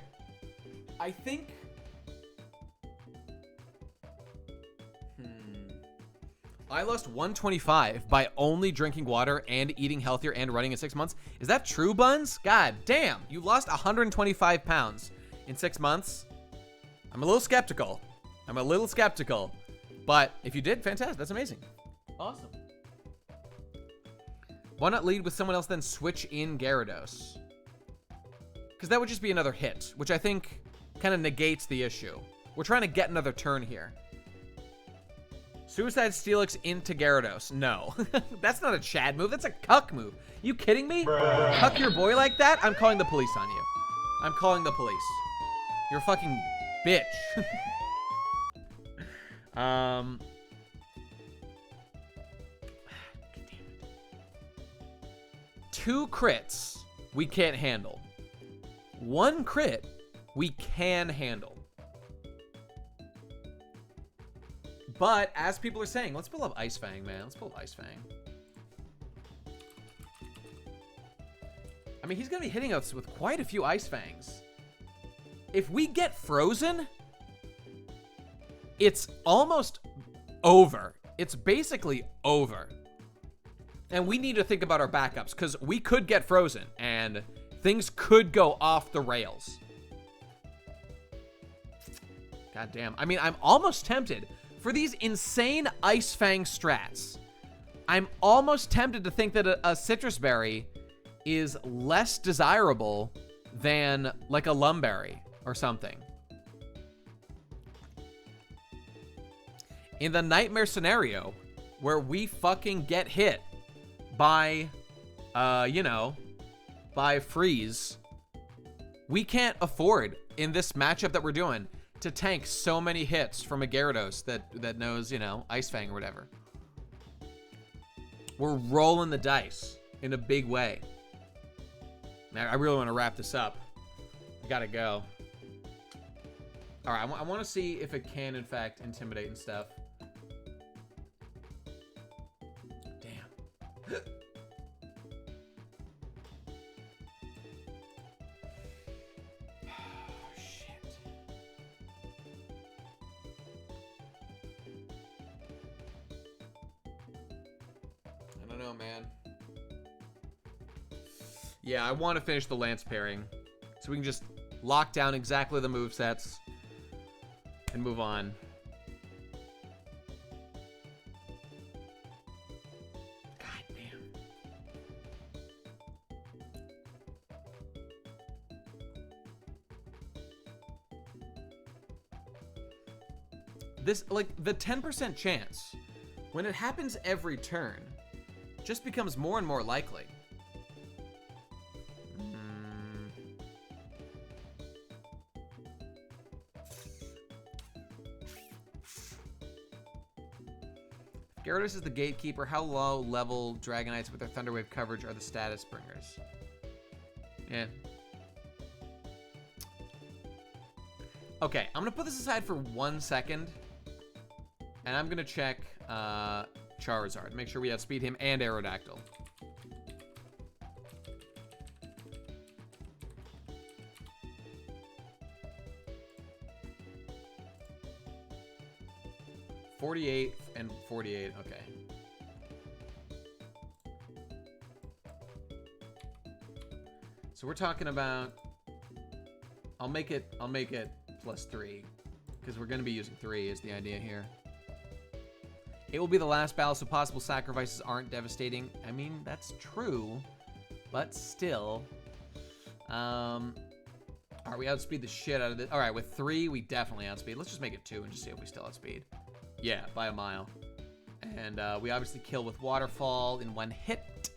I think... I lost 125 by only drinking water and eating healthier and running in 6 months. Is that true, Buns? God damn, you lost 125 pounds in 6 months. I'm a little skeptical. But if you did, fantastic. That's amazing. Awesome. Why not lead with someone else, then switch in Gyarados? Because that would just be another hit, which I think kind of negates the issue. We're trying to get another turn here. Suicide Steelix into Gyarados. No. That's not a Chad move. That's a cuck move. You kidding me? Cuck your boy like that? I'm calling the police on you. I'm calling the police. You're a fucking bitch. God damn it. 2 crits we can't handle. 1 crit we can handle. But, as people are saying, let's pull up Ice Fang, man. Let's pull up Ice Fang. I mean, he's going to be hitting us with quite a few Ice Fangs. If we get frozen, it's almost over. It's basically over. And we need to think about our backups, because we could get frozen, and things could go off the rails. God damn. I mean, I'm almost tempted. For these insane Ice Fang strats, I'm almost tempted to think that a Citrus Berry is less desirable than like a Lumberry or something. In the nightmare scenario where we fucking get hit by, you know, by freeze, we can't afford in this matchup that we're doing to tank so many hits from a Gyarados that knows, you know, Ice Fang or whatever. We're rolling the dice in a big way. Now, I really want to wrap this up. I gotta go. All right, I want to see if it can, in fact, intimidate and stuff. Damn. Man. Yeah, I want to finish the Lance pairing so we can just lock down exactly the movesets and move on. God damn. This, like, the 10% chance, when it happens every turn, just becomes more and more likely. Gyarados is the gatekeeper. How low level Dragonites with their Thunder Wave coverage are the status bringers? Yeah. Okay, I'm gonna put this aside for 1 second, and I'm gonna check Charizard. Make sure we outspeed him and Aerodactyl. $48 and $48. Okay. So we're talking about. I'll make it +3 because we're going to be using 3 is the idea here. It will be the last battle, so possible sacrifices aren't devastating. I mean, that's true, but still. All right, we outspeed the shit out of this. All right, with 3, we definitely outspeed. Let's just make it 2 and just see if we still outspeed. Yeah, by a mile. And we obviously kill with Waterfall in 1 hit.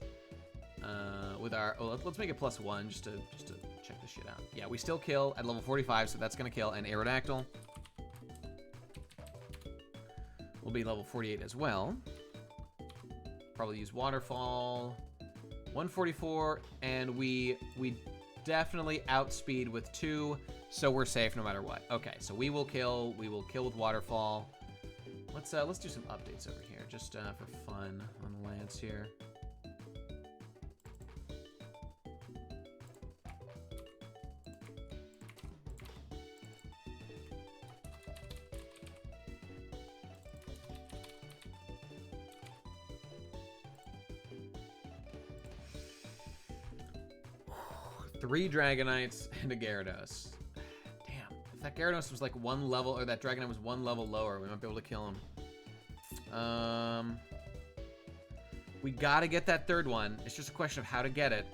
With our, let's make it +1 just to check this shit out. Yeah, we still kill at level 45, so that's gonna kill. And Aerodactyl will be level 48 as well. Probably use Waterfall. 144, and we definitely outspeed with 2, so we're safe no matter what. Okay, so we will kill with Waterfall. Let's do some updates over here, just for fun on Lance here. Three Dragonites and a Gyarados. Damn, if that Gyarados was like 1 level, or that Dragonite was 1 level lower, we might be able to kill him. We gotta get that 3rd one. It's just a question of how to get it.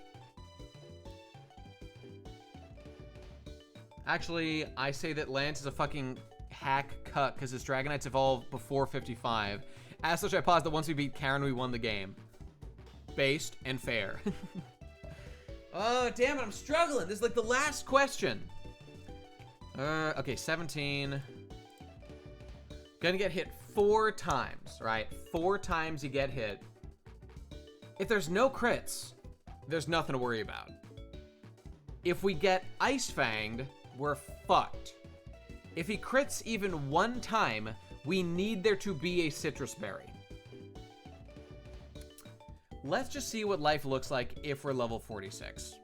Actually, I say that Lance is a fucking hack cuck because his Dragonites evolve before 55. As such, I posit that once we beat Karen, we won the game. Based and fair. Oh, damn it, I'm struggling. This is like the last question. Okay, 17. Gonna get hit 4 times, right? 4 times you get hit. If there's no crits, there's nothing to worry about. If we get Ice Fanged, we're fucked. If he crits even 1 time, we need there to be a Citrus Berry. Let's just see what life looks like if we're level 46.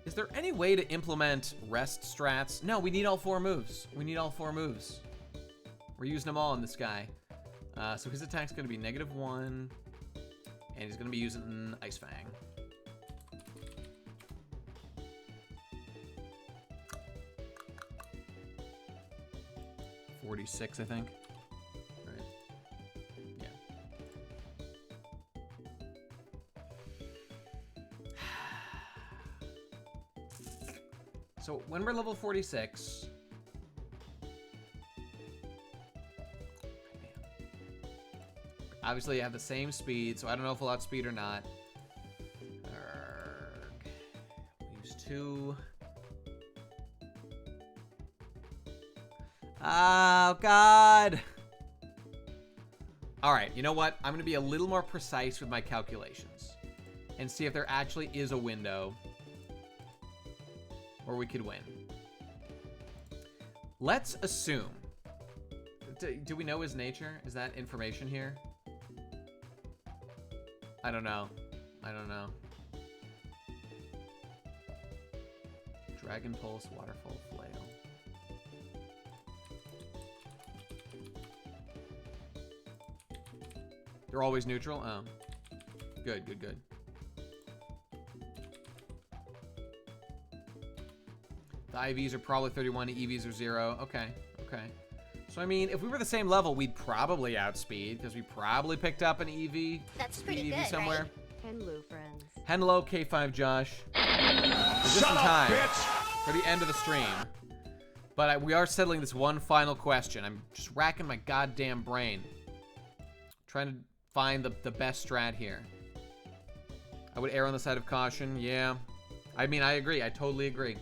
Is there any way to implement rest strats? No, we need all 4 moves. We need all 4 moves. We're using them all on this guy. So his attack's going to be -1, and he's going to be using Ice Fang. 46, I think. Right. Yeah. So when we're level 46, obviously I have the same speed, so I don't know if we'll outspeed or not. Use 2. Oh, God. All right, you know what? I'm going to be a little more precise with my calculations and see if there actually is a window where we could win. Let's assume. Do we know his nature? Is that information here? I don't know. I don't know. Dragon Pulse, Waterfall, Flail. They're always neutral? Oh. Good, good, good. The IVs are probably 31, the EVs are 0. Okay, okay. So, I mean, if we were the same level, we'd probably outspeed, because we probably picked up an EV. That's pretty good, somewhere. Right? Hello, friends. Hello, K5 Josh. Shut up, bitch! for the end of the stream. But we are settling this one final question. I'm just racking my goddamn brain. Trying to find the best strat here. I would err on the side of caution, yeah. I mean, I agree. I totally agree.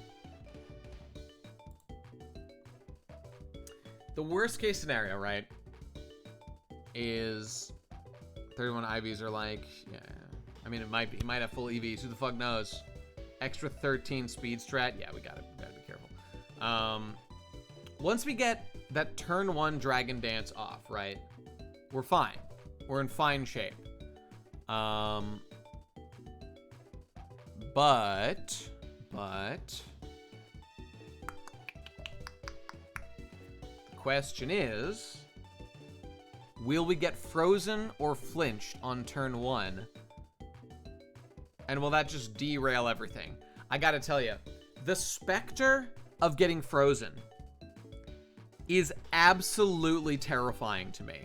The worst case scenario, right, is 31 IVs are like, yeah. I mean, it might be. It might have full EVs. Who the fuck knows? Extra 13 speed strat. Yeah, we gotta be careful. Once we get that turn 1 Dragon Dance off, right, we're fine. We're in fine shape. But the question is, will we get frozen or flinched on turn 1? And will that just derail everything? I gotta tell you, the specter of getting frozen is absolutely terrifying to me.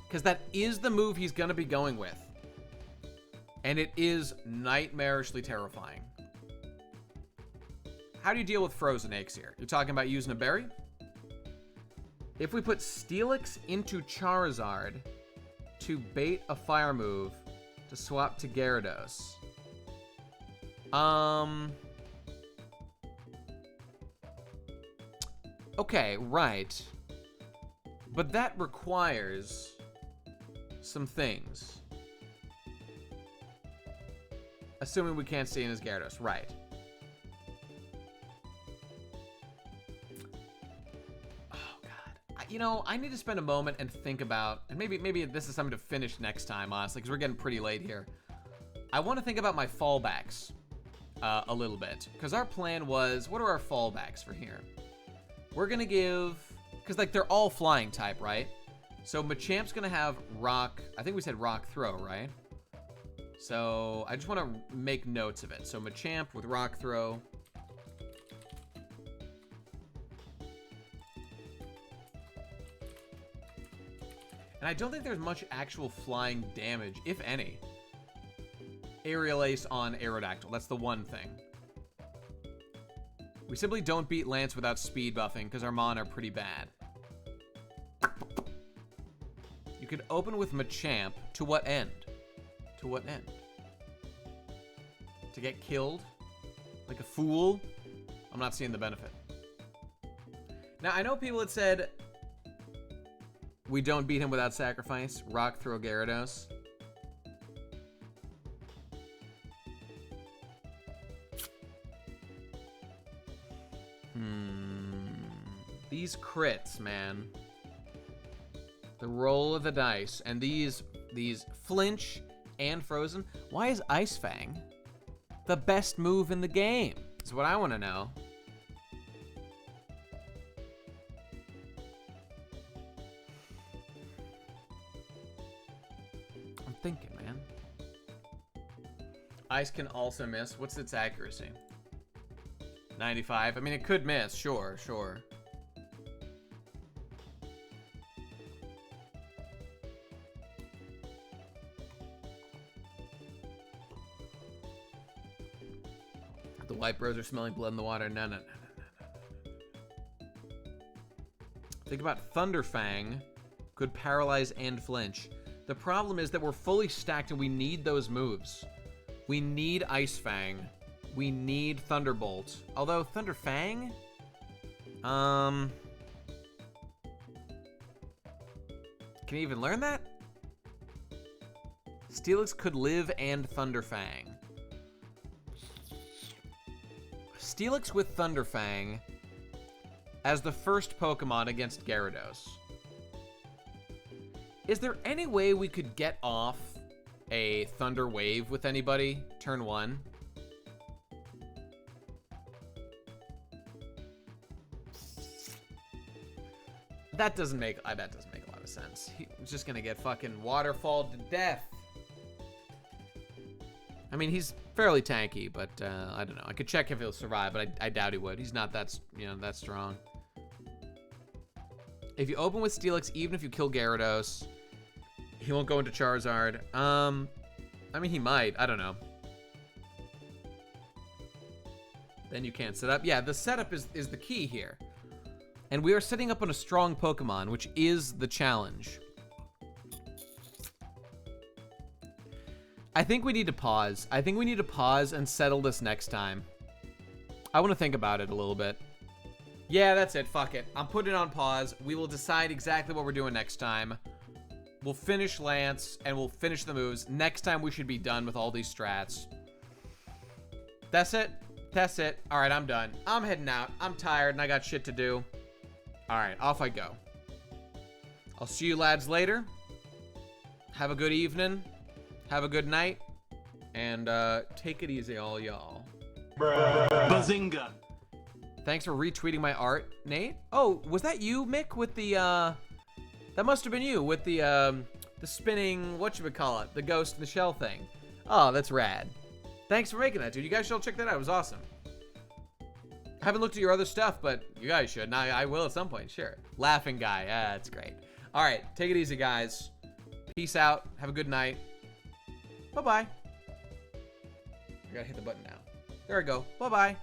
Because that is the move he's gonna be going with. And it is nightmarishly terrifying. How do you deal with frozen eggs here? You're talking about using a berry? If we put Steelix into Charizard to bait a fire move to swap to Gyarados. Okay, right. But that requires some things. Assuming we can't see in his Gyarados, right. Oh, God. You know, I need to spend a moment and think about, and maybe this is something to finish next time, honestly, because we're getting pretty late here. I want to think about my fallbacks a little bit, because our plan was, what are our fallbacks for here? We're going to give, because, like, they're all flying type, right? So Machamp's going to have rock, I think we said rock throw, right? So I just want to make notes of it. So Machamp with rock throw. And I don't think there's much actual flying damage, if any. Aerial Ace on Aerodactyl, that's the one thing. We simply don't beat Lance without speed buffing because our Mon are pretty bad. You could open with Machamp. To what end? To what end? To get killed? Like a fool? I'm not seeing the benefit. Now, I know people had said we don't beat him without sacrifice. Rock throw Gyarados. These crits, man. The roll of the dice. And these flinch and frozen. Why is Ice Fang the best move in the game? That's what I want to know. I'm thinking, man. Ice can also miss. What's its accuracy? 95. I mean, it could miss. Sure. The white bros are smelling blood in the water. No. Think about Thunderfang. Could paralyze and flinch. The problem is that we're fully stacked and we need those moves. We need Ice Fang. We need Thunderbolt. Although Thunderfang? Can you even learn that? Steelix could live and Thunderfang. Steelix with Thunderfang as the first Pokemon against Gyarados. Is there any way we could get off a Thunder Wave with anybody turn 1? That doesn't make a lot of sense. He's just gonna get fucking waterfalled to death. I mean, he's fairly tanky, but I don't know. I could check if he'll survive, but I doubt he would. He's not that, that strong. If you open with Steelix, even if you kill Gyarados, he won't go into Charizard. I mean, he might. I don't know. then you can't set up. Yeah, the setup is the key here. And we are setting up on a strong Pokemon, which is the challenge. I think we need to pause. I think we need to pause and settle this next time. I want to think about it a little bit. Yeah, that's it. Fuck it. I'm putting it on pause. We will decide exactly what we're doing next time. We'll finish Lance, and we'll finish the moves. Next time, we should be done with all these strats. That's it. That's it. All right, I'm done. I'm heading out. I'm tired, and I got shit to do. All right, off I go. I'll see you lads later. Have a good evening. Have a good night. And take it easy, all y'all. Bazinga. Thanks for retweeting my art, Nate. Oh, was that you, Mick, with the, that must have been you, with the spinning, whatchamacallit, the ghost in the shell thing. Oh, that's rad. Thanks for making that, dude. You guys should all check that out. It was awesome. I haven't looked at your other stuff, but you guys should. And I will at some point, sure. Laughing guy. Yeah, that's great. All right, take it easy, guys. Peace out. Have a good night. Bye-bye. I gotta hit the button now. There we go. Bye-bye.